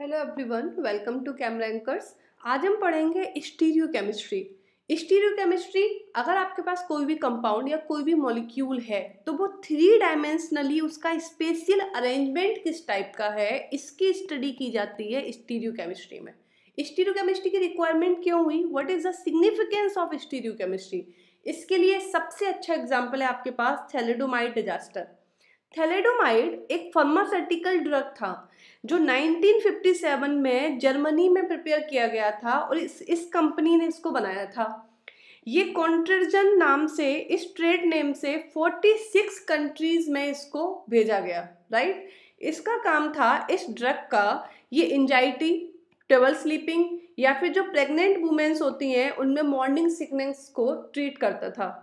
Hello everyone, welcome to camera anchors. आज हम पढ़ेंगे स्टीरियोकेमिस्ट्री। स्टीरियोकेमिस्ट्री, अगर आपके पास कोई भी कंपाउंड या कोई भी मॉलिक्यूल है तो वो थ्री डायमेंशनली उसका स्पेशियल अरेंजमेंट किस टाइप का है, इसकी स्टडी की जाती है स्टीरियोकेमिस्ट्री में। स्टीरियोकेमिस्ट्री की रिक्वायरमेंट क्यों हुई, what is the significance of stereochemistry? इसके लिए सबसे अच्छा एग्जाम्पल है आपके पास थैलेडोमाइड डिजास्टर। थैलेडोमाइड एक फार्मास्यूटिकल ड्रग था जो 1957 में जर्मनी में प्रिपेयर किया गया था और इस कंपनी ने इसको बनाया था। ये कॉन्ट्रजन नाम से, इस ट्रेड नेम से 46 कंट्रीज में इसको भेजा गया। राइट, इसका काम था इस ड्रग का, ये एंजाइटी, ट्रबल स्लीपिंग या फिर जो प्रेग्नेंट वुमेन्स होती हैं उनमें मॉर्निंग सिकनेस को ट्रीट करता था।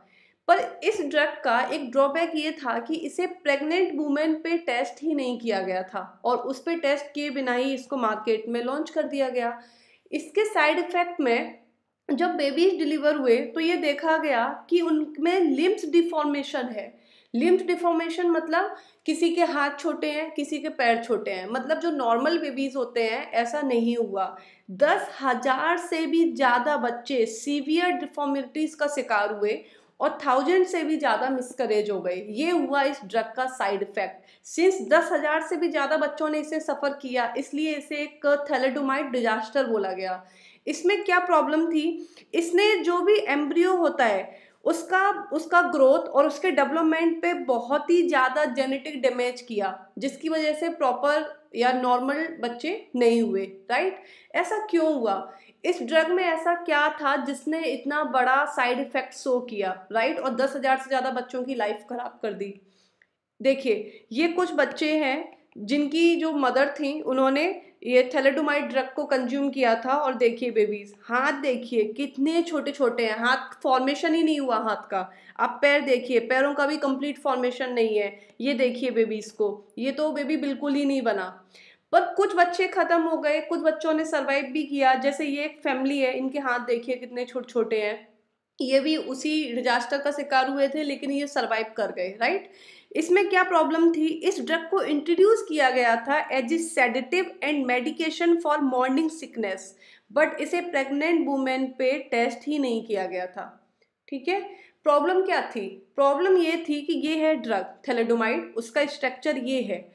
पर इस ड्रग का एक ड्रॉबैक ये था कि इसे प्रेग्नेंट वुमेन पे टेस्ट ही नहीं किया गया था और उस पे टेस्ट किए बिना ही इसको मार्केट में लॉन्च कर दिया गया। इसके साइड इफेक्ट में जब बेबीज डिलीवर हुए तो ये देखा गया कि उनमें लिम्स डिफॉर्मेशन है। लिम्स डिफॉर्मेशन मतलब किसी के हाथ छोटे हैं, किसी के पैर छोटे हैं, मतलब जो नॉर्मल बेबीज होते हैं ऐसा नहीं हुआ। 10,000 से भी ज़्यादा बच्चे सीवियर डिफॉर्मिटीज का शिकार हुए और 1000 से भी ज़्यादा मिसकरेज हो गए। ये हुआ इस ड्रग का साइड इफेक्ट। सिंस 10,000 से भी ज़्यादा बच्चों ने इसे सफ़र किया, इसलिए इसे एक थैलेडोमाइड डिजास्टर बोला गया। इसमें क्या प्रॉब्लम थी, इसने जो भी एम्ब्रियो होता है उसका ग्रोथ और उसके डेवलपमेंट पे बहुत ही ज़्यादा जेनेटिक डैमेज किया, जिसकी वजह से प्रॉपर या नॉर्मल बच्चे नहीं हुए। राइट, ऐसा क्यों हुआ? इस ड्रग में ऐसा क्या था जिसने इतना बड़ा साइड इफेक्ट शो किया? राइट, और 10,000 से ज़्यादा बच्चों की लाइफ खराब कर दी। देखिए, ये कुछ बच्चे हैं जिनकी जो मदर थी उन्होंने ये थैलेडोमाइड ड्रग को कंज्यूम किया था। और देखिए बेबीज, हाथ देखिए कितने छोटे छोटे हैं, हाथ फॉर्मेशन ही नहीं हुआ हाथ का। आप पैर देखिए, पैरों का भी कंप्लीट फॉर्मेशन नहीं है। ये देखिए बेबीज को, ये तो बेबी बिल्कुल ही नहीं बना। पर कुछ बच्चे खत्म हो गए, कुछ बच्चों ने सरवाइव भी किया। जैसे ये एक फैमिली है, इनके हाथ देखिए कितने छोटे छोटे हैं। ये भी उसी डिजास्टर का शिकार हुए थे लेकिन ये सरवाइव कर गए। राइट, इसमें क्या प्रॉब्लम थी, इस ड्रग को इंट्रोड्यूस किया गया था as a sedative and medication for morning sickness, but इसे प्रेग्नेंट वुमेन पे टेस्ट ही नहीं किया गया था। ठीक है, प्रॉब्लम क्या थी? प्रॉब्लम ये थी कि ये है ड्रग थैलेडोमाइड, उसका स्ट्रक्चर ये है।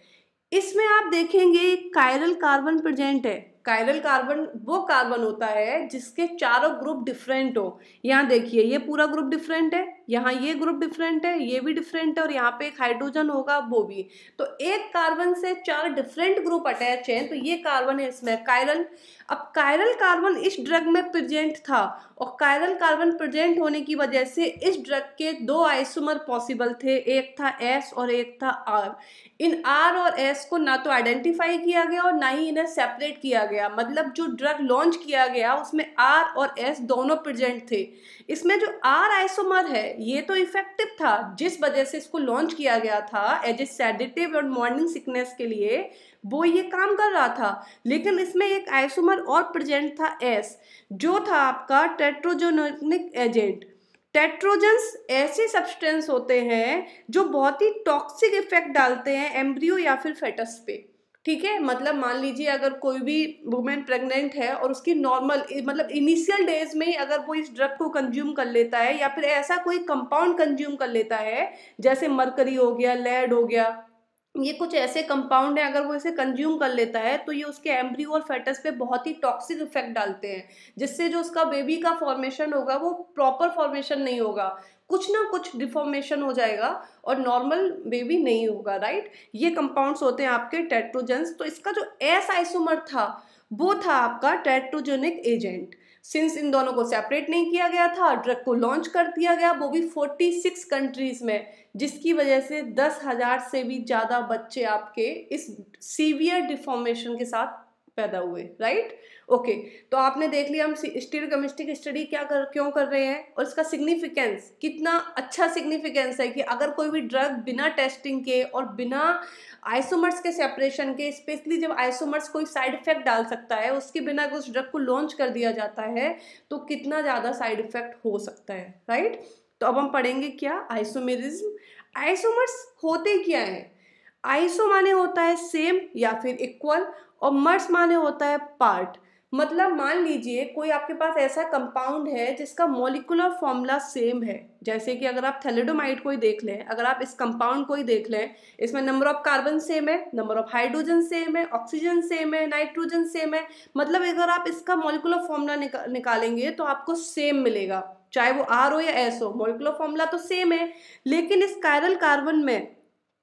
इसमें आप देखेंगे कायरल कार्बन प्रेजेंट है। कायरल कार्बन वो कार्बन होता है जिसके चारों ग्रुप डिफरेंट हो। यहाँ देखिए, ये पूरा ग्रुप डिफरेंट है, यहाँ ये ग्रुप डिफरेंट है, ये भी डिफरेंट है, और यहाँ पे एक हाइड्रोजन होगा वो भी। तो एक कार्बन से 4 डिफरेंट ग्रुप अटैच हैं, तो ये कार्बन है इसमें कायरल। अब कायरल कार्बन इस ड्रग में प्रेजेंट था और कायरल कार्बन प्रेजेंट होने की वजह से इस ड्रग के 2 आइसोमर पॉसिबल थे, एक था एस और एक था आर। इन आर और एस को ना तो आइडेंटिफाई किया गया और ना ही इन्हें सेपरेट किया गया। मतलब जो ड्रग लॉन्च किया गया उसमें आर और एस दोनों प्रेजेंट थे। इसमें जो आर आइसोमर है ये तो इफेक्टिव था, जिस वजह से इसको लॉन्च किया गया था एज ए सेडेटिव और मॉर्निंग सिकनेस के लिए, वो ये काम कर रहा था। लेकिन इसमें एक आइसोमर और प्रेजेंट था एस, जो था आपका टेट्रोजेनिक एजेंट। टेट्रोजेंस ऐसे सब्सटेंस होते हैं जो बहुत ही टॉक्सिक इफेक्ट डालते हैं एम्ब्रियो या फिर फेटस पे। ठीक है, मतलब मान लीजिए अगर कोई भी वुमेन प्रेग्नेंट है और उसकी नॉर्मल मतलब इनिशियल डेज में ही अगर वो इस ड्रग को कंज्यूम कर लेता है या फिर ऐसा कोई कंपाउंड कंज्यूम कर लेता है, जैसे मरकरी हो गया, लेड हो गया, ये कुछ ऐसे कंपाउंड है, अगर वो इसे कंज्यूम कर लेता है तो ये उसके एम्ब्रियो और फेटस पे बहुत ही टॉक्सिक इफेक्ट डालते हैं, जिससे जो उसका बेबी का फॉर्मेशन होगा वो प्रॉपर फॉर्मेशन नहीं होगा, कुछ ना कुछ डिफॉर्मेशन हो जाएगा और नॉर्मल बेबी नहीं होगा। राइट, ये कंपाउंड्स होते हैं आपके टेट्रोजेंस। तो इसका जो एस आइसोमर था वो था आपका टेट्रोजेनिक एजेंट। सिंस इन दोनों को सेपरेट नहीं किया गया था, ड्रग को लॉन्च कर दिया गया, वो भी 46 कंट्रीज में, जिसकी वजह से 10,000 से भी ज़्यादा बच्चे आपके इस सीवियर डिफॉर्मेशन के साथ पैदा हुए। राइट, ओके, तो आपने देख लिया हम स्टीरियोकेमिस्ट्री की स्टडी क्यों कर रहे हैं और इसका सिग्निफिकेंस, कितना अच्छा सिग्निफिकेंस है कि अगर कोई भी ड्रग बिना टेस्टिंग के और बिना आइसोमर्स के सेपरेशन के, स्पेशली जब आइसोमर्स कोई साइड इफेक्ट डाल सकता है, उसके बिना उस ड्रग को लॉन्च कर दिया जाता है तो कितना ज़्यादा साइड इफेक्ट हो सकता है। राइट, तो अब हम पढ़ेंगे क्या, आइसोमेरिज्म। आइसोमर्स होते क्या हैं? आइसो माने होता है सेम या फिर इक्वल, और मर्स माने होता है पार्ट। मतलब मान लीजिए कोई आपके पास ऐसा कंपाउंड है जिसका मॉलिक्यूलर फॉर्मूला सेम है, जैसे कि अगर आप थैलिडोमाइड को ही देख लें, अगर आप इस कंपाउंड को ही देख लें, इसमें नंबर ऑफ कार्बन सेम है, नंबर ऑफ हाइड्रोजन सेम है, ऑक्सीजन सेम है, नाइट्रोजन सेम है, मतलब अगर आप इसका मॉलिक्यूलर फॉर्मूला निकालेंगे तो आपको सेम मिलेगा, चाहे वो आर हो या एस हो, मॉलिक्यूलर फॉर्मूला तो सेम है। लेकिन इस कायरल कार्बन में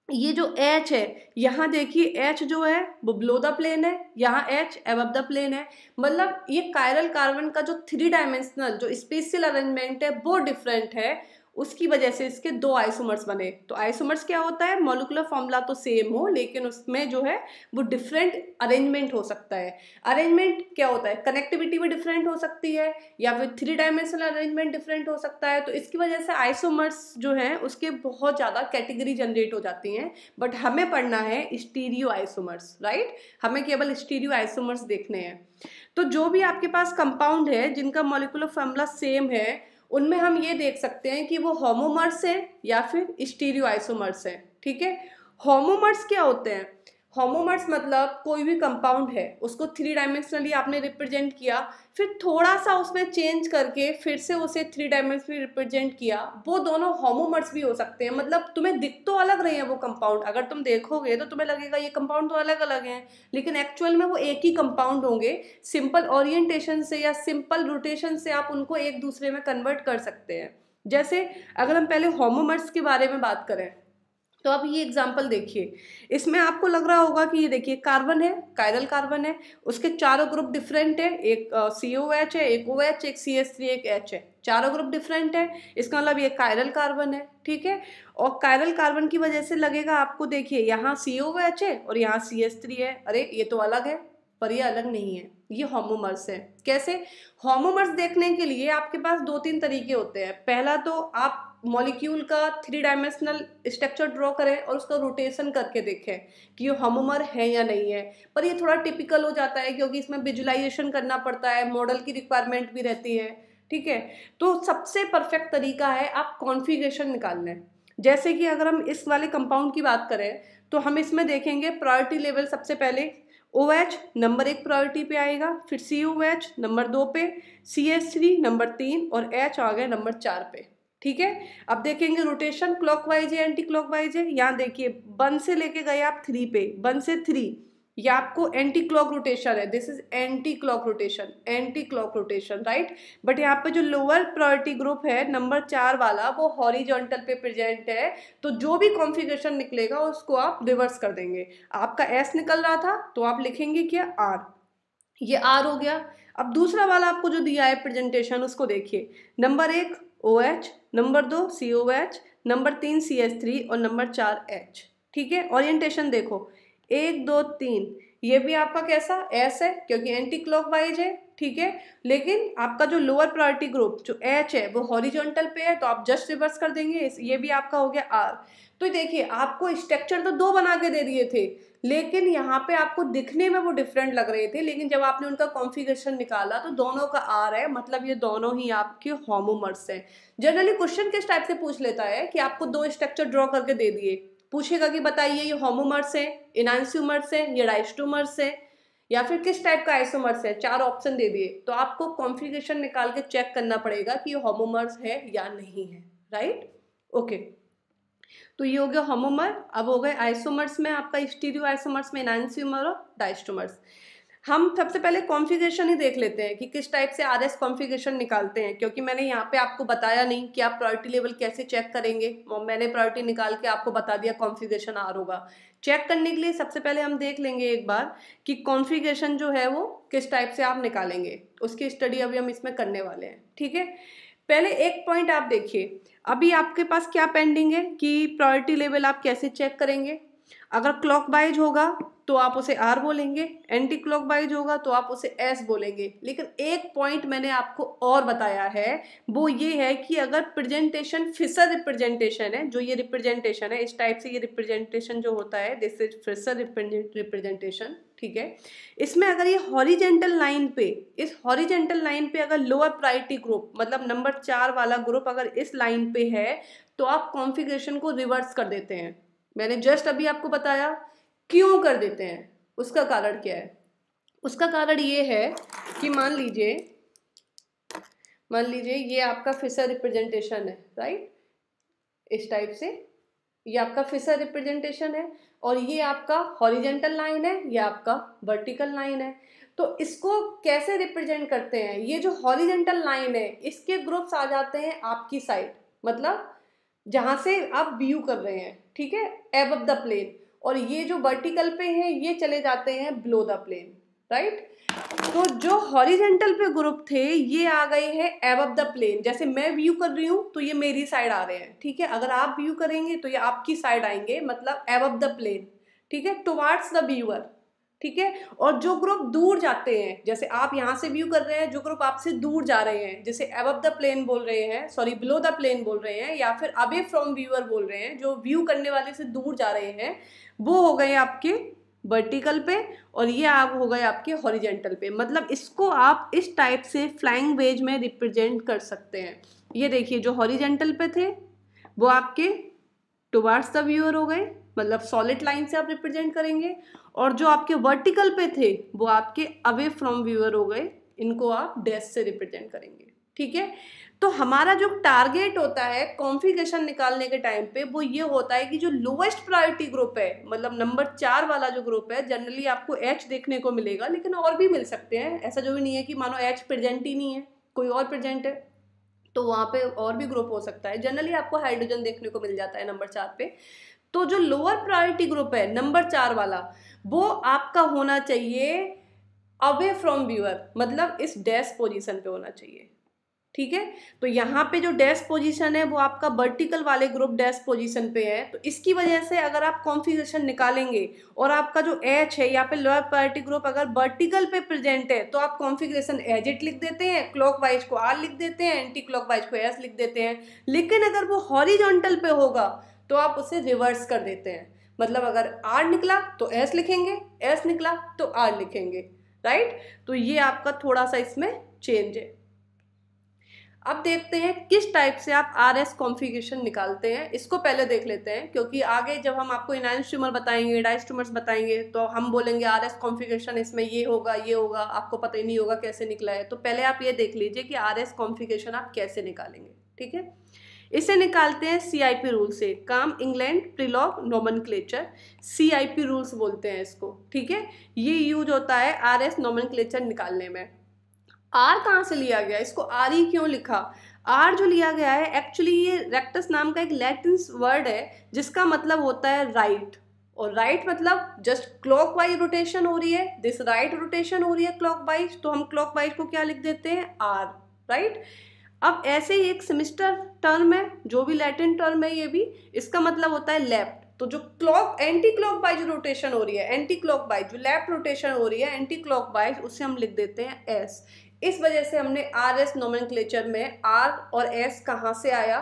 ये जो H है, यहाँ देखिए H जो है वो बिलो द प्लेन है, यहाँ H अबव द प्लेन है। मतलब ये कायरल कार्बन का जो 3 डायमेंशनल जो स्पेशियल अरेंजमेंट है वो डिफरेंट है, उसकी वजह से इसके 2 आइसोमर्स बने। तो आइसोमर्स क्या होता है, मॉलिक्यूलर फॉर्मूला तो सेम हो लेकिन उसमें जो है वो डिफरेंट अरेंजमेंट हो सकता है। अरेंजमेंट क्या होता है, कनेक्टिविटी भी डिफरेंट हो सकती है या फिर 3 डायमेंशनल अरेंजमेंट डिफरेंट हो सकता है। तो इसकी वजह से आइसोमर्स जो है उसके बहुत ज़्यादा कैटेगरी जनरेट हो जाती हैं। बट हमें पढ़ना है स्टीरियो आइसोमर्स, राइट, हमें केवल स्टीरियो आइसोमर्स देखने हैं। तो जो भी आपके पास कंपाउंड है जिनका मॉलिक्यूलर फॉर्मूला सेम है, उनमें हम ये देख सकते हैं कि वो होमोमर्स है या फिर स्टीरियो आइसोमर्स है। ठीक है, होमोमर्स क्या होते हैं, होमोमर्स मतलब कोई भी कंपाउंड है उसको 3 डायमेंशनली आपने रिप्रेजेंट किया, फिर थोड़ा सा उसमें चेंज करके फिर से उसे 3 डायमेंशनली रिप्रेजेंट किया, वो दोनों होमोमर्स भी हो सकते हैं। मतलब तुम्हें दिख तो अलग रहे हैं वो कंपाउंड, अगर तुम देखोगे तो तुम्हें लगेगा ये कंपाउंड तो अलग अलग हैं, लेकिन एक्चुअल में वो एक ही कंपाउंड होंगे। सिंपल ओरिएंटेशन से या सिंपल रोटेशन से आप उनको एक दूसरे में कन्वर्ट कर सकते हैं। जैसे अगर हम पहले होमोमर्स के बारे में बात करें तो अब ये एग्जाम्पल देखिए, इसमें आपको लग रहा होगा कि ये देखिए कार्बन है, कायरल कार्बन है, उसके चारों ग्रुप डिफरेंट है, एक COH है, एक OH, एक CH3, एक H है, चारों ग्रुप डिफरेंट है, इसका मतलब ये कायरल कार्बन है। ठीक है, और कायरल कार्बन की वजह से लगेगा आपको, देखिए यहाँ COH है और यहाँ CH3 है, अरे ये तो अलग है, पर ये अलग नहीं है, ये होमोमर्स है। कैसे, होमोमर्स देखने के लिए आपके पास 2-3 तरीके होते हैं। पहला तो आप मॉलिक्यूल का 3 डायमेंशनल स्ट्रक्चर ड्रॉ करें और उसका रोटेशन करके देखें कि ये होमोमर है या नहीं है, पर ये थोड़ा टिपिकल हो जाता है क्योंकि इसमें विजुलाइजेशन करना पड़ता है, मॉडल की रिक्वायरमेंट भी रहती है। ठीक है, तो सबसे परफेक्ट तरीका है आप कॉन्फ़िगरेशन निकालना है। जैसे कि अगर हम इस वाले कंपाउंड की बात करें तो हम इसमें देखेंगे प्रायोरिटी लेवल, सबसे पहले OH नंबर 1 प्रायोरिटी पे आएगा, फिर COH नंबर 2 पे, CH3 नंबर 3 और H आ गया नंबर 4 पे। ठीक है, अब देखेंगे रोटेशन क्लॉकवाइज है एंटी क्लॉकवाइज है, यहाँ देखिए 1 से लेके गए आप 3 पे, 1 से 3 ये आपको एंटी क्लॉक रोटेशन है, this is anti clock rotation, anti clock rotation, right. But यहाँ पे जो लोअर प्रायोरिटी ग्रुप है नंबर 4 वाला वो हॉरिजॉन्टल पे प्रेजेंट है, तो जो भी कॉन्फ़िगरेशन निकलेगा उसको आप रिवर्स कर देंगे। आपका S निकल रहा था तो आप लिखेंगे क्या, R, ये R हो गया। अब दूसरा वाला आपको जो दिया है प्रेजेंटेशन उसको देखिए, number 1 OH, number 2 COH, number 3 CH3 और नंबर 4 H। ठीक है, ओरिएंटेशन देखो 1 2 3, ये भी आपका कैसा S है क्योंकि एंटी क्लॉकवाइज है। ठीक है, लेकिन आपका जो लोअर प्रायोरिटी ग्रुप जो H है वो हॉरिजॉन्टल पे है तो आप जस्ट रिवर्स कर देंगे, ये भी आपका हो गया R। तो देखिए आपको स्ट्रक्चर तो 2 बना के दे दिए थे, लेकिन यहाँ पे आपको दिखने में वो डिफरेंट लग रहे थे, लेकिन जब आपने उनका कॉन्फ़िगरेशन निकाला तो दोनों का R है, मतलब ये दोनों ही आपके होमोमर्स हैं। जनरली क्वेश्चन किस टाइप से पूछ लेता है कि आपको 2 स्ट्रक्चर ड्रॉ करके दे दिए, पूछेगा कि बताइए ये होमोमर्स है, इनांसियोमर्स है या डायस्टोमर्स है या फिर किस टाइप का आइसोमर्स है, 4 ऑप्शन दे दिए, तो आपको कॉन्फ़िगरेशन निकाल के चेक करना पड़ेगा कि ये होमोमर्स है या नहीं है, राइट। ओके, तो ये हो गया होमोमर। अब हो गए आइसोमर्स में आपका स्टीरियो आइसोमर्स में एनांसियोमर और डायस्टोमर्स। हम सबसे पहले कॉन्फ़िगरेशन ही देख लेते हैं कि किस टाइप से RS कॉन्फ़िगरेशन निकालते हैं, क्योंकि मैंने यहाँ पे आपको बताया नहीं कि आप प्रायोरिटी लेवल कैसे चेक करेंगे, मैंने प्रायोरिटी निकाल के आपको बता दिया कॉन्फ़िगरेशन R होगा। चेक करने के लिए सबसे पहले हम देख लेंगे एक बार कि कॉन्फ़िगरेशन जो है वो किस टाइप से आप निकालेंगे, उसकी स्टडी अभी हम इसमें करने वाले हैं। ठीक है, पहले एक पॉइंट आप देखिए, अभी आपके पास क्या पेंडिंग है कि प्रायोरिटी लेवल आप कैसे चेक करेंगे। अगर क्लॉकवाइज होगा तो आप उसे R बोलेंगे, एंटी क्लॉकवाइज होगा तो आप उसे S बोलेंगे। लेकिन एक पॉइंट मैंने आपको और बताया है, वो ये है कि अगर प्रेजेंटेशन फिशर रिप्रेजेंटेशन है, जो ये रिप्रेजेंटेशन है इस टाइप से, ये रिप्रेजेंटेशन जो होता है दिस इज फिशर रिप्रेजेंटेशन। ठीक है, इसमें अगर ये हॉरिजेंटल लाइन पे, इस हॉरिजेंटल लाइन पे अगर लोअर प्रायोरिटी ग्रुप मतलब नंबर 4 वाला ग्रुप अगर इस लाइन पे है तो आप कॉन्फ़िगरेशन को रिवर्स कर देते हैं। मैंने जस्ट अभी आपको बताया क्यों कर देते हैं, उसका कारण क्या है। उसका कारण ये है कि मान लीजिए ये आपका फिशर रिप्रेजेंटेशन है, राइट, इस टाइप से ये आपका फिशर रिप्रेजेंटेशन है और ये आपका हॉरिजेंटल लाइन है, ये आपका वर्टिकल लाइन है। तो इसको कैसे रिप्रेजेंट करते हैं, ये जो हॉरिजेंटल लाइन है इसके ग्रुप्स आ जाते हैं आपकी साइड, मतलब जहां से आप व्यू कर रहे हैं, ठीक है, एबव द प्लेन, और ये जो वर्टिकल पे हैं ये चले जाते हैं बिलो द प्लेन, राइट। तो जो हॉरिजेंटल पे ग्रुप थे ये आ गए हैं एबव द प्लेन, जैसे मैं व्यू कर रही हूँ तो ये मेरी साइड आ रहे हैं, ठीक है, अगर आप व्यू करेंगे तो ये आपकी साइड आएंगे, मतलब एबव द प्लेन, ठीक है, टुवार्ड्स द व्यूअर, ठीक है। और जो ग्रुप दूर जाते हैं, जैसे आप यहाँ से व्यू कर रहे हैं, जो ग्रुप आपसे दूर जा रहे हैं, जैसे अबव द प्लेन बोल रहे हैं, सॉरी बिलो द प्लेन बोल रहे हैं, या फिर अवे फ्रॉम व्यूअर बोल रहे हैं, जो व्यू करने वाले से दूर जा रहे हैं, वो हो गए आपके वर्टिकल पे और ये आप हो गए आपके हॉरिजेंटल पे। मतलब इसको आप इस टाइप से फ्लाइंग वेज में रिप्रेजेंट कर सकते हैं। ये देखिए जो हॉरिजेंटल पे थे वो आपके टुवार्ड्स द व्यूअर हो गए, मतलब सॉलिड लाइन से आप रिप्रेजेंट करेंगे, और जो आपके वर्टिकल पे थे वो आपके अवे फ्रॉम व्यूअर हो गए, इनको आप डैश से रिप्रेजेंट करेंगे, ठीक है। तो हमारा जो टारगेट होता है कॉन्फ़िगरेशन निकालने के टाइम पे वो ये होता है कि जो लोएस्ट प्रायोरिटी ग्रुप है, मतलब नंबर 4 वाला जो ग्रुप है, जनरली आपको H देखने को मिलेगा, लेकिन और भी मिल सकते हैं, ऐसा जो भी नहीं है कि मानो H प्रेजेंट ही नहीं है, कोई और प्रेजेंट है तो वहाँ पे और भी ग्रुप हो सकता है। जनरली आपको हाइड्रोजन देखने को मिल जाता है नंबर 4 पे। तो जो लोअर प्रायोरिटी ग्रुप है नंबर 4 वाला, वो आपका होना चाहिए अवे फ्रॉम व्यूअर, मतलब इस डैश पोजीशन पे होना चाहिए, ठीक है। तो यहाँ पे जो डैश पोजीशन है वो आपका वर्टिकल वाले ग्रुप डैश पोजीशन पे है, तो इसकी वजह से अगर आप कॉन्फ़िगरेशन निकालेंगे और आपका जो H है या फिर लोअर प्रायोरिटी ग्रुप अगर वर्टिकल पे प्रेजेंट है तो आप कॉन्फ़िगरेशन एज इट लिख देते हैं, क्लॉकवाइज को R लिख देते हैं, एंटी क्लॉकवाइज को S लिख देते हैं। लेकिन अगर वो हॉरिजॉन्टल पे होगा तो आप उसे रिवर्स कर देते हैं, मतलब अगर R निकला तो S लिखेंगे, S निकला तो R लिखेंगे, राइट। तो ये आपका थोड़ा सा इसमें चेंज है। अब देखते हैं किस टाइप से आप RS कॉन्फ़िगरेशन निकालते हैं, इसको पहले देख लेते हैं, क्योंकि आगे जब हम आपको इनहांस ट्यूमर बताएंगे, डाइस ट्यूमर्स बताएंगे, तो हम बोलेंगे RS कॉन्फ़िगरेशन इसमें ये होगा, आपको पता ही नहीं होगा कैसे निकला है। तो पहले आप ये देख लीजिए कि RS कॉन्फ़िगरेशन आप कैसे निकालेंगे, ठीक है। इसे निकालते हैं CIP रूल से, काम इंग्लैंड प्रिलॉग नोमेनक्लेचर, CIP रूल्स बोलते हैं इसको, ठीक है। ये यूज होता है RS नोमेनक्लेचर निकालने में। R कहाँ से लिया गया, इसको RE क्यों लिखा। R जो लिया गया है एक्चुअली ये रेक्टस नाम का एक लैटिन वर्ड है जिसका मतलब होता है राइट, और राइट मतलब जस्ट क्लॉकवाइज रोटेशन हो रही है, दिस राइट रोटेशन हो रही है क्लॉकवाइज, तो हम क्लॉकवाइज को क्या लिख देते हैं R, राइट। अब ऐसे ही एक सेमिस्टर टर्म है, जो भी लैटिन टर्म है ये भी, इसका मतलब होता है लेफ्ट। तो जो एंटी क्लॉकवाइज रोटेशन हो रही है, एंटी क्लॉकवाइज जो लेफ्ट रोटेशन हो रही है एंटी क्लॉकवाइज, उसे हम लिख देते हैं S। इस वजह से हमने RS नोमेनक्लेचर में R और S कहाँ से आया,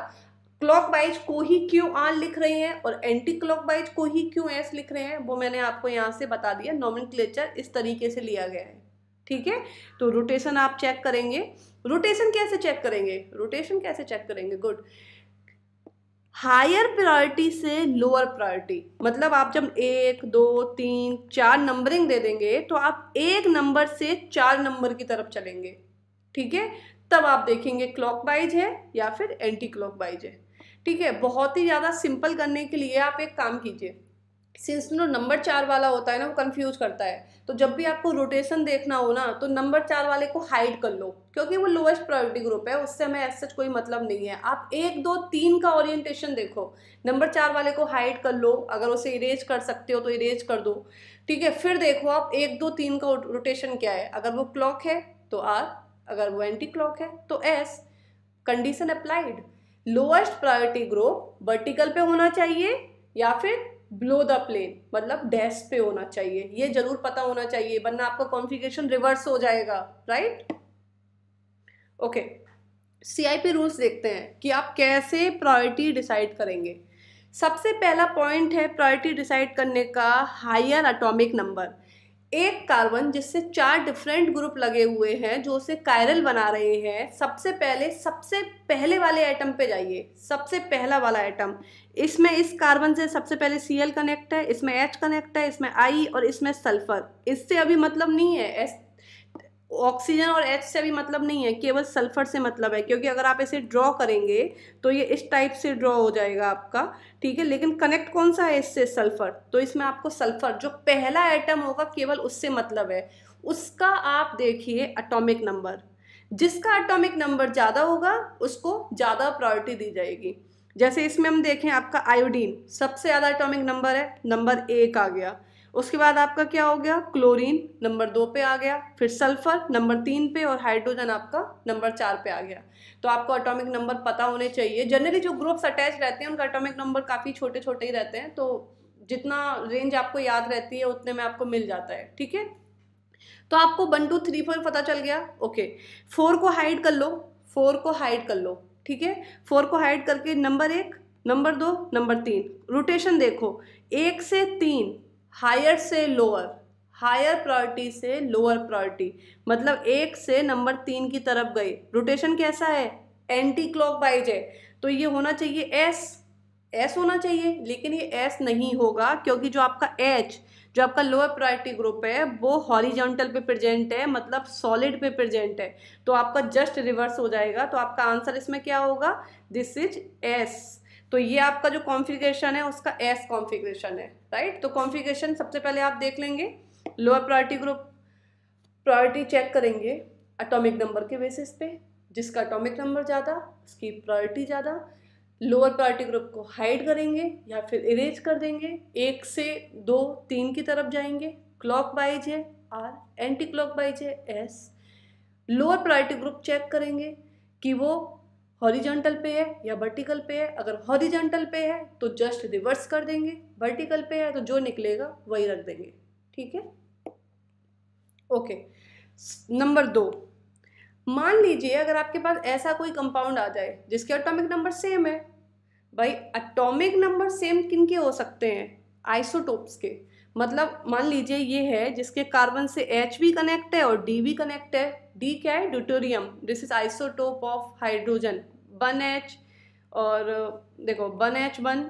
क्लॉकवाइज को ही क्यों R लिख रहे हैं और एंटी क्लॉकवाइज को ही क्यों S लिख रहे हैं, वो मैंने आपको यहाँ से बता दिया। नोमेनक्लेचर इस तरीके से लिया गया है, ठीक है। तो रोटेशन आप चेक करेंगे, रोटेशन कैसे चेक करेंगे, गुड। हायर प्रायोरिटी से लोअर प्रायोरिटी, मतलब आप जब 1 2 3 4 नंबरिंग दे देंगे तो आप 1 नंबर से 4 नंबर की तरफ चलेंगे, ठीक है। तब आप देखेंगे क्लॉकवाइज है या फिर एंटी क्लॉकवाइज है, ठीक है। बहुत ही ज़्यादा सिंपल करने के लिए आप एक काम कीजिए, सिंस जो नंबर 4 वाला होता है ना वो कंफ्यूज करता है, तो जब भी आपको रोटेशन देखना हो ना तो नंबर 4 वाले को हाइड कर लो, क्योंकि वो लोएस्ट प्रायोरिटी ग्रुप है, उससे हमें ऐसा कोई मतलब नहीं है। आप 1 2 3 का ओरिएंटेशन देखो, नंबर 4 वाले को हाइड कर लो, अगर उसे इरेज कर सकते हो तो इरेज कर दो, ठीक है। फिर देखो आप 1 2 3 का रोटेशन क्या है, अगर वो क्लॉक है तो R, अगर वो एंटी क्लॉक है तो S, condition applied. Lowest priority group vertical पे होना चाहिए या फिर बिलो द प्लेन, मतलब डैश पे होना चाहिए, ये जरूर पता होना चाहिए, वरना आपका कॉन्फ़िगरेशन रिवर्स हो जाएगा, राइट। ओके, CIP रूल्स देखते हैं कि आप कैसे प्रायोरिटी डिसाइड करेंगे। सबसे पहला पॉइंट है प्रायोरिटी डिसाइड करने का, हायर एटॉमिक नंबर। एक कार्बन जिससे 4 डिफरेंट ग्रुप लगे हुए हैं जो उसे कायरल बना रहे हैं, सबसे पहले वाले एटम पे जाइए, सबसे पहला वाला एटम। इसमें इस कार्बन से सबसे पहले Cl कनेक्ट है, इसमें H कनेक्ट है, इसमें I और इसमें सल्फर। इससे अभी मतलब नहीं है, ऑक्सीजन और H से भी मतलब नहीं है, केवल सल्फर से मतलब है, क्योंकि अगर आप इसे ड्रॉ करेंगे तो ये इस टाइप से ड्रॉ हो जाएगा आपका, ठीक है। लेकिन कनेक्ट कौन सा है इससे? सल्फर। तो इसमें आपको सल्फर जो पहला एटम होगा केवल उससे मतलब है। उसका आप देखिए एटॉमिक नंबर, जिसका एटॉमिक नंबर ज़्यादा होगा उसको ज़्यादा प्रायोरिटी दी जाएगी। जैसे इसमें हम देखें, आपका आयोडीन सबसे ज़्यादा एटॉमिक नंबर है, नंबर 1 आ गया। उसके बाद आपका क्या हो गया? क्लोरीन नंबर 2 पे आ गया, फिर सल्फर नंबर 3 पे और हाइड्रोजन आपका नंबर 4 पे आ गया। तो आपको एटॉमिक नंबर पता होने चाहिए। जनरली जो ग्रुप्स अटैच रहते हैं उनका एटॉमिक नंबर काफ़ी छोटे छोटे ही रहते हैं, तो जितना रेंज आपको याद रहती है उतने में आपको मिल जाता है, ठीक है। तो आपको 1 2 3 4 पता चल गया, ओके। 4 को हाइड कर लो, 4 को हाइड कर लो, ठीक है। 4 को हाइड करके नंबर 1, नंबर 2, नंबर 3, रोटेशन देखो 1 से 3, हायर से लोअर, हायर प्रायोरिटी से लोअर प्रायोरिटी, मतलब 1 से नंबर 3 की तरफ गए। रोटेशन कैसा है? एंटी क्लॉकवाइज है। तो ये होना चाहिए एस होना चाहिए, लेकिन ये एस नहीं होगा, क्योंकि जो आपका एच, जो आपका लोअर प्रायोरिटी ग्रुप है, वो हॉरिजॉन्टल पे प्रेजेंट है, मतलब सॉलिड पे प्रेजेंट है। तो आपका जस्ट रिवर्स हो जाएगा। तो आपका आंसर इसमें क्या होगा? This is S. तो ये आपका जो कॉन्फ़िगरेशन है उसका एस कॉन्फ़िगरेशन है, राइट। तो कॉन्फ़िगरेशन सबसे पहले आप देख लेंगे। Lower priority group priority check करेंगे एटॉमिक नंबर के बेसिस पे, जिसका एटॉमिक नंबर ज़्यादा उसकी प्रायोरिटी ज़्यादा। लोअर प्रायोरिटी ग्रुप को हाइड करेंगे या फिर इरेज कर देंगे, 1 से 2 3 की तरफ जाएंगे। क्लॉकवाइज है आर, एंटी क्लॉकवाइज है S. Lower priority group check करेंगे कि वो हॉरिजॉन्टल पे है या वर्टिकल पे है। अगर हॉरिजॉन्टल पे है तो जस्ट रिवर्स कर देंगे, वर्टिकल पे है तो जो निकलेगा वही रख देंगे, ठीक है, ओके। नंबर 2, मान लीजिए अगर आपके पास ऐसा कोई कंपाउंड आ जाए जिसके एटॉमिक नंबर सेम है। भाई एटॉमिक नंबर सेम किनके हो सकते हैं? आइसोटोप्स के। मतलब मान लीजिए ये है जिसके कार्बन से H भी कनेक्ट है और D भी कनेक्ट है। D क्या है? Deuterium. This is isotope of hydrogen. 1H और देखो 1H1,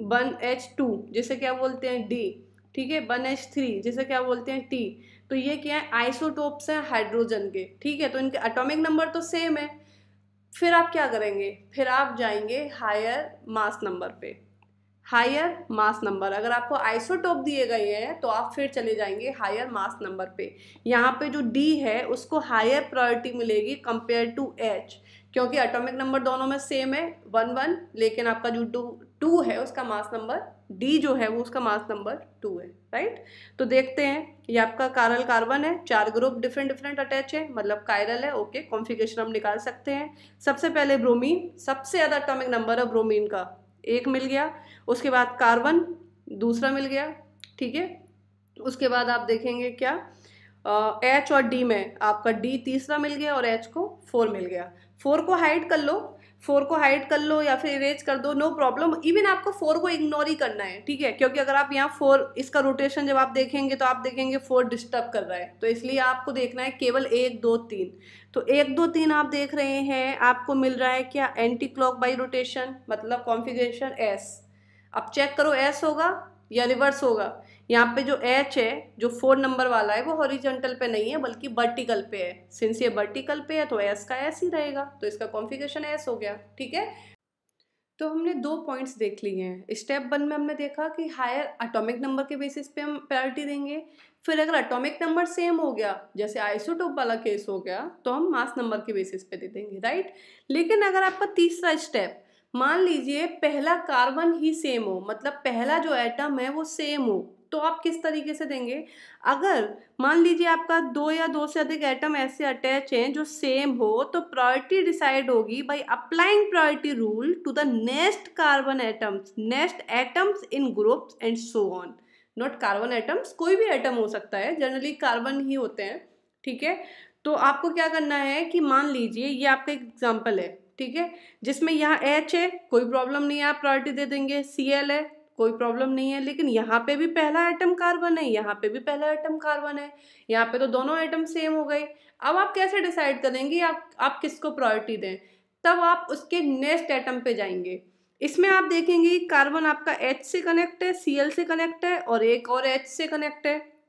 1H2 जिसे क्या बोलते हैं D, ठीक है, 1H3 जिसे क्या बोलते हैं T। तो ये क्या है? आइसोटोप्स हैं हाइड्रोजन के, ठीक है। तो इनके एटॉमिक नंबर तो सेम है। फिर आप क्या करेंगे? फिर आप जाएंगे हायर मास नंबर पे। हायर मास नंबर, अगर आपको आइसोटोप दिए गए हैं तो आप फिर चले जाएंगे हायर मास नंबर पे। यहाँ पे जो डी है उसको हायर प्रायोरिटी मिलेगी कंपेयर टू एच, क्योंकि एटॉमिक नंबर दोनों में सेम है 1 1, लेकिन आपका जो टू है उसका मास नंबर, डी जो है वो उसका मास नंबर 2 है, राइट। तो देखते हैं, ये आपका कायरल कार्बन है, 4 ग्रुप डिफरेंट डिफरेंट अटैच है, मतलब कायरल है, ओके। कॉन्फ़िगरेशन हम निकाल सकते हैं। सबसे पहले ब्रोमीन, सबसे ज़्यादा एटॉमिक नंबर है ब्रोमीन का, 1 मिल गया। उसके बाद कार्बन दूसरा मिल गया, ठीक है। उसके बाद आप देखेंगे क्या, एच और डी में आपका डी तीसरा मिल गया और एच को 4 मिल गया। 4 को हाइड कर लो, 4 को हाइड कर लो या फिर इरेज कर दो, नो प्रॉब्लम। इवन आपको 4 को इग्नोर ही करना है, ठीक है, क्योंकि अगर आप यहाँ 4 इसका रोटेशन जब आप देखेंगे तो आप देखेंगे 4 डिस्टर्ब कर रहा है, तो इसलिए आपको देखना है केवल 1 2 3। तो 1 2 3 आप देख रहे हैं, आपको मिल रहा है क्या? एंटी क्लॉक बाई रोटेशन, मतलब कॉन्फ़िगरेशन एस। अब चेक करो एस होगा या रिवर्स होगा। यहाँ पे जो एच है, जो 4 नंबर वाला है, वो हॉरिजॉन्टल पे नहीं है बल्कि वर्टिकल पे है। सिंस ये वर्टिकल पे है तो एस का एस ही रहेगा, तो इसका कॉन्फ़िगरेशन एस हो गया, ठीक है। तो हमने 2 पॉइंट्स देख लिए हैं। स्टेप 1 में हमने देखा कि हायर एटॉमिक नंबर के बेसिस पे हम प्रायोरिटी देंगे। फिर अगर एटॉमिक नंबर सेम हो गया, जैसे आइसोटोप वाला केस हो गया, तो हम मास नंबर के बेसिस पे दे देंगे, राइट। लेकिन अगर आपका तीसरा स्टेप, मान लीजिए पहला कार्बन ही सेम हो, मतलब पहला जो एटम है वो सेम हो, तो आप किस तरीके से देंगे? अगर मान लीजिए आपका 2 या 2 से अधिक एटम ऐसे अटैच हैं जो सेम हो, तो प्रायोरिटी डिसाइड होगी by applying priority rule to the next carbon atoms, next atoms in groups and so on. Not carbon atoms, कोई भी एटम हो सकता है, जनरली कार्बन ही होते हैं, ठीक है। तो आपको क्या करना है कि मान लीजिए ये आपका एग्जाम्पल है, ठीक है, जिसमें यहाँ H है, कोई प्रॉब्लम नहीं है, आप प्रायोरिटी दे देंगे। Cl है, कोई प्रॉब्लम नहीं है। लेकिन यहाँ पे भी पहला एटम कार्बन है, यहाँ पे भी पहला एटम कार्बन है, यहाँ पे तो दोनों एटम सेम हो गए। अब आप कैसे डिसाइड करेंगे आप किसको प्रायोरिटी दें? तब आप उसके नेक्स्ट एटम पे जाएंगे। इसमें आप देखेंगे कार्बन आपका H से कनेक्ट है, Cl से कनेक्ट है और एक और H से कनेक्ट है।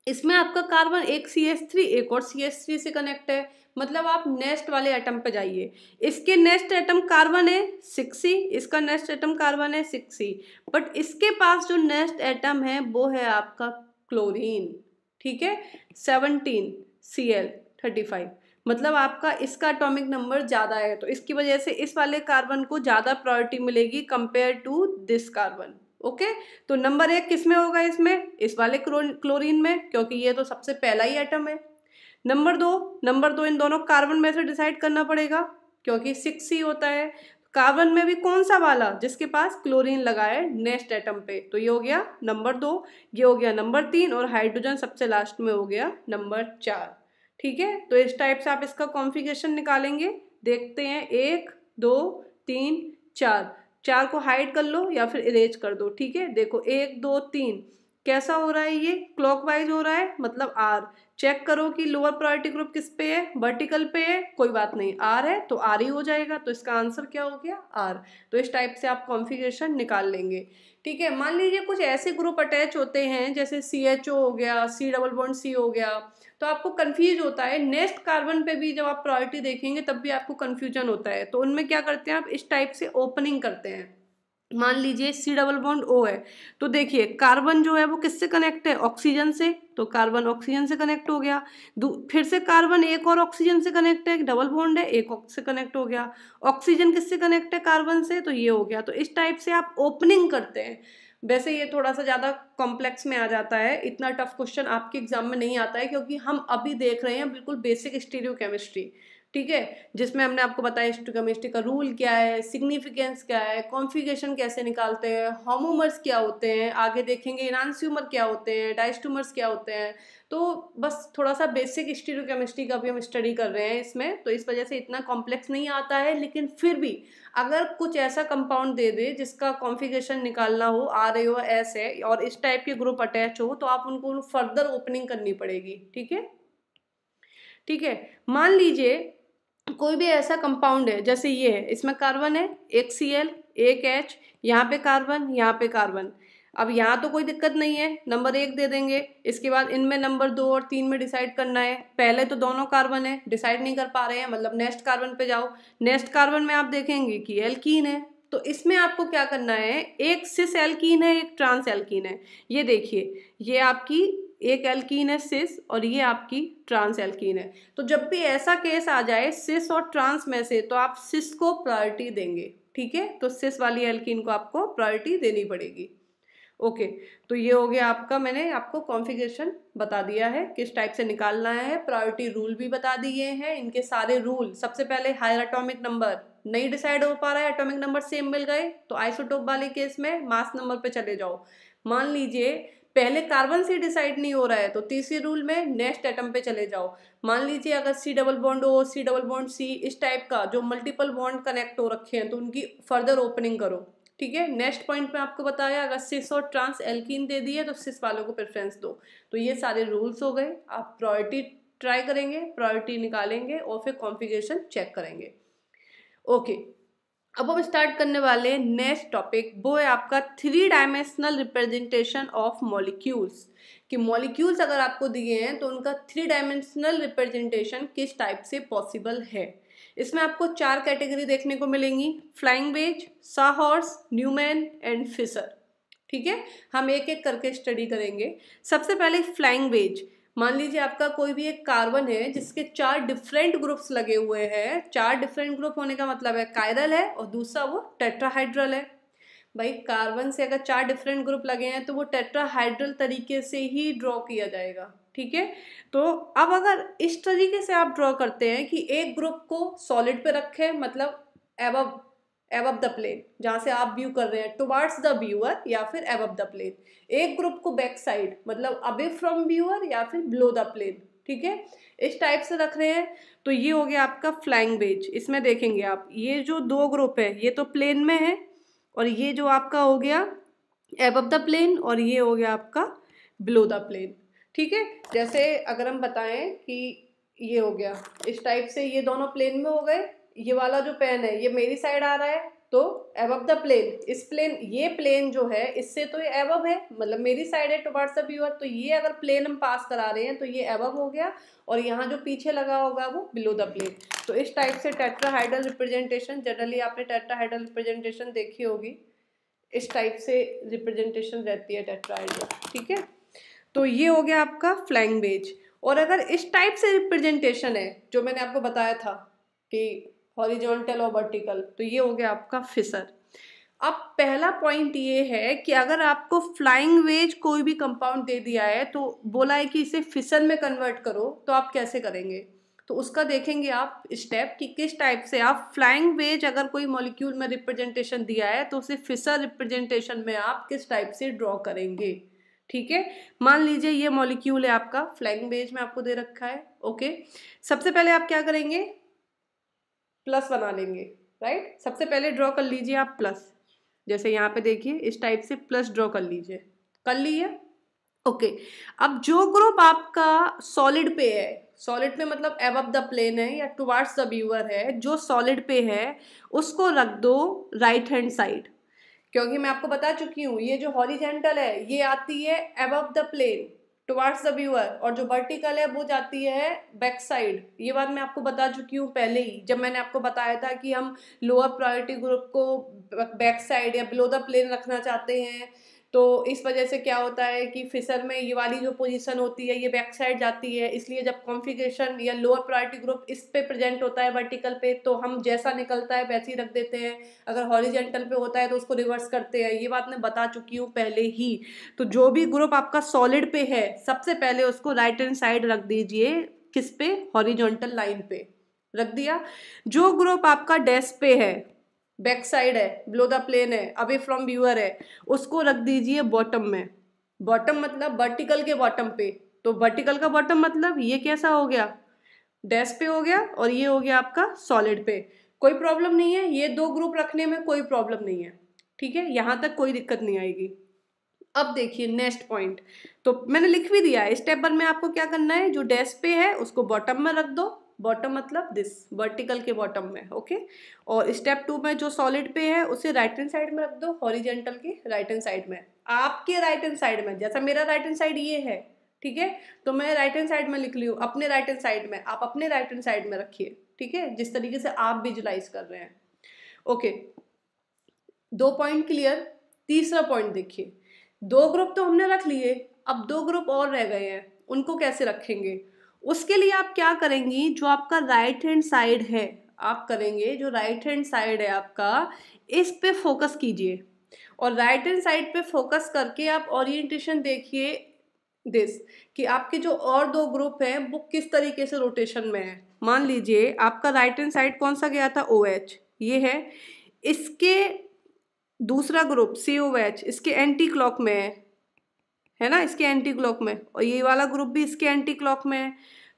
इसमें आपका कार्बन एक CH3 एक और CH3 से कनेक्ट है। मतलब आप नेक्स्ट वाले एटम पे जाइए। इसके नेक्स्ट एटम कार्बन है 6C, इसका नेक्स्ट एटम कार्बन है 6C, बट इसके पास जो नेक्स्ट एटम है वो है आपका क्लोरीन, ठीक है, 17Cl35। मतलब आपका इसका एटॉमिक नंबर ज़्यादा है, तो इसकी वजह से इस वाले कार्बन को ज़्यादा प्रायोरिटी मिलेगी compare to this carbon. Okay, तो नंबर 1 किस में होगा? इसमें, इस वाले क्लोरीन में, क्योंकि ये तो सबसे पहला ही एटम है। नंबर दो इन दोनों कार्बन में से डिसाइड करना पड़ेगा, क्योंकि 6C होता है। कार्बन में भी कौन सा वाला? जिसके पास क्लोरीन लगा है नेक्स्ट एटम पे, तो ये हो गया नंबर 2, ये हो गया नंबर 3 और हाइड्रोजन सबसे लास्ट में हो गया नंबर 4। ठीक है, तो इस टाइप से आप इसका कॉन्फ़िगरेशन निकालेंगे। देखते हैं, 1 2 3 4, 4 को हाइड कर लो या फिर इरेज कर दो। ठीक है, देखो 1 2 3 कैसा हो रहा है? ये क्लॉकवाइज हो रहा है, मतलब आर। चेक करो कि लोअर प्रायोरिटी ग्रुप किस पे है, वर्टिकल पे है, कोई बात नहीं, आर है तो आर ही हो जाएगा। तो इसका आंसर क्या हो गया? आर। तो इस टाइप से आप कॉन्फ़िगरेशन निकाल लेंगे। ठीक है, मान लीजिए कुछ ऐसे ग्रुप अटैच होते हैं जैसे CHO हो गया, C डबल बॉन्ड C हो गया, तो आपको कंफ्यूज होता है। नेक्स्ट कार्बन पे भी जब आप प्रायोरिटी देखेंगे तब भी आपको कंफ्यूजन होता है। तो उनमें क्या करते हैं आप? इस टाइप से ओपनिंग करते हैं। मान लीजिए C डबल बॉन्ड O है, तो देखिए कार्बन जो है वो किससे कनेक्ट है? ऑक्सीजन से, तो कार्बन ऑक्सीजन से कनेक्ट हो गया। फिर से कार्बन एक और ऑक्सीजन से कनेक्ट है, डबल बॉन्ड है, एक से कनेक्ट हो गया। ऑक्सीजन किससे कनेक्ट है? कार्बन से, तो ये हो गया। तो इस टाइप से आप ओपनिंग करते हैं। वैसे ये थोड़ा सा ज़्यादा कॉम्प्लेक्स में आ जाता है, इतना टफ क्वेश्चन आपके एग्जाम में नहीं आता है, क्योंकि हम अभी देख रहे हैं बिल्कुल बेसिक स्टीरियोकेमिस्ट्री। ठीक है, जिसमें हमने आपको बताया स्टीरियोकेमिस्ट्री का रूल क्या है, सिग्निफिकेंस क्या है, कॉन्फ़िगरेशन कैसे निकालते हैं, होमोमर्स क्या होते हैं, आगे देखेंगे एनांसियोमर क्या होते हैं, डायस्टोमर्स क्या होते हैं। तो बस थोड़ा सा बेसिक स्टीरियोकेमिस्ट्री का भी हम स्टडी कर रहे हैं इसमें, तो इस वजह से इतना कॉम्प्लेक्स नहीं आता है। लेकिन फिर भी अगर कुछ ऐसा कंपाउंड दे दे जिसका कॉन्फ़िगरेशन निकालना हो, RAOS है और इस टाइप के ग्रुप अटैच हो, तो आप उनको फर्दर ओपनिंग करनी पड़ेगी। ठीक है, ठीक है, मान लीजिए कोई भी ऐसा कंपाउंड है जैसे ये है, इसमें कार्बन है, एक Cl एक H, यहाँ पे कार्बन यहाँ पे कार्बन। अब यहाँ तो कोई दिक्कत नहीं है, नंबर 1 दे देंगे। इसके बाद इनमें नंबर 2 और 3 में डिसाइड करना है। पहले तो दोनों कार्बन है, डिसाइड नहीं कर पा रहे हैं, मतलब नेक्स्ट कार्बन पे जाओ। नेक्स्ट कार्बन में आप देखेंगे कि एल्कीन है, तो इसमें आपको क्या करना है? एक सिस एल्कीन है, एक ट्रांस एल्कीन है। ये देखिए, ये आपकी एक एल्कीन है सिस और ये आपकी ट्रांस एल्कीन है। तो जब भी ऐसा केस आ जाए सिस और ट्रांस में से, तो आप सिस को प्रायोरिटी देंगे। ठीक है, तो सिस वाली एल्कीन को आपको प्रायोरिटी देनी पड़ेगी। ओके, तो ये हो गया आपका, मैंने आपको कॉन्फ़िगरेशन बता दिया है किस टाइप से निकालना है। प्रायोरिटी रूल भी बता दिए हैं, इनके सारे रूल। सबसे पहले हायर एटॉमिक नंबर नहीं डिसाइड हो पा रहा है, एटॉमिक नंबर सेम मिल गए, तो आइसोटोप वाले केस में मास नंबर पे चले जाओ। मान लीजिए पहले कार्बन से डिसाइड नहीं हो रहा है, तो तीसरे रूल में नेक्स्ट एटम पे चले जाओ। मान लीजिए अगर C double bond O, C double bond C, इस टाइप का जो मल्टीपल बॉन्ड कनेक्ट हो रखे हैं, तो उनकी फर्दर ओपनिंग करो। ठीक है, नेक्स्ट पॉइंट में आपको बताया अगर सिस और ट्रांस एल्कीन दे दी है तो सिस वालों को प्रेफरेंस दो। तो ये सारे रूल्स हो गए। आप प्रायोरिटी ट्राई करेंगे, प्रायोरिटी निकालेंगे और फिर कॉन्फ़िगरेशन चेक करेंगे। ओके, अब हम स्टार्ट करने वाले हैं नेक्स्ट टॉपिक, वो है आपका 3 डायमेंशनल रिप्रेजेंटेशन ऑफ मॉलिक्यूल्स। कि मॉलिक्यूल्स अगर आपको दिए हैं तो उनका 3 डायमेंशनल रिप्रेजेंटेशन किस टाइप से पॉसिबल है। इसमें आपको 4 कैटेगरी देखने को मिलेंगी, flying wedge, sawhorse, Newman and Fischer. ठीक है, हम एक एक करके स्टडी करेंगे। सबसे पहले फ्लाइंग वेज। मान लीजिए आपका कोई भी एक कार्बन है जिसके 4 डिफरेंट ग्रुप्स लगे हुए हैं। 4 डिफरेंट ग्रुप होने का मतलब है कायरल है और दूसरा वो टेट्राहाइड्रल है। भाई कार्बन से अगर 4 डिफरेंट ग्रुप लगे हैं तो वो टेट्राहाइड्रल तरीके से ही ड्रॉ किया जाएगा। ठीक है, तो अब अगर इस तरीके से आप ड्रॉ करते हैं कि एक ग्रुप को सॉलिड पे रखें, मतलब एबव द प्लेन, जहाँ से आप व्यू कर रहे हैं, टुवार्ड्स द व्यूअर या फिर एबव द प्लेन। एक ग्रुप को बैक साइड, मतलब अवे फ्रॉम व्यूअर या फिर बिलो द प्लेन। ठीक है, इस टाइप से रख रहे हैं। तो ये हो गया आपका फ्लाइंग वेज। इसमें देखेंगे आप, ये जो 2 ग्रुप है ये तो प्लेन में है और ये जो आपका हो गया एबव द प्लेन, और ये हो गया आपका बिलो द प्लेन। ठीक है, जैसे अगर हम बताएं कि ये हो गया इस टाइप से, ये दोनों प्लेन में हो गए, ये वाला जो पेन है ये मेरी साइड आ रहा है तो एबव द प्लेन, इस प्लेन, ये प्लेन जो है इससे तो ये एबव है, मतलब मेरी साइड है टुवर्ड्स द व्यूअर, तो ये अगर प्लेन हम पास करा रहे हैं तो ये एबव हो गया, और यहाँ जो पीछे लगा होगा वो बिलो द प्लेन। तो इस टाइप से टेट्राहाइड्रल रिप्रेजेंटेशन, जनरली आपने टेट्राहाइड्रल रिप्रेजेंटेशन देखी होगी, इस टाइप से रिप्रेजेंटेशन रहती है टेट्राहाइड्रल। ठीक है, तो ये हो गया आपका फ्लैंग वेज। और अगर इस टाइप से रिप्रेजेंटेशन है जो मैंने आपको बताया था कि हॉरिजॉन्टल और वर्टिकल, तो ये हो गया आपका फिसर। अब पहला पॉइंट ये है कि अगर आपको फ्लाइंग वेज कोई भी कंपाउंड दे दिया है तो बोला है कि इसे फिसर में कन्वर्ट करो, तो आप कैसे करेंगे, तो उसका देखेंगे आप स्टेप कि किस टाइप से आप फ्लाइंग वेज, अगर कोई मॉलिक्यूल में रिप्रेजेंटेशन दिया है तो उसे फिसर रिप्रेजेंटेशन में आप किस टाइप से ड्रॉ करेंगे। ठीक है, मान लीजिए ये मॉलिक्यूल है आपका, फ्लाइंग वेज में आपको दे रखा है। ओके, सबसे पहले आप क्या करेंगे, प्लस बना लेंगे, राइट। सबसे पहले ड्रॉ कर लीजिए आप प्लस, जैसे यहाँ पे देखिए इस टाइप से प्लस ड्रॉ कर लीजिए, कर लिए। ओके, अब जो ग्रुप आपका सॉलिड पे है, सॉलिड पे मतलब एबव द प्लेन है या टुवर्ड्स द व्यूअर है, जो सॉलिड पे है उसको रख दो राइट हैंड साइड, क्योंकि मैं आपको बता चुकी हूँ ये जो हॉरिजेंटल है ये आती है above the plane towards the viewer, और जो वर्टिकल है वो जाती है बैक साइड। ये बात मैं आपको बता चुकी हूँ पहले ही, जब मैंने आपको बताया था कि हम लोअर प्रायोरिटी ग्रुप को बैक साइड या बिलो द प्लेन रखना चाहते हैं, तो इस वजह से क्या होता है कि फिसर में ये वाली जो पोजीशन होती है ये बैक साइड जाती है, इसलिए जब कॉन्फ़िगरेशन या लोअर प्रायोरिटी ग्रुप इस पे प्रेजेंट होता है वर्टिकल पे, तो हम जैसा निकलता है वैसे ही रख देते हैं, अगर हॉरिजेंटल पे होता है तो उसको रिवर्स करते हैं। ये बात मैं बता चुकी हूँ पहले ही। तो जो भी ग्रुप आपका सॉलिड पे है सबसे पहले उसको राइट हैंड साइड रख दीजिए, किस पे, हॉरिजॉन्टल लाइन पे रख दिया। जो ग्रुप आपका डैश पे है, बैक साइड है, बिलो द प्लेन है, अवे फ्रॉम व्यूअर है, उसको रख दीजिए बॉटम में। बॉटम मतलब वर्टिकल के बॉटम पे, तो वर्टिकल का बॉटम मतलब ये कैसा हो गया, डैश पे हो गया, और ये हो गया आपका सॉलिड पे। कोई प्रॉब्लम नहीं है, ये दो ग्रुप रखने में कोई प्रॉब्लम नहीं है। ठीक है, यहाँ तक कोई दिक्कत नहीं आएगी। अब देखिए नेक्स्ट पॉइंट, तो मैंने लिख भी दिया है, स्टेप 1 में आपको क्या करना है, जो डैश पे है उसको बॉटम में रख दो, बॉटम मतलब दिस, वर्टिकल के बॉटम में। ओके, और स्टेप 2 में जो सॉलिड पे है उसे राइट हैंड साइड में रख दो, हॉरिजेंटल के राइट हैंड साइड में, आपके राइट हैंड साइड में, जैसा मेरा राइट हैंड साइड ये है। ठीक है, तो मैं राइट हैंड साइड में लिख ली हूँ, अपने राइट हैंड साइड में, आप अपने राइट हैंड साइड में रखिए। ठीक है, जिस तरीके से आप विजुलाइज कर रहे हैं। Okay, 2 point clear. तीसरा पॉइंट देखिए, 2 ग्रुप तो हमने रख लिए, अब 2 ग्रुप और रह गए हैं, उनको कैसे रखेंगे। उसके लिए आप क्या करेंगी, जो आपका राइट हैंड साइड है, आप करेंगे जो राइट हैंड साइड है आपका, इस पे फोकस कीजिए, और राइट हैंड साइड पे फोकस करके आप ओरिएंटेशन देखिए दिस, कि आपके जो और 2 ग्रुप हैं वो किस तरीके से रोटेशन में है। मान लीजिए आपका राइट हैंड साइड कौन सा गया था, OH, ये है, इसके दूसरा ग्रुप COH इसके एंटी क्लॉक में है ना, इसके एंटी क्लॉक में, और ये वाला ग्रुप भी इसके एंटी क्लॉक में है।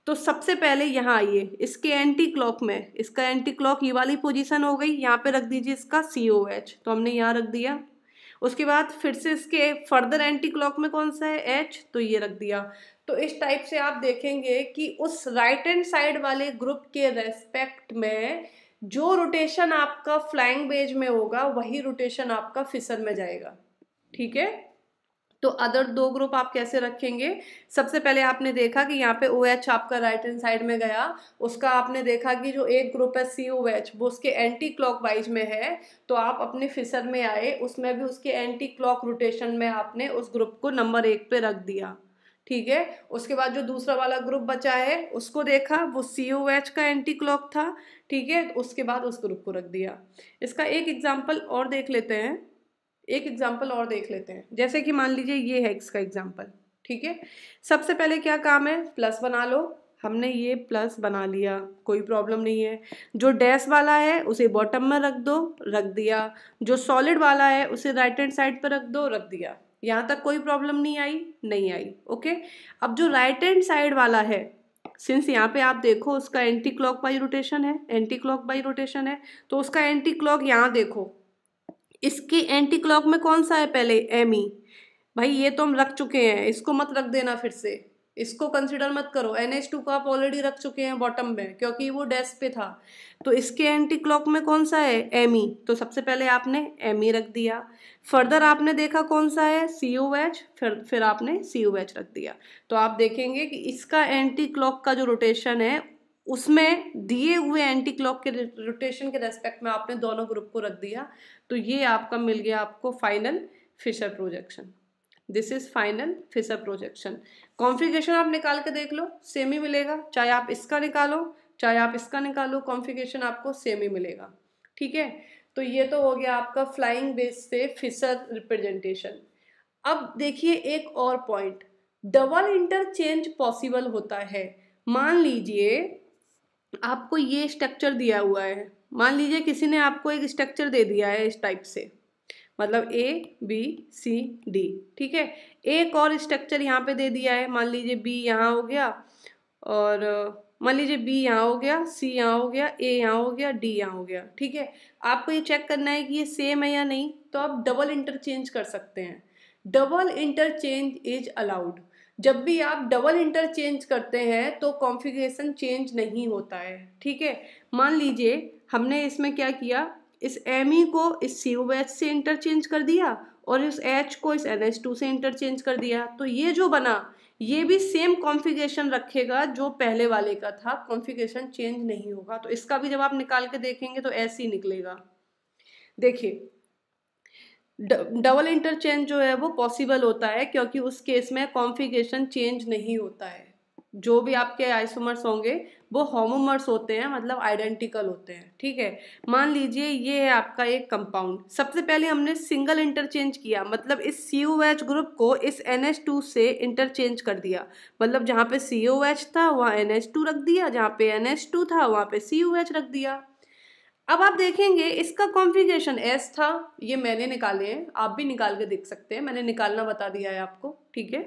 तो सबसे पहले यहाँ आइए, इसके एंटी क्लॉक में, इसका एंटी क्लॉक ये वाली पोजीशन हो गई, यहाँ पे रख दीजिए इसका COH, तो हमने यहाँ रख दिया। उसके बाद फिर से इसके फर्दर एंटी क्लॉक में कौन सा है, H, तो ये रख दिया। तो इस टाइप से आप देखेंगे कि उस राइट हैंड साइड वाले ग्रुप के रेस्पेक्ट में जो रोटेशन आपका फ्लाइंग वेज में होगा वही रोटेशन आपका फिसर में जाएगा। ठीक है, तो अदर 2 ग्रुप आप कैसे रखेंगे, सबसे पहले आपने देखा कि यहाँ पे OH आपका राइट हैंड साइड में गया, उसका आपने देखा कि जो एक ग्रुप है COH वो उसके एंटी क्लॉक वाइज में है, तो आप अपने फिसर में आए, उसमें भी उसके एंटी क्लॉक रोटेशन में आपने उस ग्रुप को नंबर 1 पे रख दिया। ठीक है, उसके बाद जो दूसरा वाला ग्रुप बचा है उसको देखा, वो COH का एंटी क्लॉक था। ठीक है, उसके बाद उस ग्रुप को रख दिया। इसका एक एग्जाम्पल और देख लेते हैं, जैसे कि मान लीजिए ये है इसका एग्जाम्पल। ठीक है, सबसे पहले क्या काम है, प्लस बना लो, हमने ये प्लस बना लिया, कोई प्रॉब्लम नहीं है। जो डैश वाला है उसे बॉटम में रख दो, रख दिया। जो सॉलिड वाला है उसे राइट हैंड साइड पर रख दो, रख दिया। यहाँ तक कोई प्रॉब्लम नहीं आई, नहीं आई। ओके, अब जो राइट हैंड साइड वाला है, सिंस यहाँ पे आप देखो उसका एंटी क्लॉक बाई रोटेशन है, तो उसका एंटी क्लॉक यहाँ देखो, इसके एंटी क्लॉक में कौन सा है पहले, एमी। भाई ये तो हम रख चुके हैं, इसको मत रख देना फिर से, इसको कंसिडर मत करो। NH2 को आप ऑलरेडी रख चुके हैं बॉटम में क्योंकि वो डैश पे था। तो इसके एंटी क्लॉक में कौन सा है, एमी, तो सबसे पहले आपने एमी रख दिया। फर्दर आपने देखा कौन सा है, COH, फिर आपने COH रख दिया। तो आप देखेंगे कि इसका एंटी क्लॉक का जो रोटेशन है उसमें दिए हुए एंटी क्लॉक के रोटेशन के रेस्पेक्ट में आपने दोनों ग्रुप को रख दिया। तो ये आपका मिल गया आपको final Fischer projection. This is final Fischer projection. Configuration आप निकाल के देख लो, सेम ही मिलेगा, चाहे आप इसका निकालो चाहे आप इसका निकालो, कॉन्फ़िगरेशन आपको सेम ही मिलेगा। ठीक है, तो ये तो हो गया आपका फ्लाइंग बेस से फिशर रिप्रेजेंटेशन। अब देखिए एक और पॉइंट, डबल इंटरचेंज पॉसिबल होता है। मान लीजिए आपको ये स्ट्रक्चर दिया हुआ है, मान लीजिए किसी ने आपको एक स्ट्रक्चर दे दिया है इस टाइप से, मतलब ABCD, ठीक है। एक और स्ट्रक्चर यहाँ पे दे दिया है, मान लीजिए B यहाँ हो गया, और मान लीजिए B यहाँ हो गया, C यहाँ हो गया, A यहाँ हो गया, D यहाँ हो गया, ठीक है। आपको ये चेक करना है कि ये सेम है या नहीं, तो आप डबल इंटरचेंज कर सकते हैं। Double interchange is allowed. जब भी आप डबल इंटरचेंज करते हैं तो कॉन्फ़िगरेशन चेंज नहीं होता है, ठीक है। मान लीजिए हमने इसमें क्या किया, इस Me को इस COH से इंटरचेंज कर दिया और इस H को इस NH2 से इंटरचेंज कर दिया, तो ये जो बना ये भी सेम कॉन्फ़िगरेशन रखेगा जो पहले वाले का था, कॉन्फ़िगरेशन चेंज नहीं होगा। तो इसका भी जब आप निकाल के देखेंगे तो ऐसे ही निकलेगा। देखिए डबल इंटरचेंज जो है वो पॉसिबल होता है क्योंकि उस केस में कॉन्फ़िगरेशन चेंज नहीं होता है। जो भी आपके आइसोमर्स होंगे वो होमोमर्स होते हैं, मतलब आइडेंटिकल होते हैं, ठीक है। मान लीजिए ये है आपका एक कंपाउंड, सबसे पहले हमने सिंगल इंटरचेंज किया, मतलब इस COH ग्रुप को इस NH2 से इंटरचेंज कर दिया, मतलब जहाँ पे COH था वहाँ NH2 रख दिया, जहाँ पे NH2 था वहाँ पे COH रख दिया। अब आप देखेंगे इसका कॉन्फ़िगरेशन S था, ये मैंने निकाले हैं, आप भी निकाल के देख सकते हैं, मैंने निकालना बता दिया है आपको, ठीक है।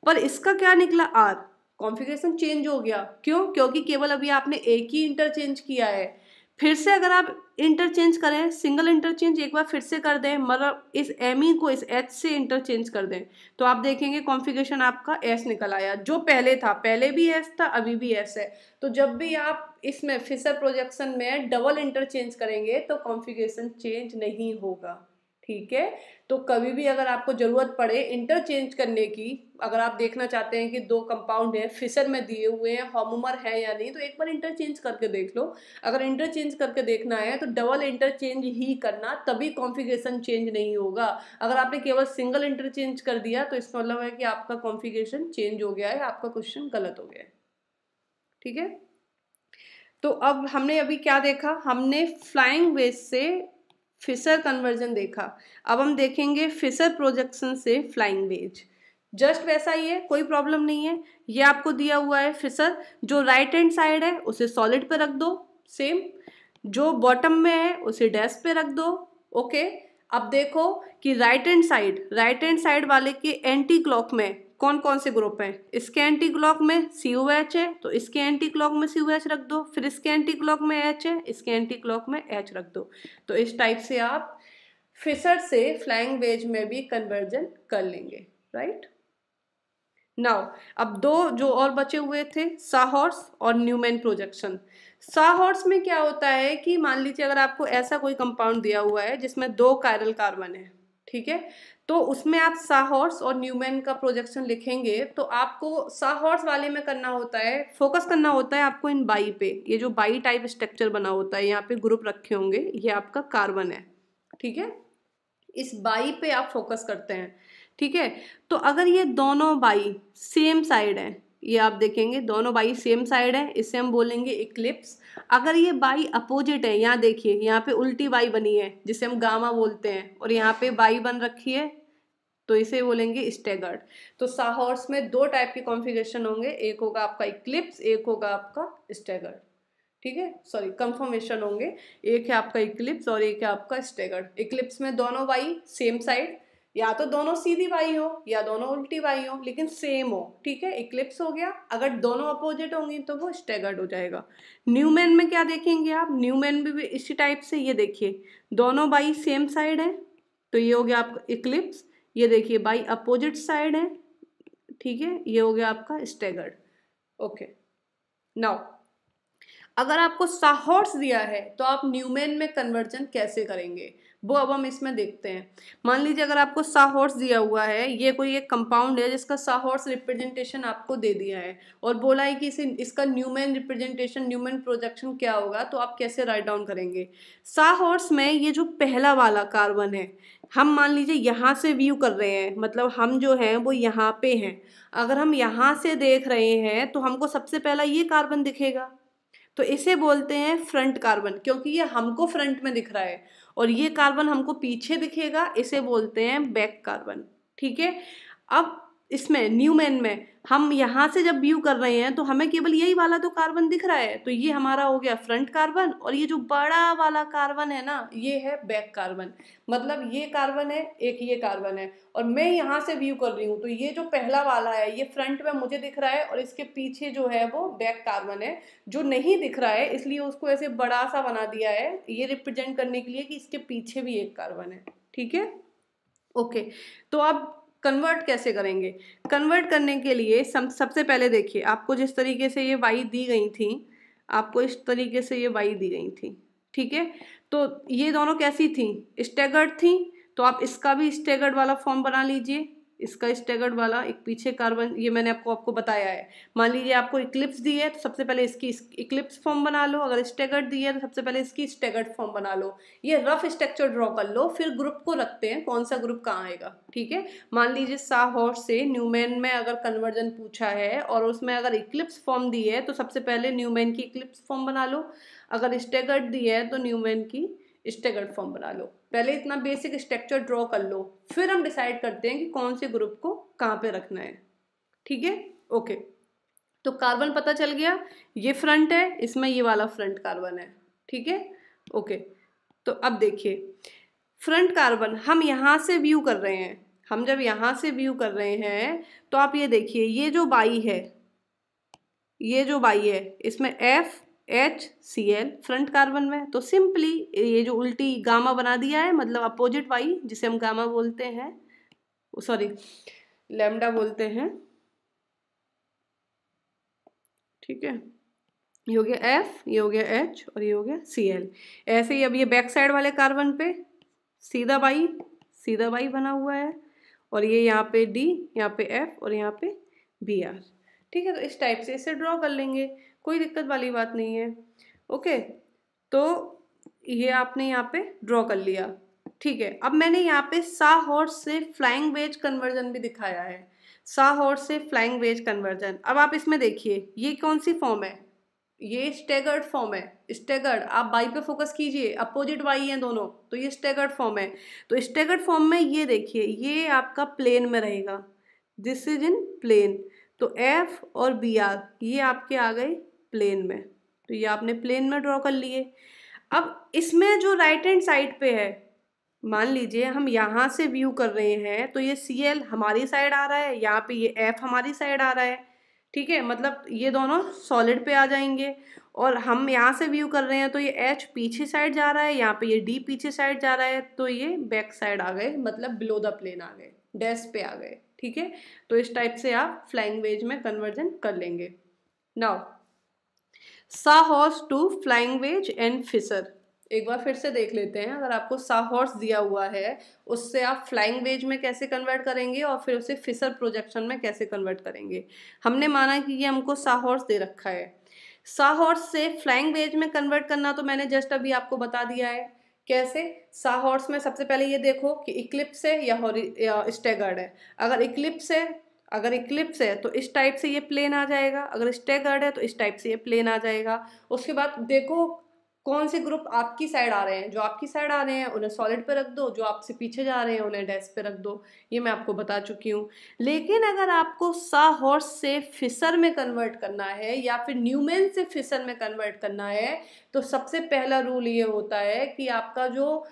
पर इसका क्या निकला, R। कॉन्फ़िगरेशन चेंज हो गया, क्यों, क्योंकि केवल अभी आपने एक ही इंटरचेंज किया है। फिर से अगर आप इंटरचेंज करें, सिंगल इंटरचेंज एक बार फिर से कर दें, मतलब इस Me को इस H से इंटरचेंज कर दें, तो आप देखेंगे कॉन्फ़िगरेशन आपका S निकल आया, जो पहले था, पहले भी S था अभी भी S है। तो जब भी आप इसमें फिशर प्रोजेक्शन में डबल इंटरचेंज करेंगे तो कॉन्फ़िगरेशन चेंज नहीं होगा, ठीक है। तो कभी भी अगर आपको ज़रूरत पड़े इंटरचेंज करने की, अगर आप देखना चाहते हैं कि दो कंपाउंड हैं फिशर में दिए हुए हैं, होमोमर है या नहीं, तो एक बार इंटरचेंज करके देख लो। अगर इंटरचेंज करके देखना है तो डबल इंटरचेंज ही करना, तभी कॉन्फ़िगरेशन चेंज नहीं होगा। अगर आपने केवल सिंगल इंटरचेंज कर दिया तो इसका मतलब है कि आपका कॉन्फ़िगरेशन चेंज हो गया है, आपका क्वेश्चन गलत हो गया है, ठीक है। तो अब हमने अभी क्या देखा, हमने फ्लाइंग वेज से फिशर कन्वर्जन देखा। अब हम देखेंगे फिशर प्रोजेक्शन से फ्लाइंग वेज। जस्ट वैसा ही है, कोई प्रॉब्लम नहीं है। ये आपको दिया हुआ है फिशर, जो राइट हैंड साइड है उसे सॉलिड पे रख दो, सेम जो बॉटम में है उसे डैश पे रख दो, ओके। अब देखो कि राइट हैंड साइड वाले के एंटी क्लॉक में कौन कौन से ग्रुप हैं। इसके एंटी क्लॉक में COH है तो इसके एंटी क्लॉक में COH रख दो, फिर इसके एंटी क्लॉक में H है, इसके एंटी क्लॉक में H रख दो। तो इस टाइप से आप फिशर से फ्लाइंग वेज में भी कन्वर्जन कर लेंगे, राइट। नाउ अब दो जो और बचे हुए थे, साहॉर्स और न्यूमैन प्रोजेक्शन। साहॉर्स में क्या होता है कि मान लीजिए अगर आपको ऐसा कोई कंपाउंड दिया हुआ है जिसमें 2 कायरल कार्बन है, ठीक है, तो उसमें आप साहॉर्स और न्यूमैन का प्रोजेक्शन लिखेंगे तो आपको साहॉर्स वाले में करना होता है, फोकस करना होता है आपको इन बाई पे। ये जो बाई टाइप स्ट्रक्चर बना होता है, यहाँ पे ग्रुप रखे होंगे, ये आपका कार्बन है, ठीक है। इस बाई पे आप फोकस करते हैं, ठीक है। तो अगर ये दोनों बाई सेम साइड है, ये आप देखेंगे दोनों बाई सेम साइड है, इसे हम बोलेंगे इक्लिप्स। अगर ये बाई अपोजिट है, यहाँ देखिए यहाँ पे उल्टी बाई बनी है जिसे हम गामा बोलते हैं, और यहाँ पे बाई बन रखी है तो इसे बोलेंगे स्टैगर्ड। तो साहॉर्स में 2 टाइप के कॉन्फ़िगरेशन होंगे, एक होगा आपका इक्लिप्स, एक होगा आपका स्टैगर्ड, ठीक है, सॉरी कंफर्मेशन होंगे, एक है आपका इक्लिप्स और एक है आपका स्टैगर्ड। इक्लिप्स में दोनों बाई सेम साइड, या तो दोनों सीधी बाई हो या दोनों उल्टी बाई हो लेकिन सेम हो, ठीक है, इक्लिप्स हो गया। अगर दोनों अपोजिट होंगी तो वो स्टैगर्ड हो जाएगा। न्यूमैन में क्या देखेंगे आप, न्यूमैन भी इसी टाइप से, ये देखिए दोनों बाई सेम साइड है, तो ये हो गया आपका इक्लिप्स। ये देखिए बाई अपोजिट साइड है, ठीक है, ये हो गया आपका स्टैगर्ड। ओके, नाउ अगर आपको साहॉर्स दिया है तो आप न्यूमेन में कन्वर्जन कैसे करेंगे, वो अब हम इसमें देखते हैं। मान लीजिए अगर आपको साहॉर्स दिया हुआ है, ये कोई एक कंपाउंड है जिसका साहॉर्स रिप्रेजेंटेशन आपको दे दिया है और बोला है कि इसका न्यूमेन रिप्रेजेंटेशन, न्यूमेन प्रोजेक्शन क्या होगा, तो आप कैसे राइट डाउन करेंगे। साहॉर्स में ये जो पहला वाला कार्बन है, हम मान लीजिए यहाँ से व्यू कर रहे हैं, मतलब हम जो हैं वो यहाँ पे हैं। अगर हम यहाँ से देख रहे हैं तो हमको सबसे पहला ये कार्बन दिखेगा, तो इसे बोलते हैं फ्रंट कार्बन, क्योंकि ये हमको फ्रंट में दिख रहा है और ये कार्बन हमको पीछे दिखेगा, इसे बोलते हैं बैक कार्बन। ठीक है, अब इसमें न्यूमेन में हम यहाँ से जब व्यू कर रहे हैं तो हमें केवल यही वाला तो कार्बन दिख रहा है, तो ये हमारा हो गया फ्रंट कार्बन, और ये जो बड़ा वाला कार्बन है ना, ये है बैक कार्बन। मतलब ये कार्बन है, एक ये कार्बन है, और मैं यहाँ से व्यू कर रही हूँ तो ये जो पहला वाला है ये फ्रंट में मुझे दिख रहा है और इसके पीछे जो है वो बैक कार्बन है जो नहीं दिख रहा है, इसलिए उसको ऐसे बड़ा सा बना दिया है ये रिप्रेजेंट करने के लिए कि इसके पीछे भी एक कार्बन है। ठीक है, ओके, तो अब कन्वर्ट कैसे करेंगे। कन्वर्ट करने के लिए सबसे पहले देखिए, आपको जिस तरीके से ये वाई दी गई थी, आपको इस तरीके से ये वाई दी गई थी। ठीक है, तो ये दोनों कैसी थी, स्टैगर्ड थी, तो आप इसका भी स्टैगर्ड वाला फॉर्म बना लीजिए। इसका स्टैगर्ड वाला एक पीछे कार्बन, ये मैंने आपको बताया है। मान लीजिए आपको इक्लिप्स दी है तो सबसे पहले इसकी इक्लिप्स फॉर्म बना लो, अगर स्टैगर्ड दी है तो सबसे पहले इसकी स्टैगर्ड फॉर्म बना लो। ये रफ स्ट्रक्चर ड्रॉ कर लो, फिर ग्रुप को रखते हैं कौन सा ग्रुप कहाँ आएगा। ठीक है, मान लीजिए साहॉर्स से न्यूमेन में अगर कन्वर्जन पूछा है और उसमें अगर इक्लिप्स फॉर्म दी है तो सबसे पहले न्यूमेन की इक्लिप्स फॉर्म बना लो, अगर स्टैगर्ड दी है तो न्यूमेन की स्टैगर्ड फॉर्म बना लो। पहले इतना बेसिक स्ट्रक्चर ड्रॉ कर लो, फिर हम डिसाइड करते हैं कि कौन से ग्रुप को कहाँ पे रखना है। ठीक है, ओके, तो कार्बन पता चल गया, ये फ्रंट है, इसमें ये वाला फ्रंट कार्बन है। ठीक है, ओके, तो अब देखिए फ्रंट कार्बन हम यहाँ से व्यू कर रहे हैं, हम जब यहाँ से व्यू कर रहे हैं तो आप ये देखिए, ये जो बाई है, ये जो बाई है इसमें FHCl फ्रंट कार्बन में, तो सिंपली ये जो उल्टी गामा बना दिया है, मतलब अपोजिट वाई जिसे हम गामा बोलते हैं, सॉरी लैम्डा बोलते हैं। ठीक है, ये हो गया F, ये हो गया H और ये हो गया Cl। ऐसे ही अब ये बैक साइड वाले कार्बन पे सीधा बाई बना हुआ है, और ये यहाँ पे D, यहाँ पे F और यहाँ पे Br। ठीक है, तो इस टाइप से इसे ड्रॉ कर लेंगे, कोई दिक्कत वाली बात नहीं है। ओके, तो ये आपने यहाँ पे ड्रॉ कर लिया। ठीक है, अब मैंने यहाँ पे साहॉर्स से फ्लाइंग वेज कन्वर्जन भी दिखाया है, साहॉर्स से फ्लाइंग वेज कन्वर्जन। अब आप इसमें देखिए ये कौन सी फॉर्म है, ये स्टैगर्ड फॉर्म है। स्टैगर्ड, आप बाई पे फोकस कीजिए, अपोजिट बाई हैं दोनों, तो ये स्टैगर्ड फॉर्म है। तो स्टैगर्ड फॉर्म में ये देखिए, ये आपका प्लेन में रहेगा, दिस इज इन प्लेन, तो F और Br ये आपके आ गए प्लेन में, तो ये आपने प्लेन में ड्रॉ कर लिए। अब इसमें जो राइट हैंड साइड पे है, मान लीजिए हम यहाँ से व्यू कर रहे हैं तो ये Cl हमारी साइड आ रहा है, यहाँ पे ये F हमारी साइड आ रहा है। ठीक है, मतलब ये दोनों सॉलिड पे आ जाएंगे, और हम यहाँ से व्यू कर रहे हैं तो ये H पीछे साइड जा रहा है, यहाँ पे ये D पीछे साइड जा रहा है, तो ये बैक साइड आ गए, मतलब बिलो द प्लेन आ गए, डैश पे आ गए। ठीक है, तो इस टाइप से आप फ्लाइंग वेज में कन्वर्जन कर लेंगे। Now sawhorse to flying wedge and Fischer, एक बार फिर से देख लेते हैं। अगर आपको साहॉर्स दिया हुआ है, उससे आप फ्लाइंग वेज में कैसे कन्वर्ट करेंगे और फिर उसे फिशर प्रोजेक्शन में कैसे कन्वर्ट करेंगे। हमने माना कि ये हमको साहॉर्स दे रखा है, साहॉर्स से फ्लाइंग वेज में कन्वर्ट करना तो मैंने जस्ट अभी आपको बता दिया है कैसे। साहॉर्स में सबसे पहले ये देखो कि इक्लिप्स है या स्टैगर्ड है। अगर इक्लिप्स है तो इस टाइप से ये प्लेन आ जाएगा, अगर स्टैगर्ड है तो इस टाइप से ये प्लेन आ जाएगा। उसके बाद देखो कौन से ग्रुप आपकी साइड आ रहे हैं, जो आपकी साइड आ रहे हैं उन्हें सॉलिड पे रख दो, जो आपसे पीछे जा रहे हैं उन्हें डैश पे रख दो, ये मैं आपको बता चुकी हूँ। लेकिन अगर आपको साहॉर्स से फिशर में कन्वर्ट करना है या फिर न्यूमेन से फिशर में कन्वर्ट करना है, तो सबसे पहला रूल ये होता है कि आपका जो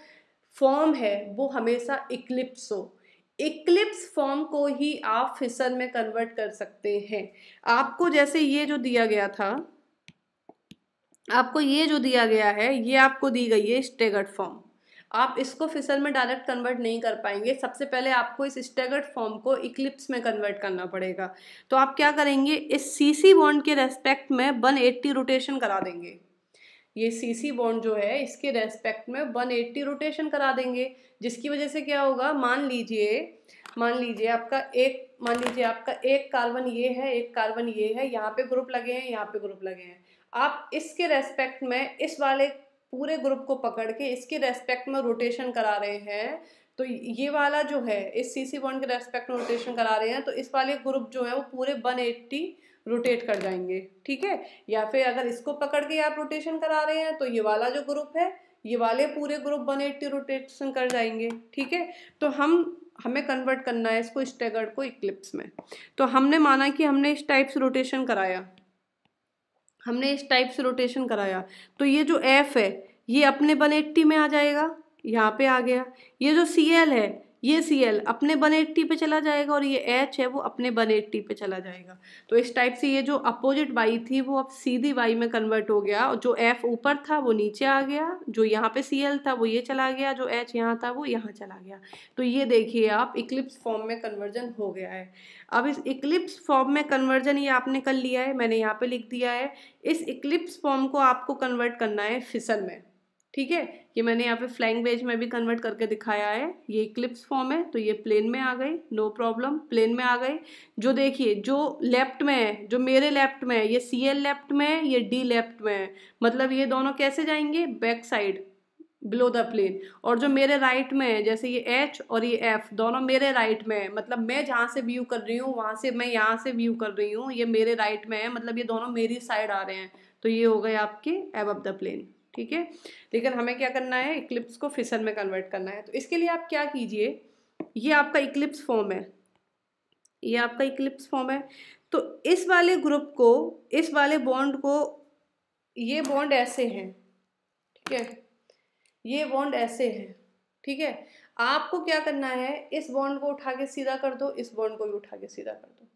फॉर्म है वो हमेशा इक्लिप्स हो। इक्लिप्स फॉर्म को ही आप फिशर में कन्वर्ट कर सकते हैं। आपको जैसे ये जो दिया गया था, आपको ये जो दिया गया है, ये आपको दी गई है स्टैगर्ड फॉर्म। आप इसको फिसल में डायरेक्ट कन्वर्ट नहीं कर पाएंगे। सबसे पहले आपको इस स्टैगर्ड फॉर्म को इक्लिप्स में कन्वर्ट करना पड़ेगा। तो आप क्या करेंगे, इस सीसी बॉन्ड के रेस्पेक्ट में 180 रोटेशन करा देंगे। ये सीसी बॉन्ड जो है इसके रेस्पेक्ट में 180 रोटेशन करा देंगे, जिसकी वजह से क्या होगा, मान लीजिए आपका एक कार्बन ये है, एक कार्बन ये है, यहाँ पे ग्रुप लगे हैं, यहाँ पे ग्रुप लगे हैं। आप इसके रेस्पेक्ट में इस वाले पूरे ग्रुप को पकड़ के इसके रेस्पेक्ट में रोटेशन करा रहे हैं, तो ये वाला जो है इस सीसी बॉन्ड के रेस्पेक्ट में रोटेशन करा रहे हैं, तो इस वाले ग्रुप जो है वो पूरे 180 रोटेट कर जाएंगे, ठीक है। या फिर अगर इसको पकड़ के आप रोटेशन करा रहे हैं तो ये वाला जो ग्रुप है, ये वाले पूरे ग्रुप 180 रोटेशन कर जाएंगे, ठीक है। तो हमें कन्वर्ट करना है इसको स्टैगर्ड को इक्लिप्स में। तो हमने माना कि हमने इस टाइप से रोटेशन कराया, तो ये जो एफ है ये अपने 180 में आ जाएगा, यहाँ पे आ गया। ये जो Cl है, ये Cl अपने 180 पे चला जाएगा, और ये H है वो अपने 180 पे चला जाएगा। तो इस टाइप से ये जो अपोजिट वाई थी वो अब सीधी वाई में कन्वर्ट हो गया, और जो F ऊपर था वो नीचे आ गया, जो यहाँ पे Cl था वो ये चला गया, जो H यहाँ था वो यहाँ चला गया। तो ये देखिए आप इक्लिप्स फॉर्म में कन्वर्जन हो गया है। अब इस इक्लिप्स फॉर्म में कन्वर्जन ये आपने कर लिया है, मैंने यहाँ पे लिख दिया है। इस इक्लिप्स फॉर्म को आपको कन्वर्ट करना है फिसल में, ठीक है। ये मैंने यहाँ पे फ्लाइंग वेज में भी कन्वर्ट करके दिखाया है। ये इक्लिप्स फॉर्म है, तो ये प्लेन में आ गई, नो प्रॉब्लम, प्लेन में आ गई। जो देखिए जो लेफ्ट में है, जो मेरे लेफ्ट में है, ये Cl लेफ्ट में है, ये D लेफ्ट में है, मतलब ये दोनों कैसे जाएंगे, back side below the plane. और जो मेरे राइट में है, जैसे ये H और ये F दोनों मेरे राइट में है, मतलब मैं जहाँ से व्यू कर रही हूँ वहाँ से, मैं यहाँ से व्यू कर रही हूँ, ये मेरे राइट में है, मतलब ये दोनों मेरी साइड आ रहे हैं। तो ये हो गए आपके अबव द प्लेन, ठीक है। लेकिन हमें क्या करना है, इक्लिप्स को फिसल में कन्वर्ट करना है। तो इसके लिए आप क्या कीजिए, ये आपका इक्लिप्स फॉर्म है, तो इस वाले ग्रुप को, इस वाले बॉन्ड को, ये बॉन्ड ऐसे हैं, ठीक है, ये बॉन्ड ऐसे हैं, ठीक है। आपको क्या करना है, इस बॉन्ड को उठा के सीधा कर दो, इस बॉन्ड को भी उठा के सीधा कर दो,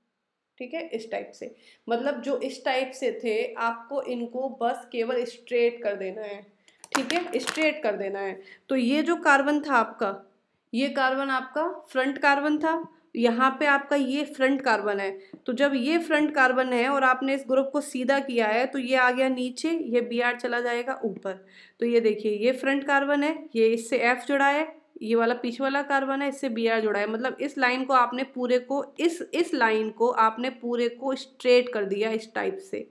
ठीक है, इस टाइप से। मतलब जो इस टाइप से थे आपको इनको बस केवल स्ट्रेट कर देना है, ठीक है, स्ट्रेट कर देना है। तो ये जो कार्बन था आपका, ये कार्बन आपका फ्रंट कार्बन था, यहाँ पे आपका ये फ्रंट कार्बन है। तो जब ये फ्रंट कार्बन है और आपने इस ग्रुप को सीधा किया है, तो ये आ गया नीचे, ये Br चला जाएगा ऊपर। तो ये देखिए ये फ्रंट कार्बन है, ये इससे F जुड़ा है, ये वाला पीछे वाला कार्बन है, इससे Br जुड़ा है। मतलब इस लाइन को आपने पूरे को, इस लाइन को आपने पूरे को स्ट्रेट कर दिया इस टाइप से,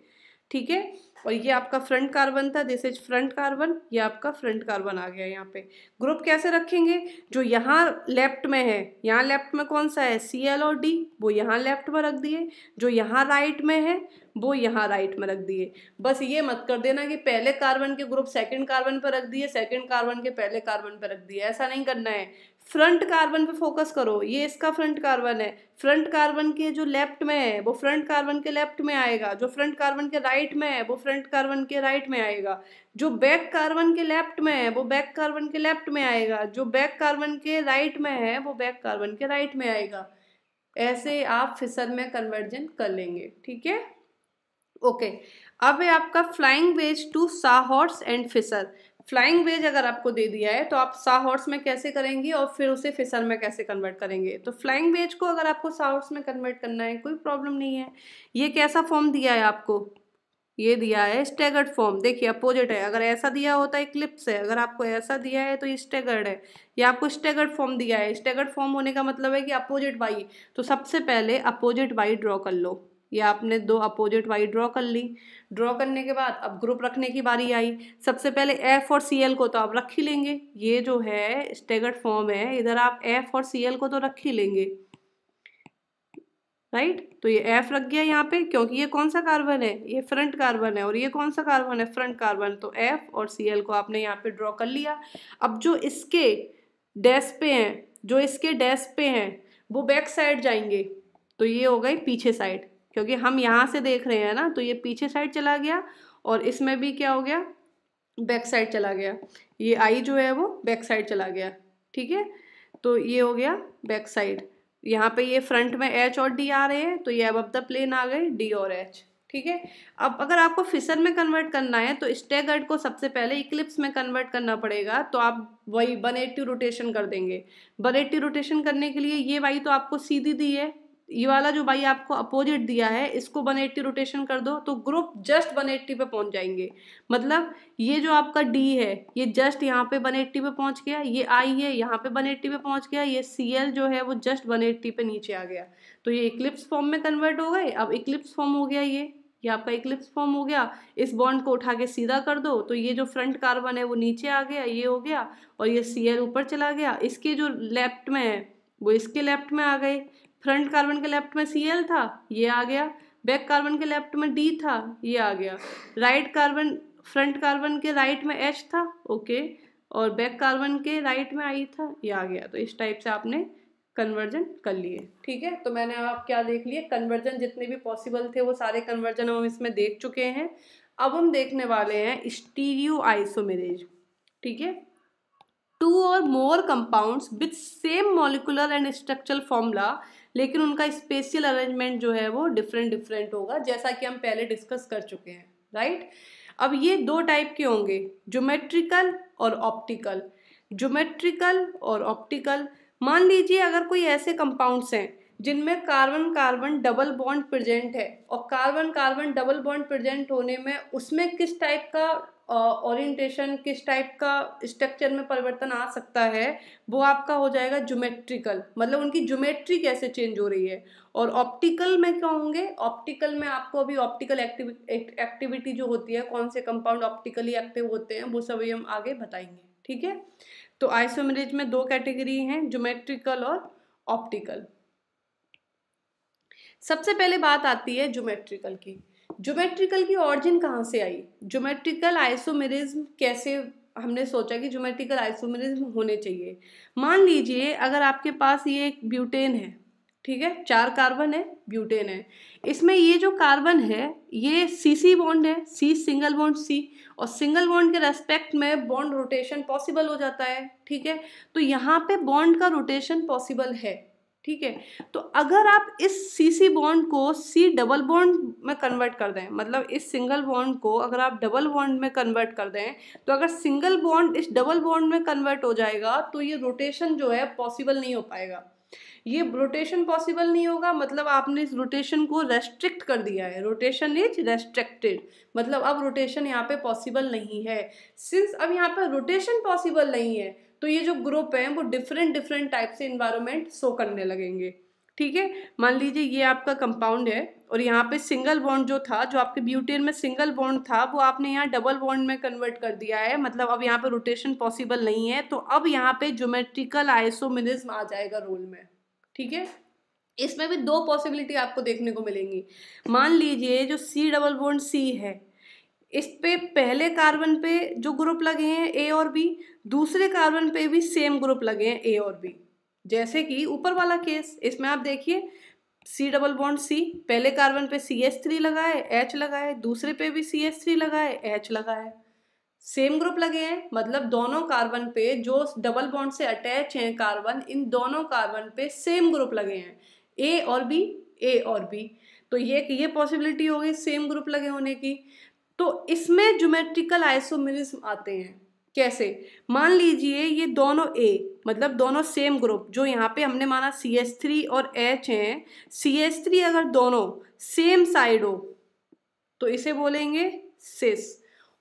ठीक है। और ये आपका फ्रंट कार्बन था, दिस इज फ्रंट कार्बन, ये आपका फ्रंट कार्बन आ गया। यहाँ पे ग्रुप कैसे रखेंगे, जो यहाँ लेफ्ट में है, यहाँ लेफ्ट में कौन सा है, Cl और D, वो यहाँ लेफ्ट में रख दिए। जो यहाँ राइट में है वो यहाँ राइट में रख दिए। बस ये मत कर देना कि पहले कार्बन के ग्रुप सेकंड कार्बन पर रख दिए, सेकंड कार्बन के पहले कार्बन पर रख दिए, ऐसा नहीं करना है। फ्रंट कार्बन पे फोकस करो, ये इसका फ्रंट कार्बन है, फ्रंट कार्बन के जो लेफ्ट में है वो फ्रंट कार्बन के लेफ्ट में आएगा, जो फ्रंट कार्बन के राइट में है वो फ्रंट कार्बन के राइट में आएगा, जो बैक कार्बन के लेफ्ट में है वो बैक कार्बन के लेफ्ट में आएगा, जो बैक कार्बन के राइट में है वो बैक कार्बन के राइट में आएगा। ऐसे आप फिसल में कन्वर्जन कर लेंगे, ठीक है, ओके। अब है आपका फ्लाइंग वेज टू साहॉर्स एंड फिसल। फ्लाइंग वेज अगर आपको दे दिया है तो आप साहॉर्स में कैसे करेंगे और फिर उसे फिसल में कैसे कन्वर्ट करेंगे। तो फ्लाइंग वेज को अगर आपको साहॉर्स में कन्वर्ट करना है कोई प्रॉब्लम नहीं है। ये कैसा फॉर्म दिया है आपको, ये दिया है स्टैगर्ड फॉर्म। देखिए अपोजिट है, अगर ऐसा दिया होता है इक्लिप्स है, अगर आपको ऐसा दिया है तो ये स्टैगर्ड है। ये आपको स्टैगर्ड फॉर्म दिया है, स्टैगर्ड फॉर्म होने का मतलब है कि अपोजिट वाई। तो सबसे पहले अपोजिट वाई ड्रॉ कर लो। ये आपने दो अपोजिट वाई ड्रॉ कर ली। ड्रॉ करने के बाद अब ग्रुप रखने की बारी आई। सबसे पहले एफ और Cl को तो आप रख ही लेंगे, ये जो है स्टैगर्ड फॉर्म है, इधर आप एफ और Cl को तो रख ही लेंगे, राइट। तो ये एफ रख गया यहाँ पे, क्योंकि ये कौन सा कार्बन है, ये फ्रंट कार्बन है, और ये कौन सा कार्बन है, फ्रंट कार्बन। तो एफ और Cl को आपने यहाँ पे ड्रॉ कर लिया। अब जो इसके डैश पे हैं वो बैक साइड जाएंगे, तो ये हो गई पीछे साइड, क्योंकि हम यहाँ से देख रहे हैं ना, तो ये पीछे साइड चला गया, और इसमें भी क्या हो गया, बैक साइड चला गया। ये आई जो है वो बैक साइड चला गया, ठीक है। तो ये हो गया बैक साइड। यहाँ पे ये फ्रंट में H और D आ रहे हैं, तो ये अबव द प्लेन आ गए D और H, ठीक है। अब अगर आपको फिशर में कन्वर्ट करना है तो स्टैगर्ड को सबसे पहले इक्लिप्स में कन्वर्ट करना पड़ेगा, तो आप वही 180 रोटेशन कर देंगे। 180 रोटेशन करने के लिए ये वाई तो आपको सीधी दी है, ये वाला जो वाई आपको अपोजिट दिया है इसको 180 रोटेशन कर दो तो ग्रुप जस्ट 180 पे पहुंच जाएंगे। मतलब ये जो आपका डी है ये जस्ट यहाँ पे 180 पे पहुंच गया, ये आई है यहाँ पे 180 पे पहुंच गया, ये सीएल जो है वो जस्ट 180 पे नीचे आ गया, तो ये इक्लिप्स फॉर्म में कन्वर्ट हो गए। अब इक्लिप्स फॉर्म हो गया, ये आपका इक्लिप्स फॉर्म हो गया। इस बॉन्ड को उठा के सीधा कर दो तो ये जो फ्रंट कार्बन है वो नीचे आ गया, ये हो गया, और ये सीएल ऊपर चला गया। इसके जो लेफ्ट में है वो इसके लेफ्ट में आ गए, फ्रंट कार्बन के लेफ्ट में सीएल था, ये आ गया, बैक कार्बन के लेफ्ट में डी था, ये आ गया, राइट कार्बन फ्रंट कार्बन के राइट में एच था, ओके, और बैक कार्बन के राइट में आई था, ये आ गया। तो इस टाइप से आपने कन्वर्जन कर लिए। ठीक है, तो मैंने आप क्या देख लिए, कन्वर्जन जितने भी पॉसिबल थे वो सारे कन्वर्जन हम इसमें देख चुके हैं। अब हम देखने वाले हैं स्टीरियो आइसोमेरेज। ठीक है, 2 और more compounds with same molecular and structural formula, लेकिन उनका स्पेशियल अरेंजमेंट जो है वो डिफरेंट होगा, जैसा कि हम पहले डिस्कस कर चुके हैं, राइट। अब ये 2 टाइप के होंगे, ज्योमेट्रिकल और ऑप्टिकल। ज्योमेट्रिकल और ऑप्टिकल, मान लीजिए अगर कोई ऐसे कंपाउंड्स हैं जिनमें carbon carbon double bond present है, और carbon carbon double bond present होने में उसमें किस टाइप का ओरिएंटेशन, किस टाइप का स्ट्रक्चर में परिवर्तन आ सकता है, वो आपका हो जाएगा ज्योमेट्रिकल, मतलब उनकी ज्योमेट्री कैसे चेंज हो रही है। और ऑप्टिकल में क्या होंगे, ऑप्टिकल में आपको अभी ऑप्टिकल एक्टिविटी जो होती है, कौन से कंपाउंड ऑप्टिकली एक्टिव होते हैं, वो सभी हम आगे बताएंगे। ठीक है, तो आइसोमेरेज में 2 कैटेगरी हैं, ज्योमेट्रिकल और ऑप्टिकल। सबसे पहले बात आती है ज्योमेट्रिकल की। ज्योमेट्रिकल की ऑरिजिन कहाँ से आई, ज्योमेट्रिकल आइसोमेरिज्म कैसे हमने सोचा कि ज्योमेट्रिकल आइसोमेरिज्म होने चाहिए। मान लीजिए अगर आपके पास ये एक ब्यूटेन है, ठीक है, 4 कार्बन है, ब्यूटेन है, इसमें ये जो कार्बन है ये सी बॉन्ड है, सी सिंगल बॉन्ड सी, और सिंगल बॉन्ड के रेस्पेक्ट में बॉन्ड रोटेशन पॉसिबल हो जाता है। ठीक है, तो यहाँ पे बॉन्ड का रोटेशन पॉसिबल है। ठीक है, तो अगर आप इस सी बॉन्ड को सी डबल बॉन्ड में कन्वर्ट कर दें, मतलब इस सिंगल बॉन्ड को अगर आप डबल बॉन्ड में कन्वर्ट कर दें, तो अगर सिंगल बॉन्ड इस डबल बॉन्ड में कन्वर्ट हो जाएगा तो ये रोटेशन जो है पॉसिबल नहीं हो पाएगा। ये रोटेशन पॉसिबल नहीं होगा, मतलब आपने इस रोटेशन को रेस्ट्रिक्ट कर दिया है, रोटेशन इज रेस्ट्रिक्टेड, मतलब अब रोटेशन यहाँ पे पॉसिबल नहीं है। सिंस अब यहाँ पे रोटेशन पॉसिबल नहीं है तो ये जो ग्रुप है वो डिफरेंट टाइप से इन्वायरमेंट शो करने लगेंगे। ठीक है, मान लीजिए ये आपका कंपाउंड है और यहाँ पे सिंगल बॉन्ड जो था, जो आपके ब्यूटेन में सिंगल बॉन्ड था, वो आपने यहाँ डबल बॉन्ड में कन्वर्ट कर दिया है, मतलब अब यहाँ पे रोटेशन पॉसिबल नहीं है, तो अब यहाँ पे ज्योमेट्रिकल आइसोमेरिज्म आ जाएगा रोल में। ठीक है, इसमें भी 2 पॉसिबिलिटी आपको देखने को मिलेंगी। मान लीजिए जो सी डबल बॉन्ड सी है, इस पे पहले कार्बन पे जो ग्रुप लगे हैं ए और बी, दूसरे कार्बन पे भी सेम ग्रुप लगे हैं ए और बी, जैसे कि ऊपर वाला केस। इसमें आप देखिए सी डबल बॉन्ड सी, पहले कार्बन पे CH3 लगा है, H लगा है, दूसरे पे भी CH3 लगा है, H लगा है, सेम ग्रुप लगे हैं, मतलब दोनों कार्बन पे जो डबल बॉन्ड से अटैच हैं कार्बन, इन दोनों कार्बन पे सेम ग्रुप लगे हैं, ए और बी, ए और बी, तो ये पॉसिबिलिटी हो गई सेम ग्रुप लगे होने की। तो इसमें ज्योमेट्रिकल आइसोमेरिज्म आते हैं कैसे, मान लीजिए ये दोनों ए, मतलब दोनों सेम ग्रुप, जो यहाँ पे हमने माना CH3 और H हैं, CH3 अगर दोनों सेम साइड हो तो इसे बोलेंगे सिस,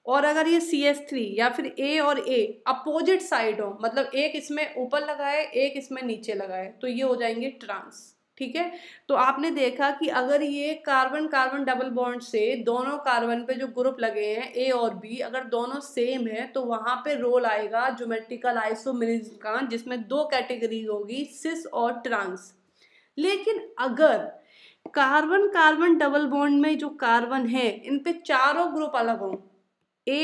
और अगर ये CH3 या फिर A और A अपोजिट साइड हो, मतलब एक इसमें ऊपर लगा है एक इसमें नीचे लगा है, तो ये हो जाएंगे ट्रांस। ठीक है, तो आपने देखा कि अगर ये कार्बन कार्बन डबल बॉन्ड से दोनों कार्बन पे जो ग्रुप लगे हैं A और B, अगर दोनों सेम है तो वहां पे रोल आएगा ज्योमेट्रिकल आइसोमेरिज्म का, जिसमें 2 कैटेगरी होगी, सिस और ट्रांस। लेकिन अगर कार्बन कार्बन डबल बॉन्ड में जो कार्बन है इन पे चारों ग्रुप अलग हों, A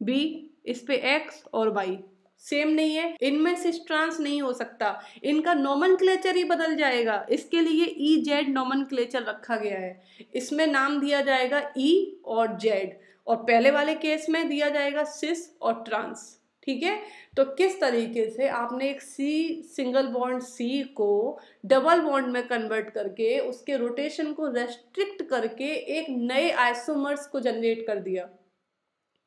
B, इस पे X और Y सेम नहीं है, इनमें से ट्रांस नहीं हो सकता, इनका नोमेनक्लेचर ही बदल जाएगा। इसके लिए EZ नोमेनक्लेचर रखा गया है, इसमें नाम दिया जाएगा E और Z, और पहले वाले केस में दिया जाएगा सिस और ट्रांस। ठीक है। तो किस तरीके से आपने एक सिंगल बॉन्ड सी को डबल बॉन्ड में कन्वर्ट करके उसके रोटेशन को रेस्ट्रिक्ट करके एक नए आइसोमर्स को जनरेट कर दिया,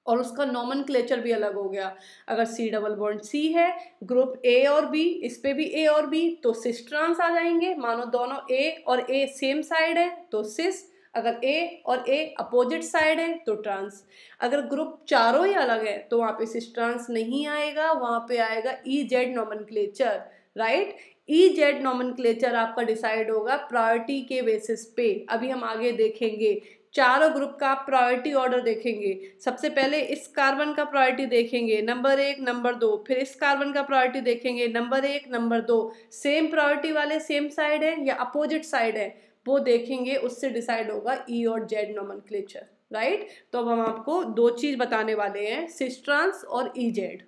और उसका नॉमेनक्लेचर भी अलग हो गया। अगर सी डबल बॉन्ड सी है, ग्रुप ए और बी, इस पे भी ए और बी, तो सिस ट्रांस आ जाएंगे। मानो दोनों ए और ए सेम साइड है तो सिस, अगर ए और ए अपोजिट साइड है तो ट्रांस। अगर ग्रुप चारों ही अलग है तो वहाँ पे सिस ट्रांस नहीं आएगा, वहाँ पे आएगा E Z nomenclature, right. E Z nomenclature आपका डिसाइड होगा प्रायोरिटी के बेसिस पे। अभी हम आगे देखेंगे चारों ग्रुप का आप प्रायोरिटी ऑर्डर देखेंगे। सबसे पहले इस कार्बन का प्रायोरिटी देखेंगे, नंबर 1 नंबर 2, फिर इस कार्बन का प्रायोरिटी देखेंगे, नंबर 1 नंबर 2। सेम प्रायोरिटी वाले सेम साइड है या अपोजिट साइड है वो देखेंगे, उससे डिसाइड होगा ई और जेड नॉमेनक्लेचर, राइट। तो अब हम आपको दो चीज बताने वाले हैं, सिस ट्रांस और ई जेड,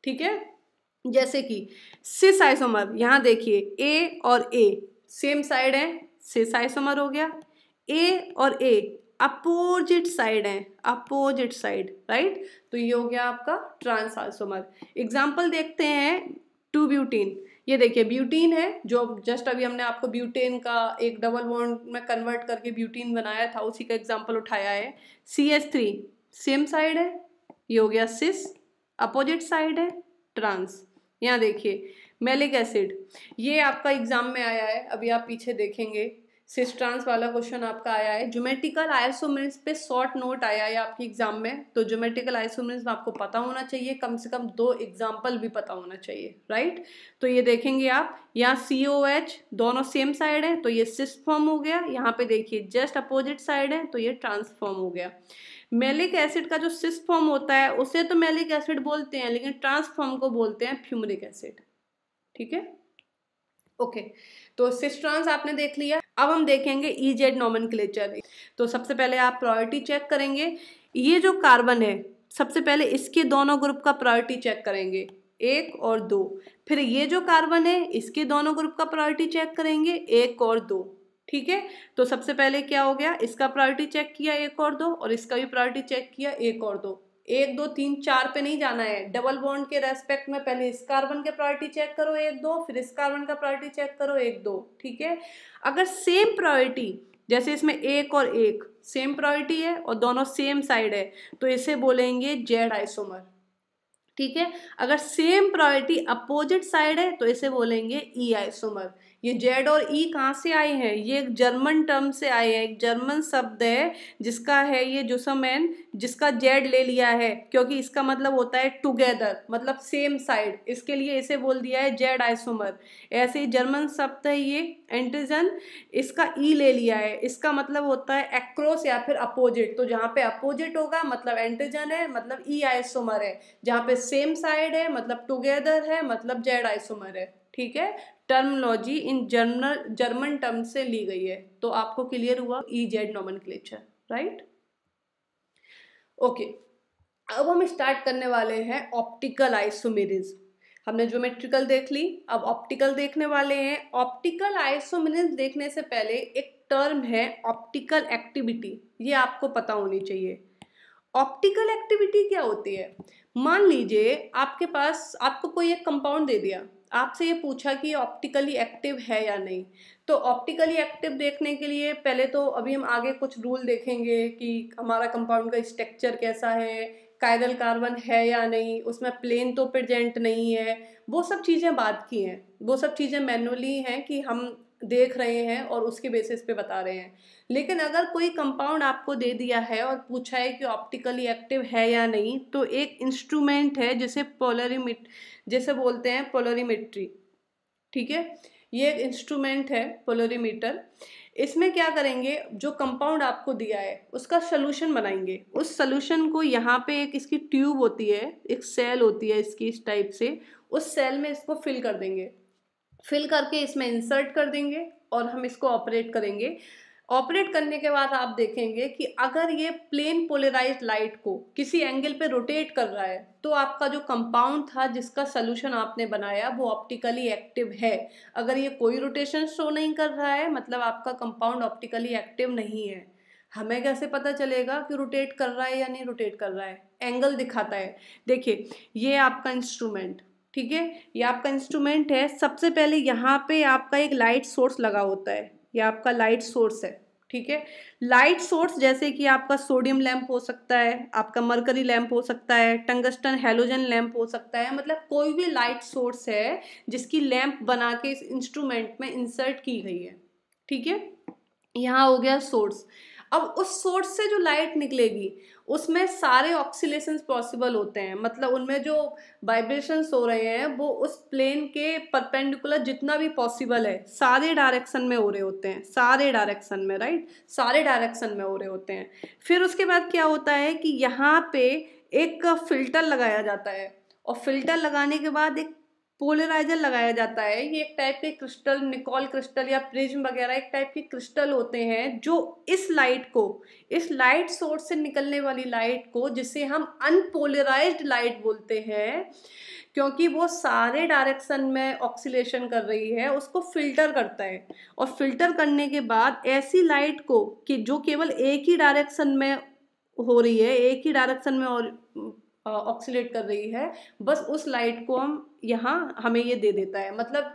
ठीक है। जैसे कि सिस आइसोमर, यहाँ देखिए ए और ए सेम साइड है, सिस आइसोमर हो गया। ए और ए अपोजिट साइड है, अपोजिट साइड, राइट। तो ये हो गया आपका ट्रांस आइसोमर। एग्जाम्पल देखते हैं 2 ब्यूटीन। ये देखिए ब्यूटीन है, जो जस्ट अभी हमने आपको ब्यूटेन का एक डबल बॉन्ड में कन्वर्ट करके ब्यूटीन बनाया था, उसी का एग्जाम्पल उठाया है। CH3 सेम साइड है, ये हो गया सिस, अपोजिट साइड है ट्रांस। यहाँ देखिए मैलिक एसिड, ये आपका एग्जाम में आया है, अभी आप पीछे देखेंगे सिस ट्रांस वाला क्वेश्चन आपका आया है। ज्योमेट्रिकल आइसोमेरिज्म पे शॉर्ट नोट आया है आपके एग्जाम में, तो ज्योमेट्रिकल आइसोमेरिज्म आपको पता होना चाहिए, कम से कम 2 एग्जाम्पल भी पता होना चाहिए, राइट। तो ये देखेंगे आप, यहाँ COH दोनों सेम साइड है तो ये सिस फॉर्म हो गया। यहाँ पे देखिए जस्ट अपोजिट साइड है तो ये ट्रांसफॉर्म हो गया। मैलिक एसिड का जो सिस फॉर्म होता है उसे तो मैलिक एसिड बोलते हैं, लेकिन ट्रांसफॉर्म को बोलते हैं फ्यूमरिक एसिड, ठीक है। ओके, तो सिस ट्रांस आपने देख लिया। अब हम देखेंगे ई जेड नॉमेनक्लेचर। तो सबसे पहले आप प्रायोरिटी चेक करेंगे। ये जो कार्बन है सबसे पहले इसके दोनों ग्रुप का प्रायोरिटी चेक करेंगे, 1 और 2। फिर ये जो कार्बन है इसके दोनों ग्रुप का प्रायोरिटी चेक करेंगे, 1 और 2, ठीक है। तो सबसे पहले क्या हो गया, इसका प्रायोरिटी चेक किया 1 और 2, और इसका भी प्रायोरिटी चेक किया 1 और 2। 1 2 3 4 पे नहीं जाना है, डबल बॉन्ड के रेस्पेक्ट में पहले इस कार्बन के प्रायोरिटी चेक करो 1 2, फिर इस कार्बन का प्रायोरिटी चेक करो 1 2, ठीक है। अगर सेम प्रायोरिटी, जैसे इसमें 1 और 1 सेम प्रायोरिटी है और दोनों सेम साइड है, तो इसे बोलेंगे जेड आइसोमर, ठीक है। अगर सेम प्रायोरिटी अपोजिट साइड है तो इसे बोलेंगे ई आइसोमर। ये जेड और ई कहाँ से आए हैं, ये एक जर्मन टर्म से आए हैं, एक जर्मन शब्द है जिसका है ये जुसमैन, जिसका जेड ले लिया है क्योंकि इसका मतलब होता है टुगेदर, मतलब सेम साइड, इसके लिए इसे बोल दिया है जेड आइसोमर। ऐसे ही जर्मन शब्द है ये एंटीजन, इसका ई ले लिया है, इसका मतलब होता है एक्रोस या फिर अपोजिट। तो जहाँ पे अपोजिट होगा मतलब एंटीजन है, मतलब ई आइसोमर है। जहाँ पे सेम साइड है मतलब टुगेदर है, मतलब जेड आइसोमर है, ठीक है। टर्मिनोलॉजी इन जर्मन टर्म से ली गई है। तो आपको क्लियर हुआ E Z nomenclature, right. Okay, अब हम स्टार्ट करने वाले हैं ऑप्टिकल आइसोमेरिज्म। हमने ज्योमेट्रिकल देख ली, अब ऑप्टिकल देखने वाले हैं। ऑप्टिकल आइसोमेरिज्म देखने से पहले एक टर्म है ऑप्टिकल एक्टिविटी, ये आपको पता होनी चाहिए। ऑप्टिकल एक्टिविटी क्या होती है, मान लीजिए आपके पास, आपको कोई एक कंपाउंड दे दिया, आपसे ये पूछा कि ऑप्टिकली एक्टिव है या नहीं। तो ऑप्टिकली एक्टिव देखने के लिए पहले तो अभी हम आगे कुछ रूल देखेंगे कि हमारा कंपाउंड का स्ट्रक्चर कैसा है, कायरल कार्बन है या नहीं, उसमें प्लेन तो प्रेजेंट नहीं है, वो सब चीज़ें बाद की हैं, वो सब चीज़ें मैनुअली हैं कि हम देख रहे हैं और उसके बेसिस पे बता रहे हैं। लेकिन अगर कोई कंपाउंड आपको दे दिया है और पूछा है कि ऑप्टिकली एक्टिव है या नहीं, तो एक इंस्ट्रूमेंट है जिसे जैसे बोलते हैं पोलरीमेट्री, ठीक है। ये एक इंस्ट्रूमेंट है पोलरीमीटर। इसमें क्या करेंगे, जो कंपाउंड आपको दिया है उसका सोल्यूशन बनाएंगे। उस सोल्यूशन को यहाँ पे एक इसकी ट्यूब होती है, एक सेल होती है इसकी इस टाइप से, उस सेल में इसको फिल कर देंगे, फिल करके इसमें इंसर्ट कर देंगे और हम इसको ऑपरेट करेंगे। ऑपरेट करने के बाद आप देखेंगे कि अगर ये प्लेन पोलराइज्ड लाइट को किसी एंगल पे रोटेट कर रहा है तो आपका जो कंपाउंड था जिसका सोल्यूशन आपने बनाया वो ऑप्टिकली एक्टिव है। अगर ये कोई रोटेशन शो नहीं कर रहा है मतलब आपका कंपाउंड ऑप्टिकली एक्टिव नहीं है। हमें कैसे पता चलेगा कि रोटेट कर रहा है या नहीं रोटेट कर रहा है? एंगल दिखाता है। देखिए ये आपका इंस्ट्रूमेंट, ठीक है, ये आपका इंस्ट्रूमेंट है। सबसे पहले यहाँ पे आपका एक लाइट सोर्स लगा होता है, ये आपका लाइट सोर्स है, ठीक है। लाइट सोर्स जैसे कि आपका सोडियम लैंप हो सकता है, आपका मरकरी लैंप हो सकता है, टंगस्टन हैलोजन लैंप हो सकता है, मतलब कोई भी लाइट सोर्स है जिसकी लैंप बना के इस इंस्ट्रूमेंट में इंसर्ट की गई है, ठीक है। यहाँ हो गया सोर्स। अब उस सोर्स से जो लाइट निकलेगी उसमें सारे ऑक्सीलेशंस पॉसिबल होते हैं, मतलब उनमें जो वाइब्रेशंस हो रहे हैं वो उस प्लेन के परपेंडिकुलर जितना भी पॉसिबल है सारे डायरेक्शन में हो रहे होते हैं, सारे डायरेक्शन में, राइट, सारे डायरेक्शन में हो रहे होते हैं। फिर उसके बाद क्या होता है कि यहाँ पे एक फिल्टर लगाया जाता है, और फिल्टर लगाने के बाद एक पोलराइजर लगाया जाता है। ये एक टाइप के क्रिस्टल, निकोल क्रिस्टल या प्रिज्म वगैरह एक टाइप के क्रिस्टल होते हैं जो इस लाइट को, इस लाइट सोर्स से निकलने वाली लाइट को, जिसे हम अनपोलराइज्ड लाइट बोलते हैं क्योंकि वो सारे डायरेक्शन में ऑक्सीलेशन कर रही है, उसको फिल्टर करता है। और फिल्टर करने के बाद ऐसी लाइट को कि जो केवल एक ही डायरेक्शन में हो रही है, एक ही डायरेक्शन में और ऑक्सीलेट कर रही है, बस उस लाइट को हम यहाँ हमें ये दे देता है। मतलब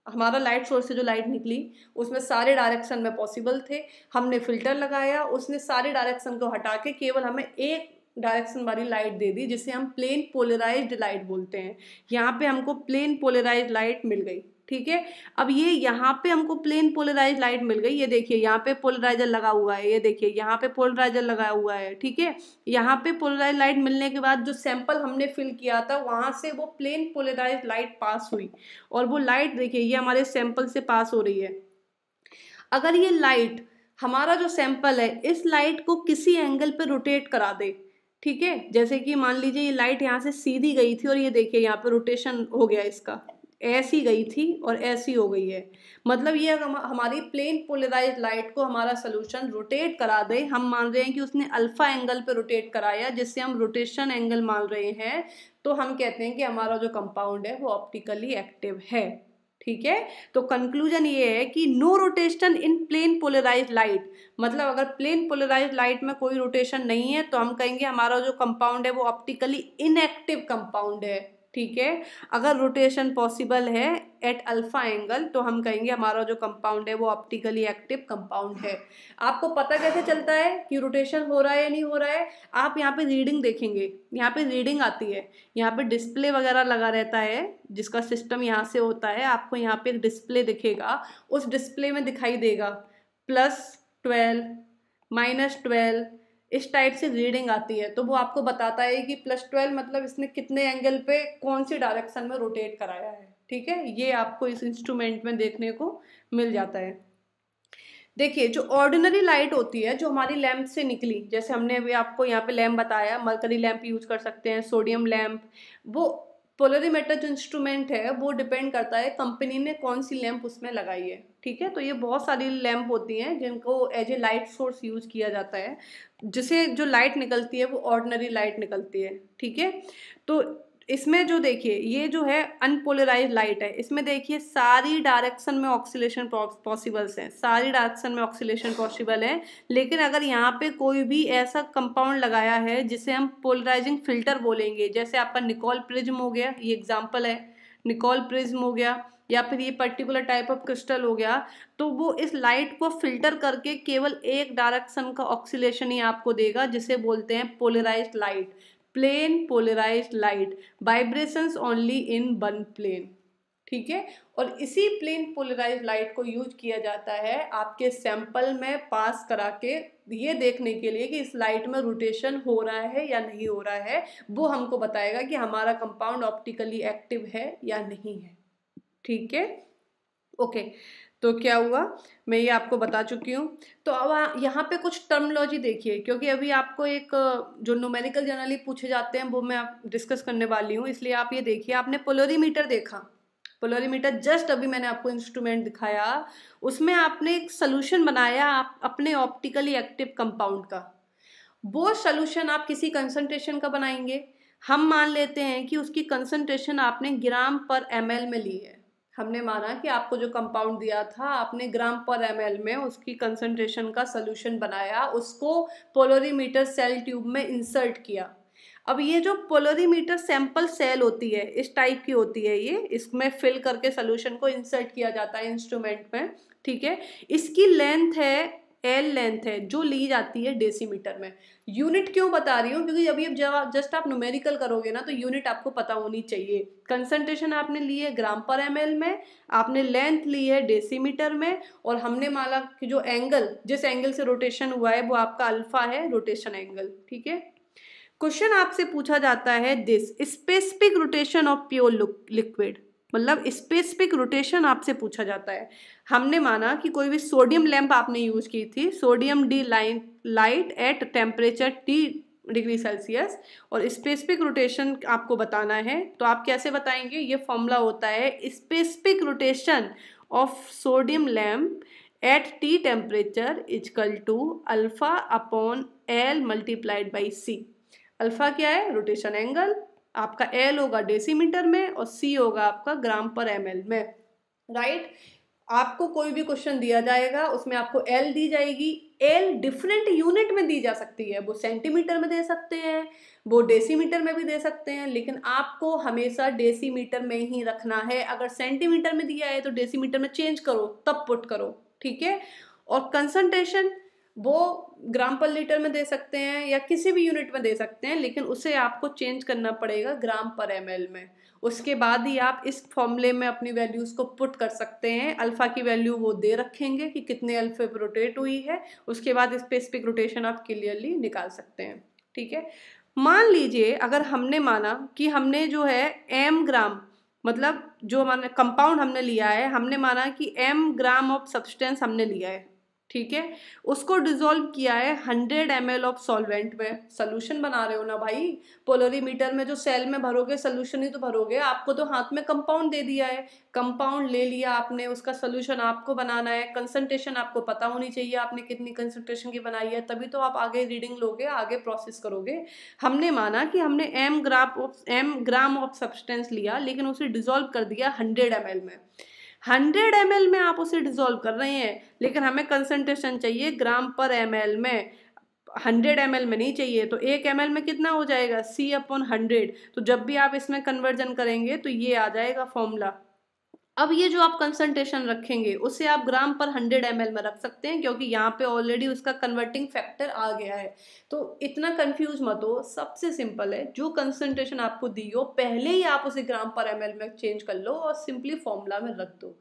हमारा लाइट सोर्स से जो लाइट निकली उसमें सारे डायरेक्शन में पॉसिबल थे, हमने फिल्टर लगाया, उसने सारे डायरेक्शन को हटा के केवल हमें एक डायरेक्शन वाली लाइट दे दी जिसे हम प्लेन पोलराइज्ड लाइट बोलते हैं। यहाँ पे हमको प्लेन पोलराइज्ड लाइट मिल गई, ठीक है। अब ये यहाँ पे हमको प्लेन पोलराइज लाइट मिल गई, ये देखिए यहाँ पे पोलराइजर लगा हुआ है, ये देखिए यहाँ पे पोलराइजर लगा हुआ है, ठीक है। यहाँ पे पोलराइज लाइट मिलने के बाद जो सैंपल हमने फिल किया था वहां से वो प्लेन पोलराइज लाइट पास हुई, और वो लाइट देखिए ये हमारे सैंपल से पास हो रही है। अगर ये लाइट, हमारा जो सैंपल है, इस लाइट को किसी एंगल पे रोटेट करा दे, ठीक है, जैसे कि मान लीजिए ये लाइट यहाँ से सीधी गई थी और ये देखिए यहाँ पे रोटेशन हो गया, इसका ऐसी गई थी और ऐसी हो गई है, मतलब ये हमारी प्लेन पोलराइज लाइट को हमारा सोल्यूशन रोटेट करा दे। हम मान रहे हैं कि उसने अल्फा एंगल पे रोटेट कराया जिससे हम रोटेशन एंगल मान रहे हैं, तो हम कहते हैं कि हमारा जो कंपाउंड है वो ऑप्टिकली एक्टिव है, ठीक है। तो कंक्लूजन ये है कि no rotation in plane polarise light, मतलब अगर प्लेन पोलराइज लाइट में कोई रोटेशन नहीं है तो हम कहेंगे हमारा जो कंपाउंड है वो ऑप्टिकली इनएक्टिव कंपाउंड है, ठीक है। अगर रोटेशन पॉसिबल है एट अल्फा एंगल तो हम कहेंगे हमारा जो कंपाउंड है वो ऑप्टिकली एक्टिव कंपाउंड है। आपको पता कैसे चलता है कि रोटेशन हो रहा है या नहीं हो रहा है? आप यहाँ पे रीडिंग देखेंगे, यहाँ पे रीडिंग आती है, यहाँ पे डिस्प्ले वगैरह लगा रहता है जिसका सिस्टम यहाँ से होता है, आपको यहाँ पे एक डिस्प्ले दिखेगा, उस डिस्प्ले में दिखाई देगा +12 -12 इस टाइप से रीडिंग आती है, तो वो आपको बताता है कि +12 मतलब इसने कितने एंगल पे कौन सी डायरेक्शन में रोटेट कराया है, ठीक है। ये आपको इस इंस्ट्रूमेंट में देखने को मिल जाता है। देखिए जो ऑर्डिनरी लाइट होती है जो हमारी लैंप से निकली, जैसे हमने अभी आपको यहाँ पे लैंप बताया, मरकरी लैंप यूज कर सकते हैं, सोडियम लैंप, वो पोलरीमीटर जो इंस्ट्रूमेंट है वो डिपेंड करता है कंपनी ने कौन सी लैंप उसमें लगाई है, ठीक है। तो ये बहुत सारी लैंप होती हैं जिनको as a light source use किया जाता है, जिसे जो लाइट निकलती है वो ऑर्डिनरी लाइट निकलती है, ठीक है। तो इसमें जो देखिए ये जो है अनपोलराइज लाइट है, इसमें देखिए सारी डायरेक्शन में ऑक्सीलेशन पॉसिबल्स हैं, सारी डायरेक्शन में ऑक्सीलेशन पॉसिबल है। लेकिन अगर यहाँ पे कोई भी ऐसा कंपाउंड लगाया है जिसे हम पोलराइजिंग फिल्टर बोलेंगे, जैसे आपका निकोल प्रिज्म हो गया, ये एग्जाम्पल है, निकोल प्रिज्म हो गया, या फिर ये पर्टिकुलर टाइप ऑफ क्रिस्टल हो गया, तो वो इस लाइट को फिल्टर करके केवल एक डायरेक्शन का ऑक्सीलेशन ही आपको देगा, जिसे बोलते हैं polarised light, plane polarised light, vibrations only in one plane, ठीक है। और इसी प्लेन पोलराइज्ड लाइट को यूज किया जाता है आपके सैंपल में पास करा के ये देखने के लिए कि इस लाइट में रोटेशन हो रहा है या नहीं हो रहा है, वो हमको बताएगा कि हमारा कंपाउंड ऑप्टिकली एक्टिव है या नहीं है, ठीक है, ओके। तो क्या हुआ, मैं ये आपको बता चुकी हूँ। तो अब यहाँ पे कुछ टर्मिनोलॉजी देखिए, क्योंकि अभी आपको एक जो न्यूमेरिकल जनरली पूछे जाते हैं वो मैं आप डिस्कस करने वाली हूँ, इसलिए आप ये देखिए। आपने पोलरीमीटर देखा, पोलरीमीटर जस्ट अभी मैंने आपको इंस्ट्रूमेंट दिखाया, उसमें आपने एक सोल्यूशन बनाया आप अपने ऑप्टिकली एक्टिव कंपाउंड का। वो सोल्यूशन आप किसी कंसंट्रेशन का बनाएंगे, हम मान लेते हैं कि उसकी कंसंट्रेशन आपने ग्राम पर ml में ली है, हमने माना कि आपको जो कंपाउंड दिया था आपने ग्राम पर ml में उसकी कंसंट्रेशन का सोल्यूशन बनाया, उसको पोलोरीमीटर सेल ट्यूब में इंसर्ट किया। अब ये जो पोलोरीमीटर सैंपल सेल होती है इस टाइप की होती है, ये इसमें फिल करके सोल्यूशन को इंसर्ट किया जाता है इंस्ट्रूमेंट में, ठीक है। इसकी लेंथ है एल लेंथ है जो ली जाती है डेसीमीटर में। यूनिट क्यों बता रही हूँ, क्योंकि अभी अब जस्ट आप न्यूमेरिकल करोगे ना तो यूनिट आपको पता होनी चाहिए। कंसंट्रेशन आपने ली है ग्राम पर ml में, आपने लेंथ ली है डेसीमीटर में, और हमने माना कि जो एंगल जिस एंगल से रोटेशन हुआ है वो आपका अल्फा है, रोटेशन एंगल, ठीक है। क्वेश्चन आपसे पूछा जाता है this specific rotation of pure liquid, मतलब स्पेसिफिक रोटेशन आपसे पूछा जाता है। हमने माना कि कोई भी सोडियम लैंप आपने यूज की थी, sodium D light at temperature T°C Celsius, और स्पेसिफिक रोटेशन आपको बताना है। तो आप कैसे बताएंगे, ये फॉर्मूला होता है specific rotation of sodium lamp at T temperature equal to alpha upon L multiplied by C। Alpha क्या है, रोटेशन एंगल, आपका एल होगा डेसीमीटर में और सी होगा आपका ग्राम पर ml में, राइट। आपको कोई भी क्वेश्चन दिया जाएगा उसमें आपको एल दी जाएगी, एल डिफरेंट यूनिट में दी जा सकती है, वो सेंटीमीटर में दे सकते हैं, वो डेसीमीटर में भी दे सकते हैं, लेकिन आपको हमेशा डेसीमीटर में ही रखना है। अगर सेंटीमीटर में दिया है तो डेसीमीटर में चेंज करो तब पुट करो, ठीक है। और कंसंट्रेशन वो ग्राम पर लीटर में दे सकते हैं या किसी भी यूनिट में दे सकते हैं, लेकिन उसे आपको चेंज करना पड़ेगा ग्राम पर ml में। उसके बाद ही आप इस फॉर्मूले में अपनी वैल्यूज को पुट कर सकते हैं। अल्फा की वैल्यू वो दे रखेंगे कि कितने अल्फे पे रोटेट हुई है, उसके बाद स्पेसिफिक रोटेशन आप क्लियरली निकाल सकते हैं, ठीक है। मान लीजिए अगर हमने माना कि हमने जो है m ग्राम, मतलब जो हमारे कंपाउंड हमने लिया है, हमने माना कि m ग्राम ऑफ सब्सटेंस हमने लिया है, ठीक है। उसको डिसॉल्व किया है 100 ml ऑफ सॉल्वेंट में। सोल्यूशन बना रहे हो ना भाई, पोलोरीमीटर में जो सेल में भरोगे सोल्यूशन ही तो भरोगे, आपको तो हाथ में कंपाउंड दे दिया है, कंपाउंड ले लिया आपने, उसका सोल्यूशन आपको बनाना है, कंसंट्रेशन आपको पता होनी चाहिए आपने कितनी कंसंट्रेशन की बनाई है, तभी तो आप आगे रीडिंग लोगे, आगे प्रोसेस करोगे। हमने माना कि हमने m ग्राम ऑफ सब्सटेंस लिया, लेकिन उसे डिसॉल्व कर दिया 100 ml में। 100 ml में आप उसे डिसॉल्व कर रहे हैं, लेकिन हमें कंसंट्रेशन चाहिए ग्राम पर ml में, 100 ml में नहीं चाहिए। तो 1 ml में कितना हो जाएगा, C/100। तो जब भी आप इसमें कन्वर्जन करेंगे तो ये आ जाएगा फॉर्मूला। अब ये जो आप कंसंट्रेशन रखेंगे उसे आप ग्राम पर 100 ml में रख सकते हैं, क्योंकि यहाँ पे ऑलरेडी उसका कन्वर्टिंग फैक्टर आ गया है। तो इतना कंफ्यूज मत हो, सबसे सिंपल है, जो कंसंट्रेशन आपको दी हो पहले ही आप उसे ग्राम पर ml में चेंज कर लो और सिंपली फॉर्मूला में रख दो।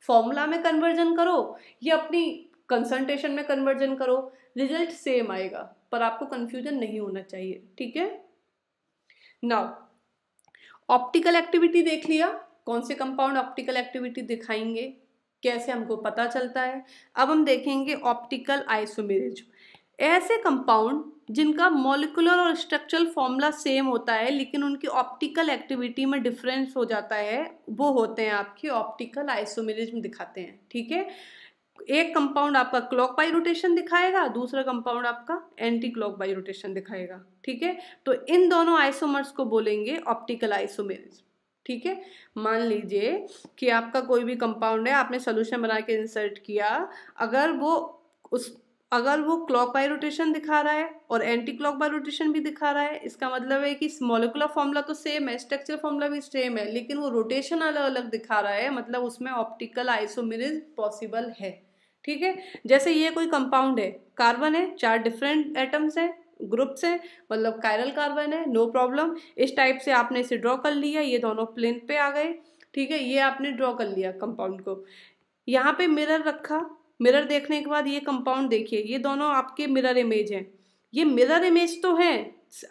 फॉर्मूला में कन्वर्जन करो या अपनी कंसंट्रेशन में कन्वर्जन करो, रिजल्ट सेम आएगा, पर आपको कंफ्यूजन नहीं होना चाहिए, ठीक है। नाउ ऑप्टिकल एक्टिविटी देख लिया, कौन से कंपाउंड ऑप्टिकल एक्टिविटी दिखाएंगे, कैसे हमको पता चलता है। अब हम देखेंगे ऑप्टिकल आइसोमेरिज्म। ऐसे कंपाउंड जिनका मॉलिक्यूलर और स्ट्रक्चरल फॉर्मूला सेम होता है लेकिन उनकी ऑप्टिकल एक्टिविटी में डिफरेंस हो जाता है, वो होते हैं आपकी ऑप्टिकल आइसोमेरिज्म दिखाते हैं, ठीक है। एक कंपाउंड आपका क्लॉक बाई रोटेशन दिखाएगा, दूसरा कंपाउंड आपका एंटी क्लॉक बाई रोटेशन दिखाएगा, ठीक है। तो इन दोनों आइसोमर्स को बोलेंगे ऑप्टिकल आइसोमेरिज्म, ठीक है। मान लीजिए कि आपका कोई भी कंपाउंड है, आपने सोल्यूशन बना के इंसर्ट किया, अगर वो क्लॉक बाई रोटेशन दिखा रहा है और एंटी क्लॉक बाई रोटेशन भी दिखा रहा है, इसका मतलब है कि मॉलिक्यूलर फॉर्मूला तो सेम है, स्ट्रक्चर फॉर्मूला भी सेम है, लेकिन वो रोटेशन अलग अलग दिखा रहा है, मतलब उसमें ऑप्टिकल आइसोमेरिज्म पॉसिबल है, ठीक है। जैसे ये कोई कंपाउंड है, कार्बन है, 4 डिफरेंट एटम्स हैं, ग्रुप्स हैं, मतलब कायरल कार्बन है, नो प्रॉब्लम। इस टाइप से आपने इसे ड्रॉ कर लिया, ये दोनों प्लेन पे आ गए, ठीक है। ये आपने ड्रॉ कर लिया कंपाउंड को, यहाँ पे मिरर रखा, मिरर देखने के बाद ये कंपाउंड देखिए, ये दोनों आपके मिरर इमेज हैं। ये मिरर इमेज तो है,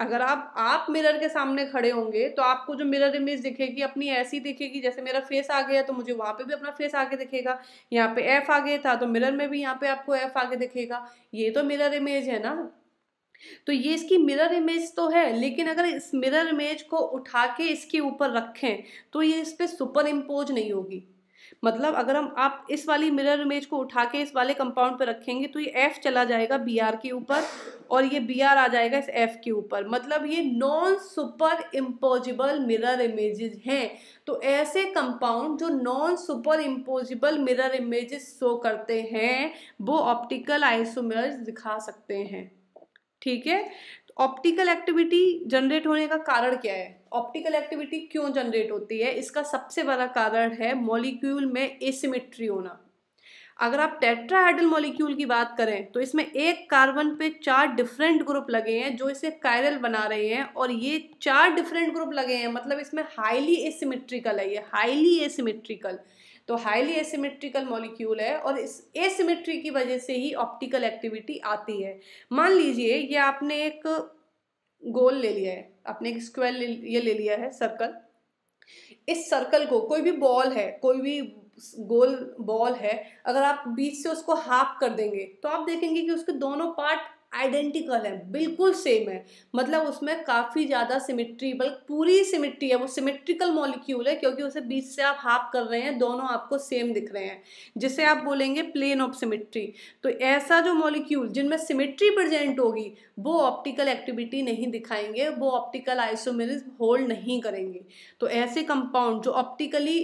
अगर आप मिरर के सामने खड़े होंगे तो आपको जो मिरर इमेज दिखेगी अपनी ऐसी दिखेगी, जैसे मेरा फेस आ गया तो मुझे वहाँ पे भी अपना फेस आगे दिखेगा, यहाँ पे एफ आगे था तो मिरर में भी यहाँ पे आपको एफ आगे दिखेगा, ये तो मिरर इमेज है ना। तो ये इसकी मिरर इमेज तो है, लेकिन अगर इस मिरर इमेज को उठा के इसके ऊपर रखें तो ये इस पर सुपर इम्पोज नहीं होगी। मतलब अगर आप इस वाली मिरर इमेज को उठा के इस वाले कंपाउंड पे रखेंगे तो ये F चला जाएगा Br के ऊपर और ये Br आ जाएगा इस F के ऊपर, मतलब ये non super imposable mirror images हैं। तो ऐसे कंपाउंड जो non super imposable mirror images show करते हैं वो ऑप्टिकल आइसोमर्स दिखा सकते हैं। ठीक है, ऑप्टिकल एक्टिविटी जनरेट होने का कारण क्या है, ऑप्टिकल एक्टिविटी क्यों जनरेट होती है, इसका सबसे बड़ा कारण है मॉलिक्यूल में एसिमेट्री होना। अगर आप टेट्राहेड्रल मॉलिक्यूल की बात करें तो इसमें एक कार्बन पे 4 डिफरेंट ग्रुप लगे हैं जो इसे कायरल बना रहे हैं, और ये 4 डिफरेंट ग्रुप लगे हैं मतलब इसमें हाईली एसिमेट्रिकल है, ये हाईली एसिमेट्रिकल, तो हाईली एसिमेट्रिकल मॉलिक्यूल है और इस एसिमेट्री की वजह से ही ऑप्टिकल एक्टिविटी आती है। मान लीजिए ये आपने एक गोल ले लिया है, आपने एक स्क्वायर ये ले लिया है सर्कल, इस सर्कल को कोई भी बॉल है, कोई भी गोल बॉल है, अगर आप बीच से उसको हाफ कर देंगे तो आप देखेंगे कि उसके दोनों पार्ट आइडेंटिकल है, बिल्कुल सेम है, मतलब उसमें काफी ज्यादा सिमेट्री, बल्कि पूरी सिमेट्री है, वो सिमेट्रिकल मॉलिक्यूल है क्योंकि उसे बीच से आप हाफ कर रहे हैं, दोनों आपको सेम दिख रहे हैं, जिसे आप बोलेंगे प्लेन ऑफ सिमेट्री। तो ऐसा जो मॉलिक्यूल जिनमें सिमेट्री प्रेजेंट होगी वो ऑप्टिकल एक्टिविटी नहीं दिखाएंगे, वो ऑप्टिकल आइसोमेरिज्म होल्ड नहीं करेंगे। तो ऐसे कंपाउंड जो ऑप्टिकली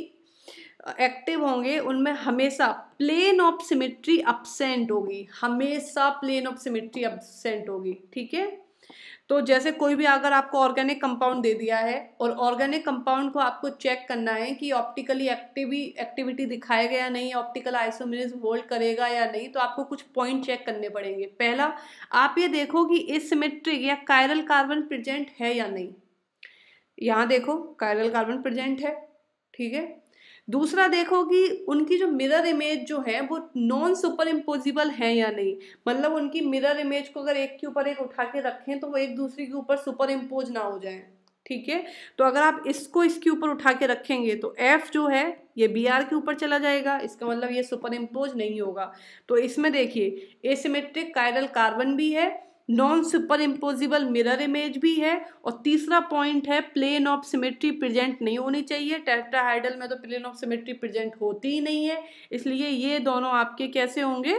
एक्टिव होंगे उनमें हमेशा प्लेन ऑफ सिमेट्री अब्सेंट होगी, हमेशा प्लेन ऑफ सिमेट्री अब्सेंट होगी। ठीक है, तो जैसे कोई भी अगर आपको ऑर्गेनिक कंपाउंड दे दिया है और ऑर्गेनिक कंपाउंड को आपको चेक करना है कि ऑप्टिकली एक्टिविटी दिखाएगा या नहीं, ऑप्टिकल आइसोमेरिज्म होल्ड करेगा या नहीं, तो आपको कुछ पॉइंट चेक करने पड़ेंगे। पहला, आप ये देखो कि एसिमेट्रिक या कायरल कार्बन प्रेजेंट है या नहीं, यहाँ देखो कायरल कार्बन प्रेजेंट है। ठीक है, दूसरा देखो कि उनकी जो मिरर इमेज जो है वो नॉन सुपर इम्पोजिबल है या नहीं, मतलब उनकी मिरर इमेज को अगर एक के ऊपर एक उठा के रखें तो वो एक दूसरे के ऊपर सुपर इम्पोज ना हो जाए। ठीक है, तो अगर आप इसको इसके ऊपर उठा के रखेंगे तो F जो है ये Br के ऊपर चला जाएगा, इसका मतलब ये सुपर इम्पोज नहीं होगा। तो इसमें देखिए एसिमेट्रिक कायरल कार्बन भी है, non super imposable mirror image भी है, और तीसरा पॉइंट है प्लेन ऑफ सिमेट्री प्रेजेंट नहीं होनी चाहिए। टेट्राहाइड्रल में तो प्लेन ऑफ सिमेट्री प्रेजेंट होती ही नहीं है, इसलिए ये दोनों आपके कैसे होंगे,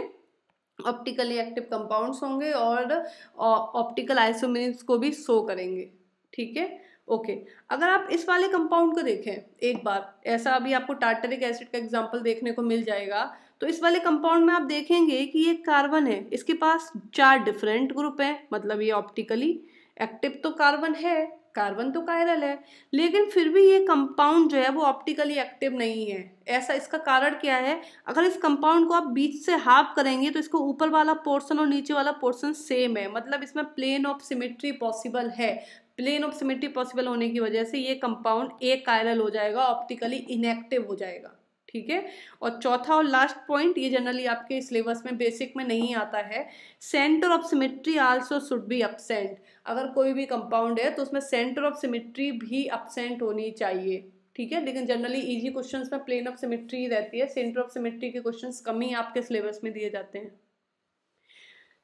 ऑप्टिकली एक्टिव कंपाउंड्स होंगे और ऑप्टिकल आइसोमेरिज्म को भी शो करेंगे। ठीक है, ओके। अगर आप इस वाले कंपाउंड को देखें एक बार, ऐसा अभी आपको टार्टरिक एसिड का एग्जांपल देखने को मिल जाएगा, तो इस वाले कंपाउंड में आप देखेंगे कि ये कार्बन है, इसके पास 4 डिफरेंट ग्रुप हैं, मतलब ये ऑप्टिकली एक्टिव तो कार्बन है, कार्बन तो कायरल है, लेकिन फिर भी ये कंपाउंड जो है वो ऑप्टिकली एक्टिव नहीं है। ऐसा इसका कारण क्या है, अगर इस कंपाउंड को आप बीच से हाफ करेंगे तो इसको ऊपर वाला पोर्शन और नीचे वाला पोर्शन सेम है, मतलब इसमें प्लेन ऑफ सिमेट्री पॉसिबल है। प्लेन ऑफ सिमेट्री पॉसिबल होने की वजह से ये कंपाउंड एक कायरल हो जाएगा, ऑप्टिकली इनएक्टिव हो जाएगा। ठीक है, और चौथा और लास्ट पॉइंट, ये जनरली आपके सिलेबस में बेसिक में नहीं आता है, centre of symmetry also should be absent. अगर कोई भी कंपाउंड है तो उसमें सेंटर ऑफ सिमेट्री भी एब्सेंट होनी चाहिए। ठीक है, लेकिन जनरली इजी क्वेश्चंस में प्लेन ऑफ सिमेट्री रहती है, सेंटर ऑफ सिमेट्री के क्वेश्चंस कम ही आपके सिलेबस में दिए जाते हैं।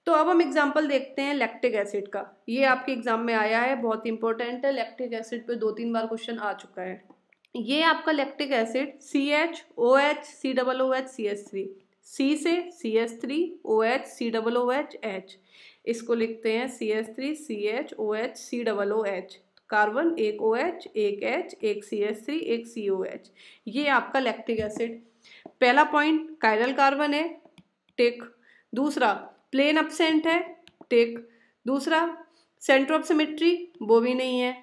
तो अब हम एग्जाम्पल देखते हैं लैक्टिक एसिड का, ये आपके एग्जाम में आया है, बहुत इंपॉर्टेंट है, लैक्टिक एसिड पे 2-3 बार क्वेश्चन आ चुका है। ये आपका lactic acid CH OH CH3, C से CH3 OH COOH, इसको लिखते हैं CH3 CH OH COOH, carbon एक OH एक H एक CH3 एक COH, ये आपका लैक्टिक एसिड। पहला पॉइंट कायरल कार्बन है, टिक। दूसरा प्लेन एब्सेंट है, टिक। दूसरा सेंटर ऑफ सिमेट्री, वो भी नहीं है।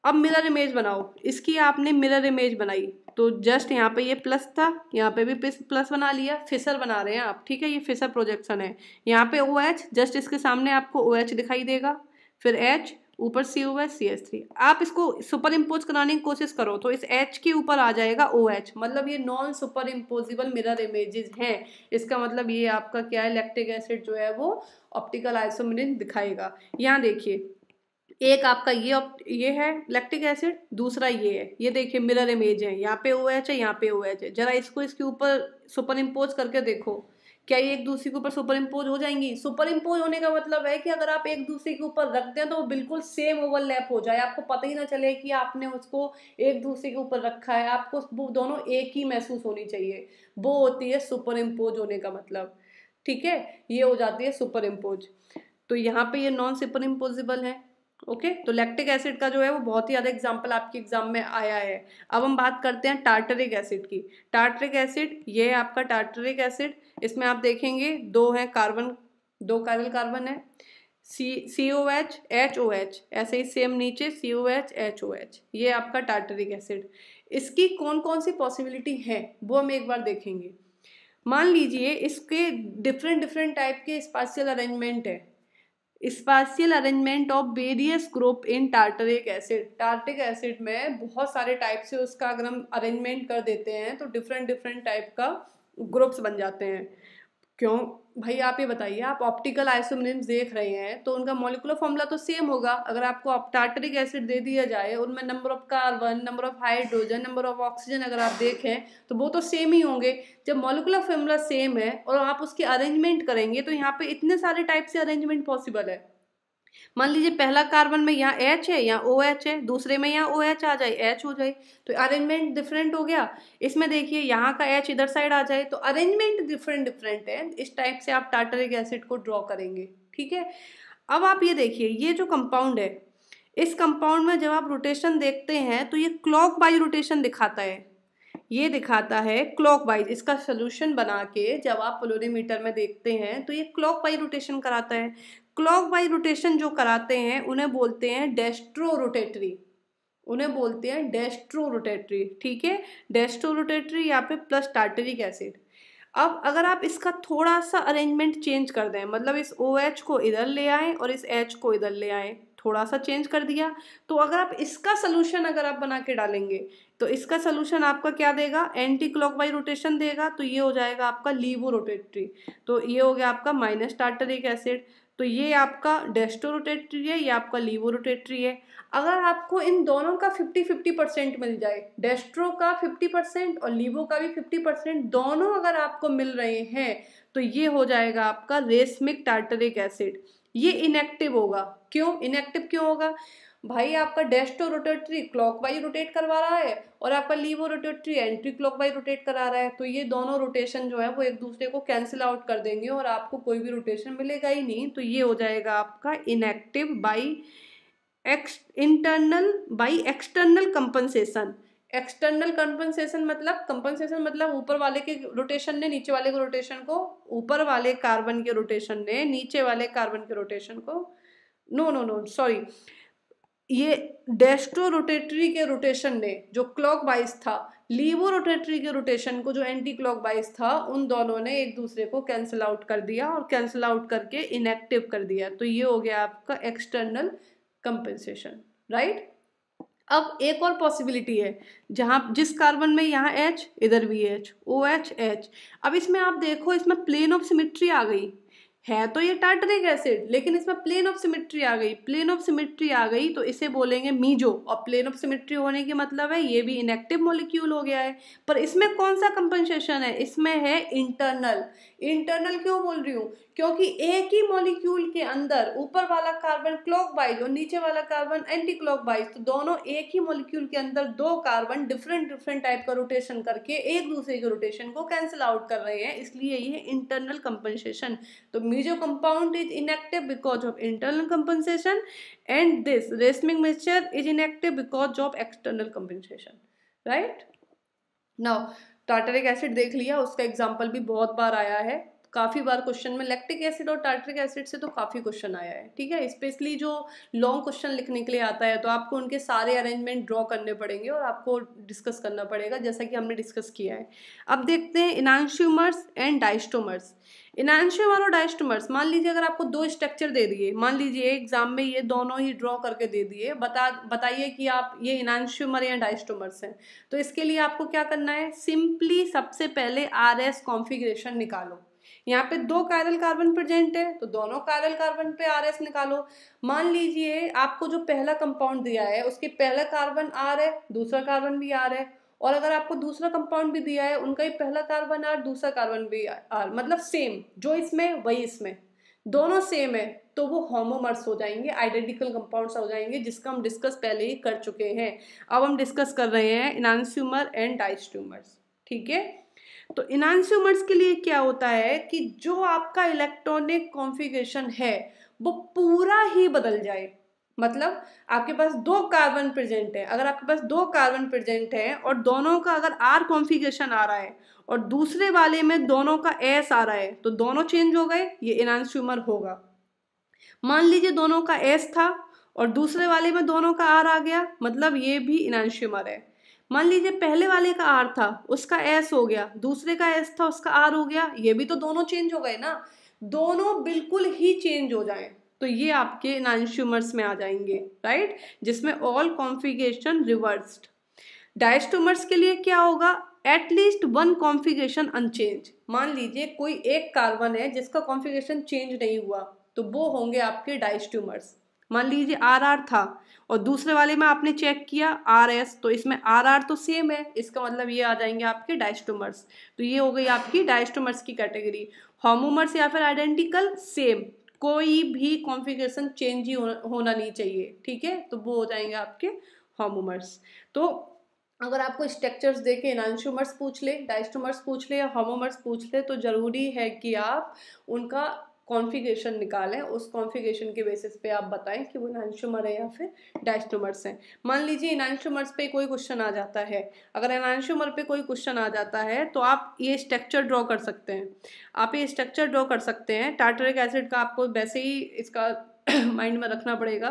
अब मिरर इमेज बनाओ, इसकी आपने मिरर इमेज बनाई तो जस्ट यहाँ पे ये प्लस था, यहाँ पे भी प्लस बना लिया, फिशर बना रहे हैं आप। ठीक है, ये फिशर प्रोजेक्शन है, यहाँ पे OH, जस्ट इसके सामने आपको OH दिखाई देगा, फिर H, ऊपर COH CH3। आप इसको सुपर इम्पोज कराने की कोशिश करो तो इस H के ऊपर आ जाएगा OH, मतलब ये non super imposable mirror images हैं। इसका मतलब ये आपका क्या है, लैक्टिक एसिड जो है वो ऑप्टिकल आइसोमेरिज्म दिखाएगा। यहाँ देखिए, एक आपका ये है लैक्टिक एसिड, दूसरा ये है, ये देखिए मिरर इमेज है, यहाँ पे OH है यहाँ पे OH है। जरा इसको इसके ऊपर सुपर इम्पोज करके देखो, क्या ये एक दूसरे के ऊपर सुपर इम्पोज हो जाएंगी? सुपर इम्पोज होने का मतलब है कि अगर आप एक दूसरे के ऊपर रखते हैं तो वो बिल्कुल सेम ओवरलैप हो जाए, आपको पता ही ना चले कि आपने उसको एक दूसरे के ऊपर रखा है, आपको वो दोनों एक ही महसूस होनी चाहिए। वो होती है सुपर इम्पोज होने का मतलब। ठीक है, ये हो जाती है सुपर इम्पोज। तो यहाँ पे ये नॉन सुपर इम्पोजिबल है। ओके, तो लैक्टिक एसिड का जो है वो बहुत ही ज़्यादा एग्जाम्पल आपके एग्जाम में आया है। अब हम बात करते हैं टार्टरिक एसिड की। टार्टरिक एसिड, ये है आपका टार्टरिक एसिड। इसमें आप देखेंगे दो है कार्बन, दो काइरल कार्बन है, COH HOH, ऐसे ही सेम नीचे COH HOH, ये आपका टार्टरिक एसिड। इसकी कौन कौन सी पॉसिबिलिटी है वो हम एक बार देखेंगे। मान लीजिए इसके डिफरेंट डिफरेंट टाइप के स्पाशियल अरेंजमेंट है। Spatial arrangement of various group in tartaric acid. Tartaric acid में बहुत सारे टाइप से उसका अगर हम अरेंजमेंट कर देते हैं तो डिफरेंट डिफरेंट टाइप का ग्रुप्स बन जाते हैं। क्यों भाई, आप ये बताइए, आप ऑप्टिकल आइसोमेरिज्म देख रहे हैं तो उनका मॉलिक्यूलर फॉर्मूला तो सेम होगा। अगर आपको टार्टरिक एसिड दे दिया जाए, उनमें number of carbon, number of hydrogen, number of oxygen अगर आप देखें तो वो तो सेम ही होंगे। जब मॉलिक्यूलर फॉर्मूला सेम है और आप उसकी अरेंजमेंट करेंगे तो यहाँ पे इतने सारे टाइप से अरेंजमेंट पॉसिबल है। मान लीजिए पहला कार्बन में यहाँ H है, यहाँ OH है, दूसरे में यहाँ OH आ जाए, H हो जाए, तो अरेंजमेंट डिफरेंट हो गया। इसमें देखिए यहाँ का H इधर साइड आ जाए, तो अरेंजमेंट डिफरेंट डिफरेंट है। इस टाइप से आप टार्टरिक एसिड को ड्रॉ करेंगे। ठीक है, अब आप ये देखिए, ये जो कंपाउंड है, इस कंपाउंड में जब आप रोटेशन देखते हैं तो ये क्लॉक वाइज रोटेशन दिखाता है। ये दिखाता है क्लॉक वाइज। इसका सोल्यूशन बना के जब आप पोलोरीमीटर में देखते हैं तो ये क्लॉक वाइज रोटेशन कराता है। क्लॉक वाइज रोटेशन जो कराते हैं उन्हें बोलते हैं डेस्ट्रो रोटेटरी, उन्हें बोलते हैं डेस्ट्रो रोटेटरी। ठीक है, डेस्ट्रो रोटेटरी यहाँ पे प्लस टार्टरिक एसिड। अब अगर आप इसका थोड़ा सा अरेंजमेंट चेंज कर दें, मतलब इस OH को इधर ले आए और इस H को इधर ले आए, थोड़ा सा चेंज कर दिया, तो अगर आप इसका सोल्यूशन अगर आप बना के डालेंगे तो इसका सोल्यूशन आपका क्या देगा, एंटी क्लॉकवाइज रोटेशन देगा। तो ये हो जाएगा आपका लीवो रोटेटरी। तो ये हो गया आपका माइनस टार्टरिक एसिड। तो ये आपका डेस्टो रोटेटरी है, ये आपका लीवो रोटेटरी है। अगर आपको इन दोनों का 50-50% मिल जाए, डेस्ट्रो का 50% और लीवो का भी 50%, दोनों अगर आपको मिल रहे हैं तो ये हो जाएगा आपका रेसमिक टार्टरिक एसिड। ये इनएक्टिव होगा। क्यों इनएक्टिव क्यों होगा भाई? आपका डेस्टो रोटेटरी क्लॉकवाइज रोटेट करवा रहा है और आपका laevorotatory anticlockwise rotate करा रहा है, तो ये दोनों रोटेशन जो है वो एक दूसरे को कैंसिल आउट कर देंगे और आपको कोई भी रोटेशन मिलेगा ही नहीं। तो ये हो जाएगा आपका inactive by external compensation. External compensation मतलब ऊपर वाले के रोटेशन ने नीचे वाले के रोटेशन को, ऊपर वाले कार्बन के रोटेशन ने नीचे वाले कार्बन के रोटेशन को, नो सॉरी, ये डेस्ट्रो रोटेटरी के रोटेशन ने जो क्लॉक वाइज था, लीवो रोटेटरी के रोटेशन को जो एंटी क्लॉक वाइज था, उन दोनों ने एक दूसरे को कैंसिल आउट कर दिया और कैंसिल आउट करके इनएक्टिव कर दिया। तो ये हो गया आपका एक्सटर्नल कंपनसेशन, राइट। अब एक और पॉसिबिलिटी है, जहां जिस कार्बन में यहाँ H, इधर भी H, OH H। अब इसमें आप देखो, इसमें प्लेन ऑफ सिमेट्री आ गई है। तो ये टार्टरिक एसिड, लेकिन इसमें प्लेन ऑफ सिमेट्री आ गई। प्लेन ऑफ सिमेट्री आ गई तो इसे बोलेंगे मीजो। और प्लेन ऑफ सिमेट्री होने के मतलब है ये भी इनएक्टिव मॉलिक्यूल हो गया है। पर इसमें कौन सा कंपनसेशन है? इसमें है इंटरनल। इंटरनल क्यों बोल रही हूँ? क्योंकि एक ही मॉलिक्यूल के अंदर ऊपर वाला कार्बन क्लॉकवाइज और नीचे वाला कार्बन एंटी क्लॉकवाइज, तो दोनों एक ही मॉलिक्यूल के अंदर दो कार्बन डिफरेंट डिफरेंट टाइप का रोटेशन करके एक दूसरे के रोटेशन को कैंसिल आउट कर रहे हैं, इसलिए ये इंटरनल कंपनसेशन। तो meso compound is inactive because of internal compensation and this racemic mixture is inactive because of external compensation, right. Now tartaric acid देख लिया, उसका एग्जाम्पल भी बहुत बार आया है, काफ़ी बार क्वेश्चन में। लैक्टिक एसिड और टार्टरिक एसिड से तो काफ़ी क्वेश्चन आया है। ठीक है, स्पेशली जो लॉन्ग क्वेश्चन लिखने के लिए आता है तो आपको उनके सारे अरेंजमेंट ड्रॉ करने पड़ेंगे और आपको डिस्कस करना पड़ेगा, जैसा कि हमने डिस्कस किया है। अब देखते हैं इनांशियोमर्स एंड डायस्टोमर्स। इनांशियोमर और डायस्टोमर्स, मान लीजिए अगर आपको दो स्ट्रक्चर दे दिए, मान लीजिए एग्जाम में ये दोनों ही ड्रॉ करके दे दिए, बताइए कि आप ये इनांशियोमर या डायस्टोमर्स हैं। तो इसके लिए आपको क्या करना है? सिंपली सबसे पहले RS कॉन्फ़िगरेशन निकालो। यहाँ पे दो कायरल कार्बन प्रेजेंट है तो दोनों कायरल कार्बन पे RS निकालो। मान लीजिए आपको जो पहला कंपाउंड दिया है उसके पहला कार्बन R है, दूसरा कार्बन भी R है, और अगर आपको दूसरा कंपाउंड भी दिया है, उनका ही पहला कार्बन आर दूसरा कार्बन भी आर, मतलब सेम, जो इसमें वही इसमें, दोनों सेम है, तो वो होमोमर्स हो जाएंगे, आइडेंटिकल कंपाउंड्स हो जाएंगे, जिसका हम डिस्कस पहले ही कर चुके हैं। अब हम डिस्कस कर रहे हैं इनांशियोमर एंड डायस्ट्रोमर्स, ठीक है। तो इनांशियोमर्स के लिए क्या होता है कि जो आपका इलेक्ट्रॉनिक कॉन्फ़िगरेशन है वो पूरा ही बदल जाए। मतलब आपके पास दो कार्बन प्रेजेंट है, अगर आपके पास दो कार्बन प्रेजेंट है और दोनों का अगर आर कॉन्फ़िगरेशन आ रहा है और दूसरे वाले में दोनों का एस आ रहा है, तो दोनों चेंज हो गए, ये इनांशियोमर होगा। मान लीजिए दोनों का एस था और दूसरे वाले में दोनों का आर आ गया, मतलब ये भी इनांशियोमर है। मान लीजिए पहले वाले का आर था, उसका एस हो गया, दूसरे का एस था, उसका आर हो गया, ये भी तो दोनों चेंज हो गए ना। दोनों बिल्कुल ही चेंज हो जाएं तो ये आपके इनांशियोमर्स में आ जाएंगे, राइट, जिसमें ऑल कॉन्फ़िगरेशन रिवर्स्ड। डायस्टोमर्स के लिए क्या होगा, एटलीस्ट वन कॉन्फ़िगरेशन अनचेंज। मान लीजिए कोई एक कार्बन है जिसका कॉन्फ़िगरेशन चेंज नहीं हुआ, तो वो होंगे आपके डायस्टोमर्स। मान लीजिए आर आर था और दूसरे वाले में आपने चेक किया आर एस, तो इसमें आर आर तो सेम है, इसका मतलब ये आ जाएंगे आपके डायस्टोमर्स। तो ये हो गई आपकी डायस्टोमर्स की कैटेगरी। होमोमर्स या फिर आइडेंटिकल, सेम, कोई भी कॉन्फ़िगरेशन चेंज ही होना नहीं चाहिए, ठीक है, तो वो हो जाएंगे आपके होमोमर्स। तो अगर आपको स्ट्रक्चर्स देके इनांशियोमर्स पूछ ले, डायस्टोमर्स पूछ ले या होमोमर्स पूछ ले, तो जरूरी है कि आप उनका कॉन्फ़िगरेशन निकालें, उस कॉन्फ़िगरेशन के बेसिस पे आप बताएं कि वो इनांशियोमर है या फिर डायस्टोमर्स हैं। मान लीजिए इनांशियोमर्स पे कोई क्वेश्चन आ जाता है, अगर इनांशियोमर पे कोई क्वेश्चन आ जाता है तो आप ये स्ट्रक्चर ड्रॉ कर सकते हैं। आप ये स्ट्रक्चर ड्रॉ कर सकते हैं, टार्टरिक एसिड का आपको वैसे ही इसका माइंड में रखना पड़ेगा।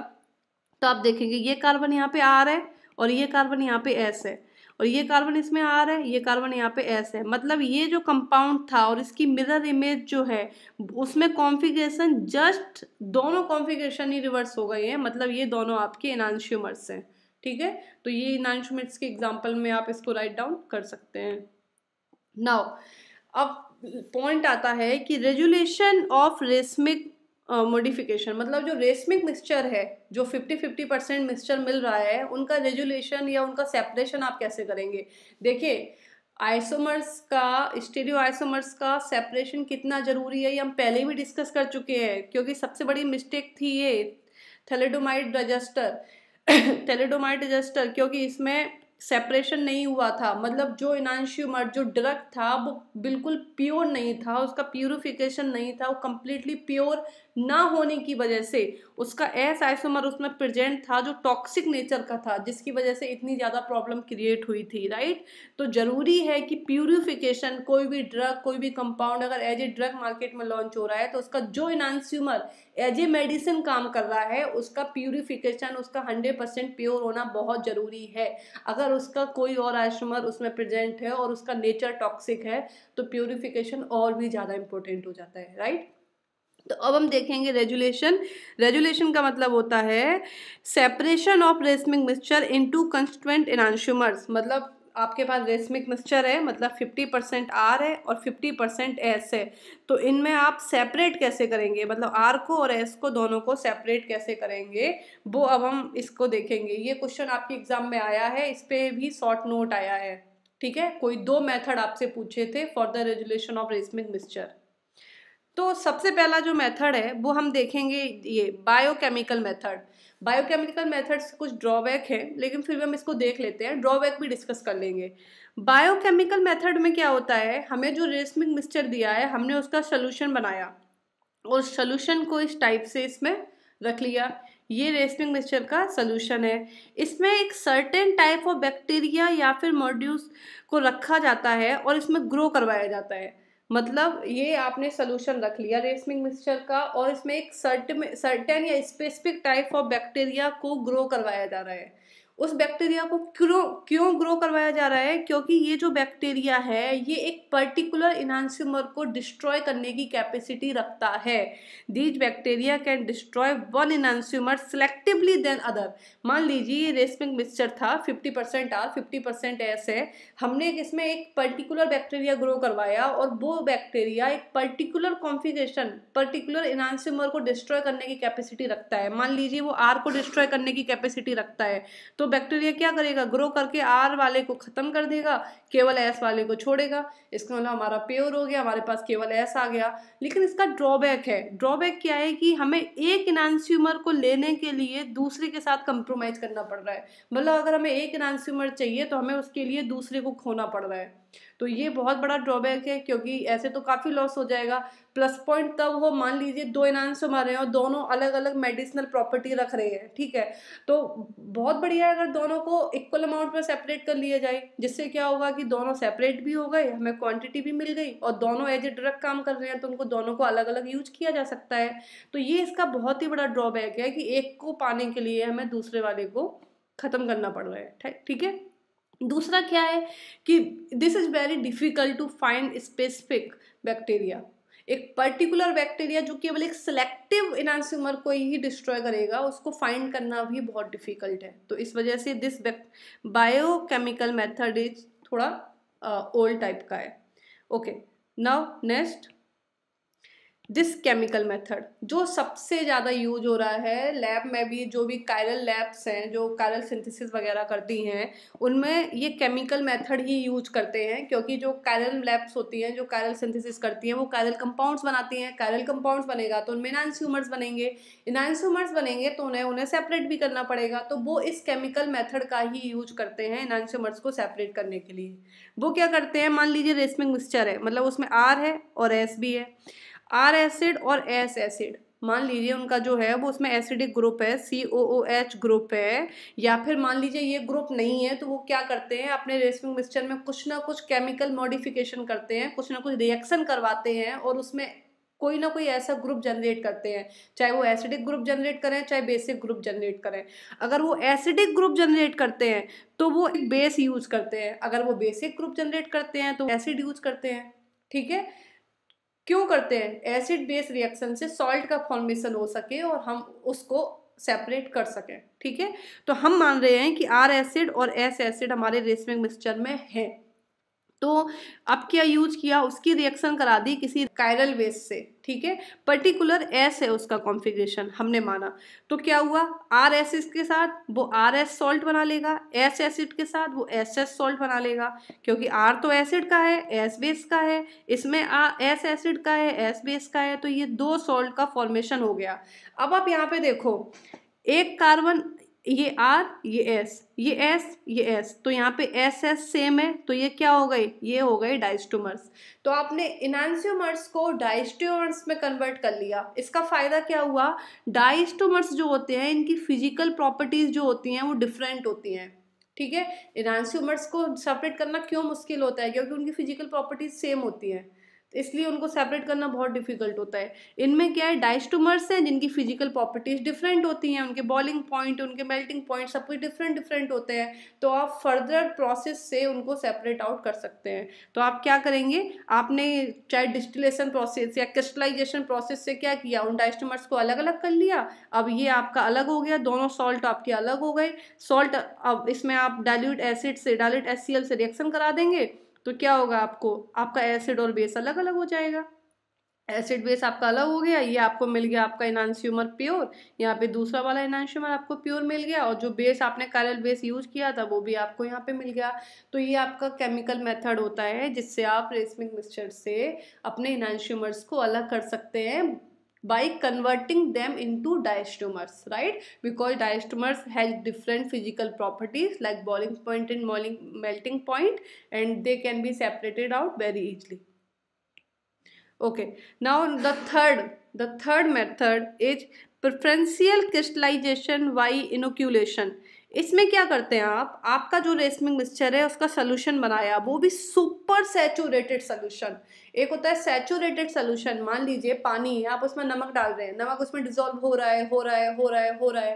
तो आप देखेंगे ये कार्बन यहाँ पे आर है और ये कार्बन यहाँ पे एस है, और ये कार्बन इसमें आर है, ये कार्बन यहाँ पे एस है, मतलब ये जो कंपाउंड था और इसकी मिरर इमेज जो है उसमें कॉन्फ़िगरेशन जस्ट दोनों कॉन्फ़िगरेशन ही रिवर्स हो गए हैं, मतलब ये दोनों आपके इनांशियोमर्स हैं, ठीक है। तो ये इनांशियोमर्स के एग्जाम्पल में आप इसको राइट डाउन कर सकते हैं। नाउ अब पॉइंट आता है कि रेजुलेशन ऑफ रेसमिक मॉडिफिकेशन, मतलब जो रेसमिक मिक्सचर है, जो 50-50% मिक्सचर मिल रहा है, उनका रेजुलेशन या उनका सेपरेशन आप कैसे करेंगे। देखिए आइसोमर्स का, स्टीरियो आइसोमर्स का सेपरेशन कितना जरूरी है ये हम पहले भी डिस्कस कर चुके हैं, क्योंकि सबसे बड़ी मिस्टेक थी ये थैलेडोमाइड डाइजेस्टर थैलेडोमाइड डाइजेस्टर, क्योंकि इसमें सेपरेशन नहीं हुआ था, मतलब जो इनांशियोमर जो ड्रग था वो बिल्कुल प्योर नहीं था, उसका प्यूरिफिकेशन नहीं था, वो कम्प्लीटली प्योर ना होने की वजह से उसका एस आइसोमर उसमें प्रेजेंट था जो टॉक्सिक नेचर का था, जिसकी वजह से इतनी ज़्यादा प्रॉब्लम क्रिएट हुई थी, राइट। तो जरूरी है कि प्यूरिफिकेशन, कोई भी ड्रग, कोई भी कंपाउंड अगर एज ए ड्रग मार्केट में लॉन्च हो रहा है तो उसका जो इनांशियोमर एज ए मेडिसिन काम कर रहा है उसका प्यूरिफिकेशन, उसका 100% प्योर होना बहुत जरूरी है। अगर उसका कोई और आइसोमर उसमें प्रेजेंट है और उसका नेचर टॉक्सिक है तो प्यूरिफिकेशन और भी ज़्यादा इंपॉर्टेंट हो जाता है, राइट। तो अब हम देखेंगे रेजुलेशन। रेजुलेशन का मतलब होता है separation of racemic mixture into constituent enantiomers, मतलब आपके पास रेसमिक मिक्सचर है, मतलब 50% आर है और 50% एस है, तो इनमें आप सेपरेट कैसे करेंगे, मतलब आर को और एस को दोनों को सेपरेट कैसे करेंगे, वो अब हम इसको देखेंगे। ये क्वेश्चन आपके एग्जाम में आया है, इस पे भी शॉर्ट नोट आया है, ठीक है। कोई दो मेथड आपसे पूछे थे for the resolution of racemic mixture. तो सबसे पहला जो मेथड है वो हम देखेंगे ये बायोकेमिकल मेथड। बायोकेमिकल मेथड्स कुछ ड्रॉबैक है, लेकिन फिर भी हम इसको देख लेते हैं, ड्रॉबैक भी डिस्कस कर लेंगे। बायोकेमिकल मेथड में क्या होता है, हमें जो रेसमिक मिक्सचर दिया है हमने उसका सोल्यूशन बनाया और सोल्यूशन को इस टाइप से इसमें रख लिया, ये रेसमिक मिक्सचर का सोल्यूशन है। इसमें एक सर्टेन टाइप ऑफ बैक्टीरिया या फिर मॉड्यूल्स को रखा जाता है और इसमें ग्रो करवाया जाता है, मतलब ये आपने सोल्यूशन रख लिया रेसमिक मिक्सचर का और इसमें एक सर्टेन या स्पेसिफिक टाइप ऑफ बैक्टीरिया को ग्रो करवाया जा रहा है। उस बैक्टीरिया को क्यों ग्रो करवाया जा रहा है, क्योंकि ये जो बैक्टीरिया है ये एक पर्टिकुलर इनांशियोमर को डिस्ट्रॉय करने की कैपेसिटी रखता है। These bacteria can destroy one enantiomer selectively than other. मान लीजिए ये रेसमिक मिक्सचर था, 50% आर 50% एस है, हमने इसमें एक पर्टिकुलर बैक्टीरिया ग्रो करवाया और वो बैक्टीरिया एक पर्टिकुलर कॉन्फ़िगरेशन, पर्टिकुलर इनांशियोमर को डिस्ट्रॉय करने की कैपेसिटी रखता है। मान लीजिए वो आर को डिस्ट्रॉय करने की कैपेसिटी रखता है, तो बैक्टीरिया क्या करेगा, ग्रो करके आर वाले को खत्म कर देगा, केवल एस वाले को छोड़ेगा। इसका मतलब हमारा प्योर हो गया, हमारे पास केवल एस आ गया। लेकिन इसका ड्रॉबैक है। ड्रॉबैक क्या है कि हमें एक इनांस्यूमर को लेने के लिए दूसरे के साथ कंप्रोमाइज करना पड़ रहा है। मतलब अगर हमें एक इनांस्यूमर चाहिए तो हमें उसके लिए दूसरे को खोना पड़ रहा है। तो ये बहुत बड़ा ड्रॉबैक है, क्योंकि ऐसे तो काफ़ी लॉस हो जाएगा। प्लस पॉइंट तब हो, मान लीजिए दो इनांस्यूमर हैं और दोनों अलग अलग मेडिसिनल प्रॉपर्टी रख रहे हैं, ठीक है, तो बहुत बढ़िया है अगर दोनों को इक्वल अमाउंट में सेपरेट कर लिया जाए, जिससे क्या होगा कि दोनों सेपरेट भी हो गए, हमें क्वांटिटी भी मिल गई, और दोनों एज ए ड्रग काम कर रहे हैं तो उनको दोनों को अलग अलग यूज किया जा सकता है। तो ये इसका बहुत ही बड़ा ड्रॉबैक है कि एक को पाने के लिए हमें दूसरे वाले को खत्म करना पड़ रहा है, ठीक है। दूसरा क्या है कि this is very difficult to find specific bacteria. एक पर्टिकुलर बैक्टीरिया जो केवल एक सिलेक्टिव इनांस्यूमर को ही डिस्ट्रॉय करेगा, उसको फाइंड करना भी बहुत डिफिकल्ट है। तो इस वजह से दिस बायोकेमिकल मेथड इज थोड़ा ओल्ड टाइप का है। Okay, now next this chemical method, जो सबसे ज़्यादा यूज हो रहा है लैब में भी, जो भी कायरल लैब्स हैं जो कायरल सिंथेसिस वगैरह करती हैं उनमें ये केमिकल मेथड ही यूज करते हैं। क्योंकि जो कायरल लैब्स होती हैं जो कायरल सिंथेसिस करती हैं वो कायरल कंपाउंड्स बनाती हैं। कायरल कंपाउंड्स बनेगा तो उनमें इनांस्यूमर्स बनेंगे, इनांस्यूमर्स बनेंगे तो उन्हें सेपरेट भी करना पड़ेगा। तो वो इस केमिकल मेथड का ही यूज करते हैं इनांस्यूमर्स को सेपरेट करने के लिए। वो क्या करते हैं, मान लीजिए रेसमिंग मिक्सचर है, मतलब उसमें आर है और एस भी है, आर एसिड और एस एसिड, मान लीजिए उनका जो है वो उसमें एसिडिक ग्रुप है, COOH ग्रुप है, या फिर मान लीजिए ये ग्रुप नहीं है, तो वो क्या करते हैं अपने रेसमिंग मिक्सचर में कुछ ना कुछ केमिकल मॉडिफिकेशन करते हैं, कुछ ना कुछ रिएक्शन करवाते हैं और उसमें कोई ना कोई ऐसा ग्रुप जनरेट करते हैं, चाहे वो एसिडिक ग्रुप जनरेट करें चाहे बेसिक ग्रुप जनरेट करें। अगर वो एसिडिक ग्रुप जनरेट करते हैं तो वो एक बेस यूज करते हैं, अगर वो बेसिक ग्रुप जनरेट करते हैं तो एसिड यूज करते हैं, ठीक है। क्यों करते हैं, एसिड बेस रिएक्शन से सॉल्ट का फॉर्मेशन हो सके और हम उसको सेपरेट कर सकें, ठीक है। तो हम मान रहे हैं कि आर एसिड और एस एसिड हमारे रेसमिंग मिक्सचर में है, तो अब क्या यूज किया, उसकी रिएक्शन करा दी किसी कायरल बेस से, ठीक है, पर्टिकुलर एस है उसका कॉन्फ़िगरेशन हमने माना। तो क्या हुआ, आर एसिड के साथ वो आर एस सॉल्ट बना लेगा, एस एसिड के साथ वो एस एस सॉल्ट बना लेगा, क्योंकि आर तो एसिड का है एस बेस का है, इसमें एस एसिड का है एस बेस का है, तो ये दो सॉल्ट का फॉर्मेशन हो गया। अब आप यहाँ पे देखो, एक कार्बन, ये आर ये एस ये एस ये एस, तो यहाँ पे एस एस सेम है, तो ये क्या हो गई, ये हो गए डाइस्टोमर्स। तो आपने इनांस्यूमर्स को डाइस्टोमर्स में कन्वर्ट कर लिया। इसका फायदा क्या हुआ, डाइस्टोमर्स जो होते हैं इनकी फिजिकल प्रॉपर्टीज जो होती हैं वो डिफरेंट होती हैं, ठीक है। इनांस्यूमर्स को सेपरेट करना क्यों मुश्किल होता है, क्योंकि उनकी फिजिकल प्रॉपर्टीज सेम होती हैं, इसलिए उनको सेपरेट करना बहुत डिफिकल्ट होता है। इनमें क्या है, डाइस्टोमर्स हैं जिनकी फिजिकल प्रॉपर्टीज डिफरेंट होती हैं, उनके बॉइलिंग पॉइंट उनके मेल्टिंग पॉइंट सब कुछ डिफरेंट होते हैं, तो आप फर्दर प्रोसेस से उनको सेपरेट आउट कर सकते हैं। तो आप क्या करेंगे, आपने चाहे डिस्टिलेशन प्रोसेस या क्रिस्टलाइजेशन प्रोसेस से क्या किया, उन डाइस्टोमर्स को अलग अलग कर लिया, अब ये आपका अलग हो गया, दोनों सॉल्ट आपके अलग हो गए। सॉल्ट अब इसमें आप डाइल्यूट एसिड से डाइल्यूट HCl से रिएक्शन करा देंगे तो क्या होगा, आपको आपका एसिड और बेस अलग अलग हो जाएगा। एसिड बेस आपका अलग हो गया, ये आपको मिल गया आपका इनांस्यूमर प्योर, यहाँ पे दूसरा वाला इनांस्यूमर आपको प्योर मिल गया, और जो बेस आपने कायरल बेस यूज किया था वो भी आपको यहाँ पे मिल गया। तो ये आपका केमिकल मेथड होता है जिससे आप रेसमिंग मिक्सचर से अपने इनांस्यूमर्स को अलग कर सकते हैं by converting them into diastomers, right? Because diastomers has different physical properties like boiling point and melting point, and they can be separated out very easily. Okay, now the third method is preferential crystallization by inoculation. इसमें क्या करते हैं आप, आपका जो रेसमिंग mixture है उसका solution बनाया, वो भी सुपर सैचुरेटेड सोल्यूशन। एक होता है सैचुरेटेड सोल्यूशन, मान लीजिए पानी है, आप उसमें नमक डाल रहे हैं, नमक उसमें डिजोल्व हो रहा है,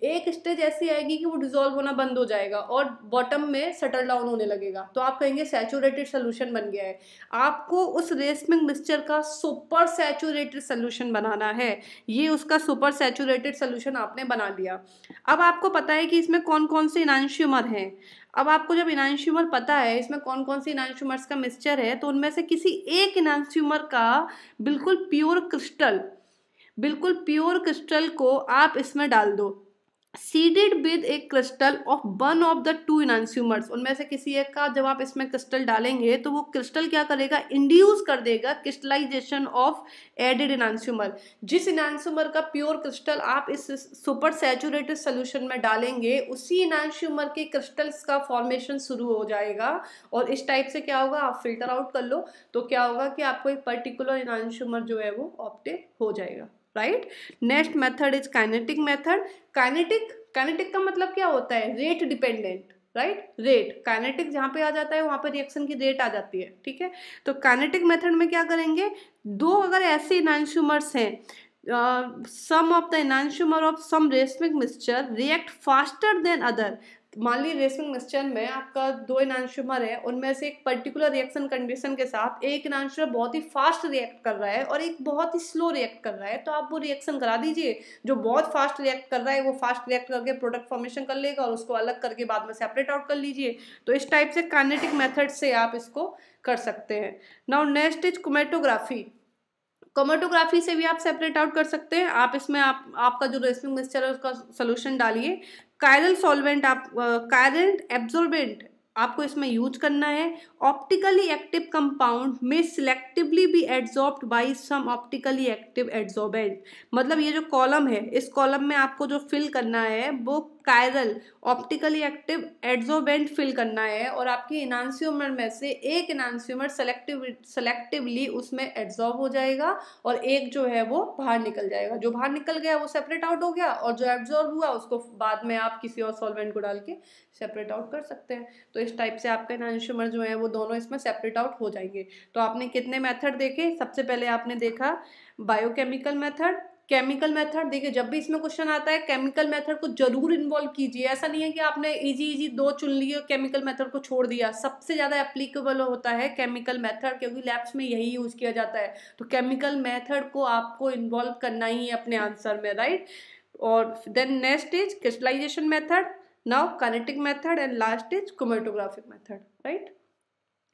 एक स्टेज ऐसी आएगी कि वो डिजोल्व होना बंद हो जाएगा और बॉटम में सेटल डाउन होने लगेगा, तो आप कहेंगे सैचुरेटेड सोल्यूशन बन गया है। आपको उस रेसमिंग मिक्सचर का सुपर सैचुरेटेड सोल्यूशन बनाना है, ये उसका सुपर सैचुरेटेड सोल्यूशन आपने बना लिया। अब आपको पता है कि इसमें कौन कौन से इनांस्यूमर हैं। अब आपको जब इनांस्यूमर पता है इसमें कौन कौन से इनांस्यूमर्स का मिक्सचर है, तो उनमें से किसी एक इनांस्यूमर का बिल्कुल प्योर क्रिस्टल को आप इसमें डाल दो। Seeded with a crystal of one of the two enantiomers, उनमें से किसी एक का जब आप इसमें क्रिस्टल डालेंगे तो वो क्रिस्टल क्या करेगा, इंड्यूस कर देगा क्रिस्टलाइजेशन ऑफ एडेड इनांशियोमर। जिस इनांशियोमर का प्योर क्रिस्टल आप इस सुपर सैचुरेटेड सोल्यूशन में डालेंगे उसी इनांशियोमर के क्रिस्टल्स का फॉर्मेशन शुरू हो जाएगा। और इस टाइप से क्या होगा, आप फिल्टर आउट कर लो तो क्या होगा कि आपको एक पर्टिकुलर इनांशियोमर जो है वो ऑब्टेन हो जाएगा, right. Next method is kinetic method. Kinetic का मतलब क्या होता है, rate dependent, right. Rate, kinetic जहाँ पे आ जाता है वहाँ पे रिएक्शन की रेट आ जाती है, ठीक है। तो काइनेटिक मेथड में क्या करेंगे, दो अगर ऐसे इनांशियोमर्स हैं, some of the enantiomer of some racemic mixture react faster than other. मान ली रेसमिक मिक्सचर में आपका दो इनांशियोमर है, उनमें से एक पर्टिकुलर रिएक्शन कंडीशन के साथ एक इनांशियोमर बहुत ही फास्ट रिएक्ट कर रहा है और एक बहुत ही स्लो रिएक्ट कर रहा है, तो आप वो रिएक्शन करा दीजिए। जो बहुत फास्ट रिएक्ट कर रहा है वो फास्ट रिएक्ट करके प्रोडक्ट फॉर्मेशन कर लेगा और उसको अलग करके बाद में सेपरेट आउट कर लीजिए। तो इस टाइप से काइनेटिक मेथड से आप इसको कर सकते हैं। Now next is chromatography. Chromatography से भी आप सेपरेट आउट कर सकते हैं। आप इसमें आपका जो रेसमिक मिक्सचर है उसका सोल्यूशन डालिए, कायरल सॉल्वेंट, आप कायरल एब्जॉर्बेंट आपको इसमें यूज करना है। ऑप्टिकली एक्टिव कंपाउंड में सिलेक्टिवली बी एड्सॉर्ब्ड बाय सम ऑप्टिकली एक्टिव एड्सॉर्बेंट। मतलब ये जो कॉलम है, इस कॉलम में आपको जो फिल करना है वो chiral optically active adsorbent fill करना है और आपकी इनांशियोमर में से एक इनांशियोमर सेलेक्टिवली उसमें एड्सॉर्ब हो जाएगा और एक जो है वो बाहर निकल जाएगा। जो बाहर निकल गया वो सेपरेट आउट हो गया और जो एब्जॉर्ब हुआ उसको बाद में आप किसी और सॉल्वेंट को डाल के सेपरेट आउट कर सकते हैं। तो इस टाइप से आपका इनांशियोमर जो है वो दोनों इसमें सेपरेट आउट हो जाएंगे। तो आपने कितने मेथड देखे, सबसे पहले आपने देखा बायोकेमिकल मेथड, केमिकल मेथड। देखिए जब भी इसमें क्वेश्चन आता है केमिकल मेथड को जरूर इन्वॉल्व कीजिए। ऐसा नहीं है कि आपने इजी दो चुन लिए और केमिकल मेथड को छोड़ दिया। सबसे ज़्यादा एप्लीकेबल होता है केमिकल मेथड, क्योंकि लैब्स में यही यूज़ किया जाता है। तो केमिकल मेथड को आपको इन्वॉल्व करना ही है अपने आंसर में, राइट। और then next is crystallisation method, now kinetic method and last is chromatographic method, right.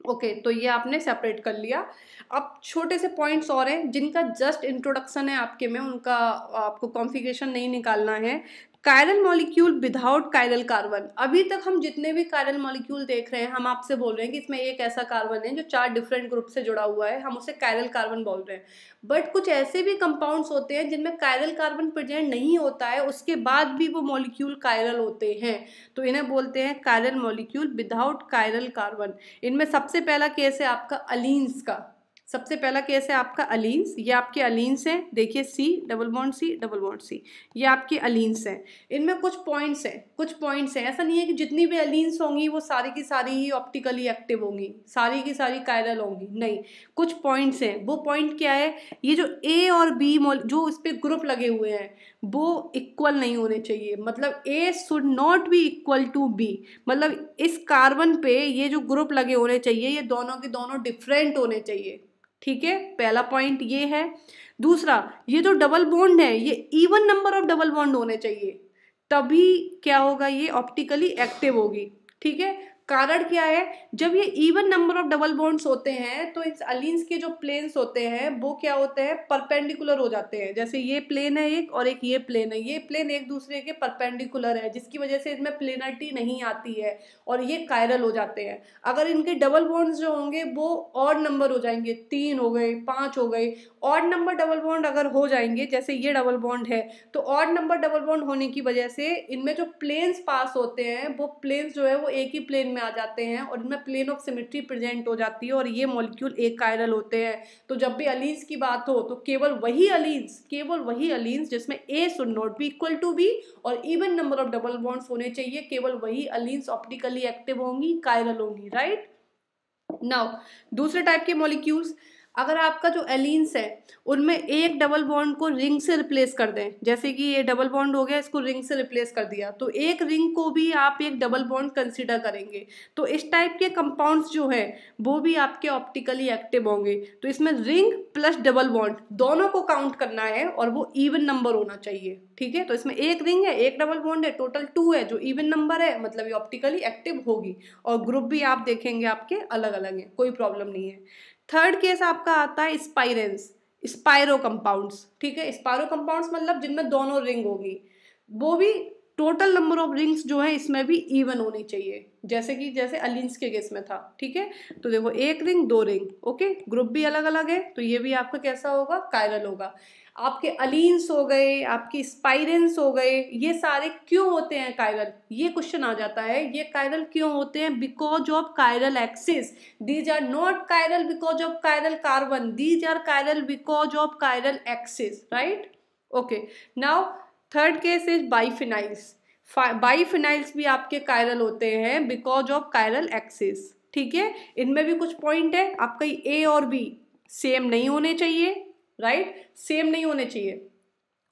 Okay तो ये आपने सेपरेट कर लिया। अब छोटे से पॉइंट्स और हैं जिनका जस्ट इंट्रोडक्शन है आपके में, उनका आपको कॉन्फ़िगरेशन नहीं निकालना है। Chiral molecule without chiral carbon. अभी तक हम जितने भी कायरल मॉलिक्यूल देख रहे हैं हम आपसे बोल रहे हैं कि इसमें एक ऐसा कार्बन है जो 4 डिफरेंट ग्रुप से जुड़ा हुआ है, हम उसे कायरल कार्बन बोल रहे हैं। बट कुछ ऐसे भी कंपाउंड्स होते हैं जिनमें कायरल कार्बन प्रेजेंट नहीं होता है, उसके बाद भी वो मॉलिक्यूल कायरल होते हैं, तो इन्हें बोलते हैं chiral molecule without chiral carbon. इनमें सबसे पहला केस है आपका अलीन्स का। सबसे पहला केस है आपका अलीन्स। ये आपके अलीन्स हैं, देखिए C double bond C double bond C, ये आपके अलीन्स हैं। इनमें कुछ पॉइंट्स हैं, ऐसा नहीं है कि जितनी भी अलीन्स होंगी वो सारी की सारी ही ऑप्टिकली एक्टिव होंगी, सारी की सारी कायरल होंगी, नहीं। कुछ पॉइंट्स हैं, वो पॉइंट क्या है, ये जो ए और बी जो इस पे ग्रुप लगे हुए हैं वो इक्वल नहीं होने चाहिए। मतलब A should not be equal to B, मतलब इस कार्बन पे ये जो ग्रुप लगे होने चाहिए ये दोनों के दोनों डिफरेंट होने चाहिए, ठीक है। पहला पॉइंट ये है। दूसरा, ये जो डबल बॉन्ड है ये even number of double bond होने चाहिए, तभी क्या होगा, ये ऑप्टिकली एक्टिव होगी, ठीक है। कारण क्या है, जब ये even number of double bonds होते हैं तो इस अलीन्स के जो प्लेन्स होते हैं वो क्या होते हैं, परपेंडिकुलर हो जाते हैं। जैसे ये प्लेन है एक और एक ये प्लेन है, ये प्लेन एक दूसरे के परपेंडिकुलर है जिसकी वजह से इनमें प्लेनरिटी नहीं आती है और ये कायरल हो जाते हैं। अगर इनके डबल बॉन्ड्स जो होंगे वो ऑड नंबर हो जाएंगे, 3 हो गए, 5 हो गए, ऑड नंबर डबल बॉन्ड अगर हो जाएंगे, जैसे ये डबल बॉन्ड है तो ऑड नंबर डबल बॉन्ड होने की वजह से इनमें जो प्लेन्स पास होते हैं वो प्लेन्स जो है वो एक ही प्लेन में आ जाते हैं और इनमें प्लेन ऑफ सिमेट्री प्रेजेंट हो जाती है और ये मॉलिक्यूल एक कायरल होते हैं। तो जब भी अलीन्स की बात हो तो केवल वही अलीन्स जिसमें A should not be equal to B और even number of double bonds होने चाहिए, केवल वही अलीन्स ऑप्टिकली एक्टिव होंगी, कायरल होंगी, राइट। नाउ दूसरे टाइप के मॉलिक्यूल्स, अगर आपका जो एलीन्स है उनमें एक डबल बॉन्ड को रिंग से रिप्लेस कर दें, जैसे कि ये डबल बॉन्ड हो गया, इसको रिंग से रिप्लेस कर दिया, तो एक रिंग को भी आप एक डबल बॉन्ड कंसीडर करेंगे। तो इस टाइप के कंपाउंड्स जो है वो भी आपके ऑप्टिकली एक्टिव होंगे। तो इसमें रिंग प्लस डबल बॉन्ड दोनों को काउंट करना है और वो इवन नंबर होना चाहिए, ठीक है। तो इसमें एक रिंग है, एक डबल बॉन्ड है, टोटल 2 है, जो इवन नंबर है मतलब ये ऑप्टिकली एक्टिव होगी। और ग्रुप भी आप देखेंगे आपके अलग अलग हैं, कोई प्रॉब्लम नहीं है। थर्ड केस आपका आता है स्पाइरो कंपाउंड्स, ठीक है। स्पाइरो कंपाउंड्स मतलब जिनमें दोनों रिंग होगी, वो भी टोटल नंबर ऑफ रिंग्स जो है इसमें भी इवन होनी चाहिए, जैसे अलीन्स के केस में था, ठीक है। तो देखो 1 रिंग 2 रिंग, ओके, ग्रुप भी अलग अलग है, तो ये भी आपका कैसा होगा, कायरल होगा। आपके अलीन्स हो गए, आपकी स्पाइरेंस हो गए, ये सारे क्यों होते हैं कायरल, ये क्वेश्चन आ जाता है। ये कायरल क्यों होते हैं, because of chiral axis. These are not chiral because of chiral carbon, these are chiral because of chiral axis, right. Okay, now third case is biphenyls. Biphenyls भी आपके कायरल होते हैं बिकॉज ऑफ कायरल एक्सिस, ठीक है। इनमें भी कुछ point है, आपका ए और बी सेम नहीं होने चाहिए, राइट, सेम नहीं होने चाहिए।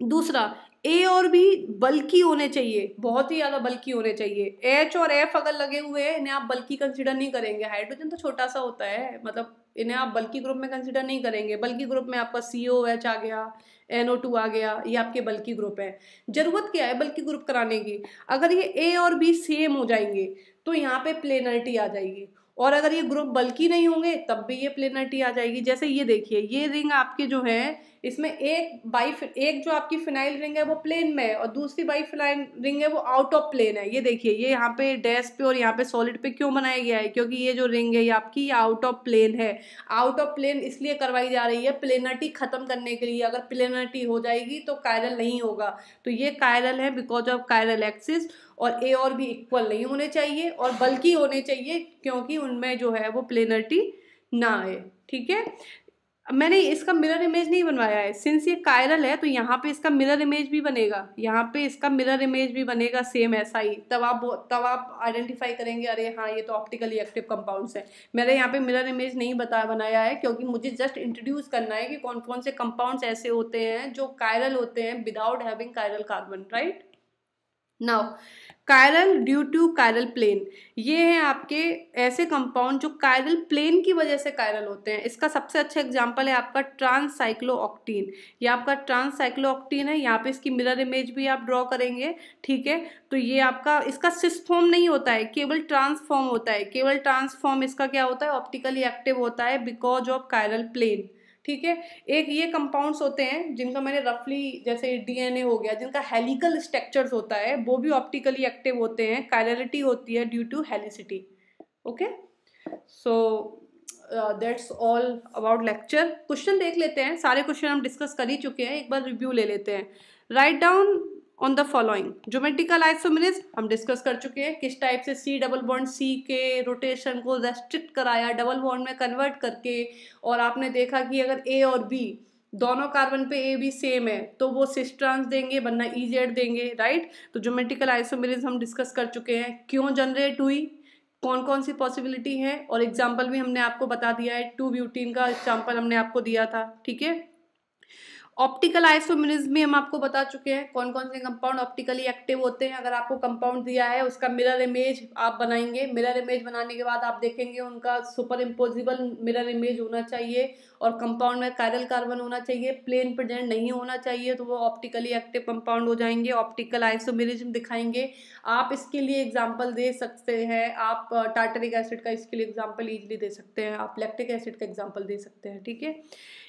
दूसरा, ए और बी बल्कि होने चाहिए, बहुत ही ज्यादा बल्कि होने चाहिए। एच और एफ अगर लगे हुए हैं, इन्हें आप बल्कि कंसिडर नहीं करेंगे। हाइड्रोजन तो छोटा सा होता है, मतलब इन्हें आप बल्कि ग्रुप में कंसिडर नहीं करेंगे। बल्कि ग्रुप में आपका COH आ गया, NO2 आ गया, ये आपके बल्कि ग्रुप है। जरूरत क्या है बल्कि ग्रुप कराने की, अगर ये ए और बी सेम हो जाएंगे तो यहाँ पे प्लेनरिटी आ जाएगी, और अगर ये ग्रुप बल्कि नहीं होंगे तब भी ये प्लेनरिटी आ जाएगी। जैसे ये देखिए, ये रिंग आपके जो है इसमें एक जो आपकी फिनाइल रिंग है वो प्लेन में है, और दूसरी बाइफिनाइल रिंग है वो आउट ऑफ प्लेन है। ये देखिए, ये यहाँ पे डैश पे और यहाँ पे सॉलिड पे क्यों बनाया गया है, क्योंकि ये जो रिंग है ये आपकी आउट ऑफ प्लेन है। आउट ऑफ प्लेन इसलिए करवाई जा रही है प्लेनरिटी खत्म करने के लिए। अगर प्लेनरिटी हो जाएगी तो कायरल नहीं होगा। तो ये कायरल है बिकॉज ऑफ कायरल एक्सिस, और ए और बी इक्वल नहीं होने चाहिए और बल्कि होने चाहिए, क्योंकि उनमें जो है वो प्लेनरिटी ना आए, ठीक है। मैंने इसका मिरर इमेज नहीं बनवाया है, सिंस ये कायरल है तो यहाँ पे इसका मिरर इमेज भी बनेगा, यहाँ पे इसका मिरर इमेज भी बनेगा सेम ऐसा ही। तब आप आइडेंटिफाई करेंगे, अरे हाँ ये तो ऑप्टिकली एक्टिव कंपाउंड्स है। मैंने यहाँ पे मिरर इमेज नहीं बनाया है, क्योंकि मुझे जस्ट इंट्रोड्यूस करना है कि कौन कौन से कंपाउंड्स ऐसे होते हैं जो कायरल होते हैं without having chiral carbon, right. Now chiral due to chiral plane, ये हैं आपके ऐसे कंपाउंड जो कायरल प्लेन की वजह से कायरल होते हैं। इसका सबसे अच्छा एग्जांपल है आपका ट्रांससाइक्लोऑक्टीन। ये आपका ट्रांससाइक्लोऑक्टीन है, यहाँ पे इसकी मिरर इमेज भी आप ड्रॉ करेंगे, ठीक है। तो ये आपका, इसका सिस फॉर्म नहीं होता है, केवल ट्रांसफॉर्म होता है। केवल ट्रांसफॉर्म इसका क्या होता है, ऑप्टिकली एक्टिव होता है बिकॉज ऑफ कायरल प्लेन, ठीक है। एक ये कंपाउंड्स होते हैं जिनका मैंने रफली, जैसे DNA हो गया, जिनका हेलिकल स्ट्रक्चर्स होता है, वो भी ऑप्टिकली एक्टिव होते हैं। कायरलिटी होती है due to helicity, okay. So that's all about lecture. Question देख लेते हैं, सारे क्वेश्चन हम डिस्कस कर ही चुके हैं, एक बार रिव्यू ले लेते हैं। Write down on the following. Geometrical isomerism हम डिस्कस कर चुके हैं, किस टाइप से C डबल बॉन्ड C के रोटेशन को रेस्ट्रिक्ट कराया डबल बॉन्ड में कन्वर्ट करके, और आपने देखा कि अगर A और B दोनों कार्बन पे A B सेम है तो वो सिस ट्रांस देंगे वरना EZ देंगे, राइट। तो ज्योमेट्रिकल आइसोमेरिज्म हम डिस्कस कर चुके हैं, क्यों जनरेट हुई, कौन कौन सी पॉसिबिलिटी है, और एग्जाम्पल भी हमने आपको बता दिया है। 2-ब्यूटीन का एग्जाम्पल हमने आपको दिया था, ठीक है। ऑप्टिकल आइसोमेरिज्म में हम आपको बता चुके हैं कौन कौन से कंपाउंड ऑप्टिकली एक्टिव होते हैं। अगर आपको कंपाउंड दिया है उसका मिरर इमेज आप बनाएंगे, मिरर इमेज बनाने के बाद आप देखेंगे उनका सुपर इम्पोजिबल मिरर इमेज होना चाहिए, और कंपाउंड में कायरल कार्बन होना चाहिए, प्लेन प्रेजेंट नहीं होना चाहिए, तो वो ऑप्टिकली एक्टिव कंपाउंड हो जाएंगे। ऑप्टिकल आइसोमेरिज्म दिखाएंगे। आप इसके लिए एग्जाम्पल दे सकते हैं, आप टार्टरिक एसिड का इसके लिए एग्जाम्पल ईजिली दे सकते हैं, आप लैक्टिक एसिड का एग्जाम्पल दे सकते हैं, ठीक है।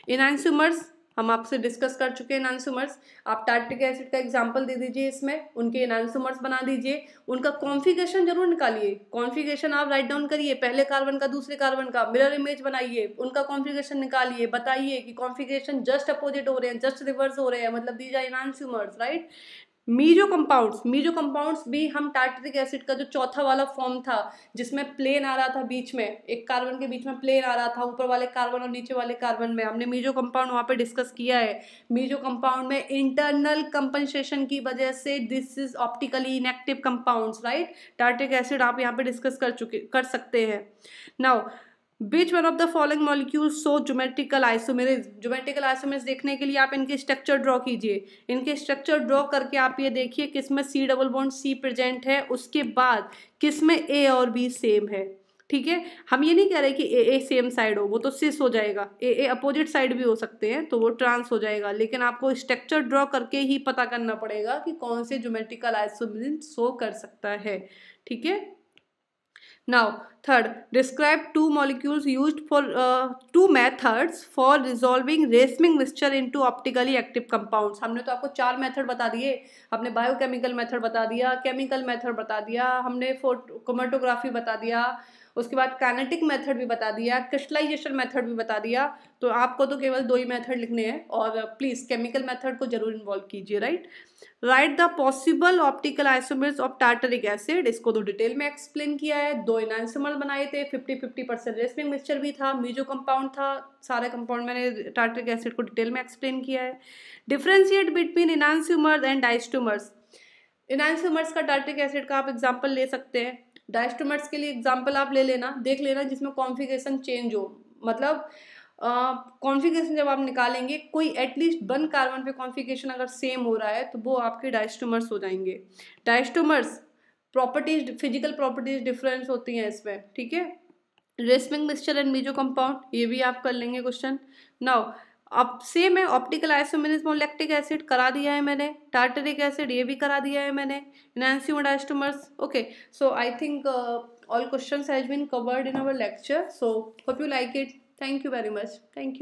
एनांसोमर्स हम आपसे डिस्कस कर चुके हैं। एनांसोमर्स, आप टार्टरिक एसिड का एग्जांपल दे दीजिए, इसमें उनके एनांसोमर्स बना दीजिए, उनका कॉन्फ़िगरेशन जरूर निकालिए। कॉन्फ़िगरेशन आप राइट डाउन करिए, पहले कार्बन का दूसरे कार्बन का मिरर इमेज बनाइए, उनका कॉन्फ़िगरेशन निकालिए, बताइए कि कॉन्फ़िगरेशन जस्ट अपोजिट हो रहे हैं, जस्ट रिवर्स हो रहे हैं, मतलब these are enantiomers, right. Meso compounds भी हम टार्टरिक एसिड का जो चौथा वाला फॉर्म था जिसमें प्लेन आ रहा था, बीच में एक कार्बन के बीच में प्लेन आ रहा था, ऊपर वाले कार्बन और नीचे वाले कार्बन में, हमने मीजो कंपाउंड वहाँ पे डिस्कस किया है। मीजो कंपाउंड में इंटरनल कंपनसेशन की वजह से this is optically inactive compounds, right. Tartaric acid आप यहाँ पे डिस्कस कर सकते हैं। Now Which one of the following molecules show geometrical isomerism? Geometrical isomerism देखने के लिए आप इनके स्ट्रक्चर ड्रॉ कीजिए। इनके स्ट्रक्चर ड्रॉ करके आप ये देखिए किसमें C double bond C present है, उसके बाद किसमें A और B सेम है, ठीक है। हम ये नहीं कह रहे कि A सेम साइड हो, वो तो सिस हो जाएगा, A अपोजिट साइड भी हो सकते हैं तो वो ट्रांस हो जाएगा, लेकिन आपको स्ट्रक्चर ड्रॉ करके ही पता करना पड़ेगा कि कौन से ज्योमेट्रिकल आइसोमेरिज्म शो कर सकता है, ठीक है। Now, third, describe two molecules used for two methods for resolving racemic mixture into optically active compounds. हमने तो आपको 4 मेथड बता दिए, हमने बायोकेमिकल मेथड बता दिया, केमिकल मेथड बता दिया, हमने क्रोमेटोग्राफी बता दिया, उसके बाद काइनेटिक मेथड भी बता दिया, क्रिस्टलाइजेशन मेथड भी बता दिया। तो आपको तो केवल 2 ही मेथड लिखने हैं, और प्लीज़ केमिकल मेथड को जरूर इन्वॉल्व कीजिए, right. Right the possible optical isomers of tartaric acid, इसको तो डिटेल में एक्सप्लेन किया है। 2 एनाइसोमर बनाए थे, 50-50% रेसमिक मिक्सचर भी था, मीजो कंपाउंड था, सारे कंपाउंड मैंने टार्टरिक एसिड को डिटेल में एक्सप्लेन किया है। डिफ्रेंशिएट बिटवीन एनाइसोमर्स एंड डाइस्टोमर्स, एनाइसोमर्स का टार्टरिक एसिड का आप एग्जाम्पल ले सकते हैं, डायस्टोमर्स के लिए एग्जाम्पल आप ले लेना, देख लेना जिसमें कॉन्फ़िगरेशन चेंज हो, मतलब कॉन्फ़िगरेशन जब आप निकालेंगे कोई एटलीस्ट 1 कार्बन पे कॉन्फ़िगरेशन अगर सेम हो रहा है तो वो आपके डायस्टोमर्स हो जाएंगे। Diastereomers properties, physical properties difference होती हैं इसमें, ठीक है। Racemic mixture and meso compound, ये भी आप कर लेंगे क्वेश्चन। नाउ अब सेम है, ऑप्टिकल आइसोमेरिज्म और लैक्टिक एसिड करा दिया है मैंने, टार्टरिक एसिड ये भी करा दिया है मैंने, enantiomer diastereomers. Okay, so I think all questions has been covered in our lecture, so hope you like it. Thank you very much. Thank you.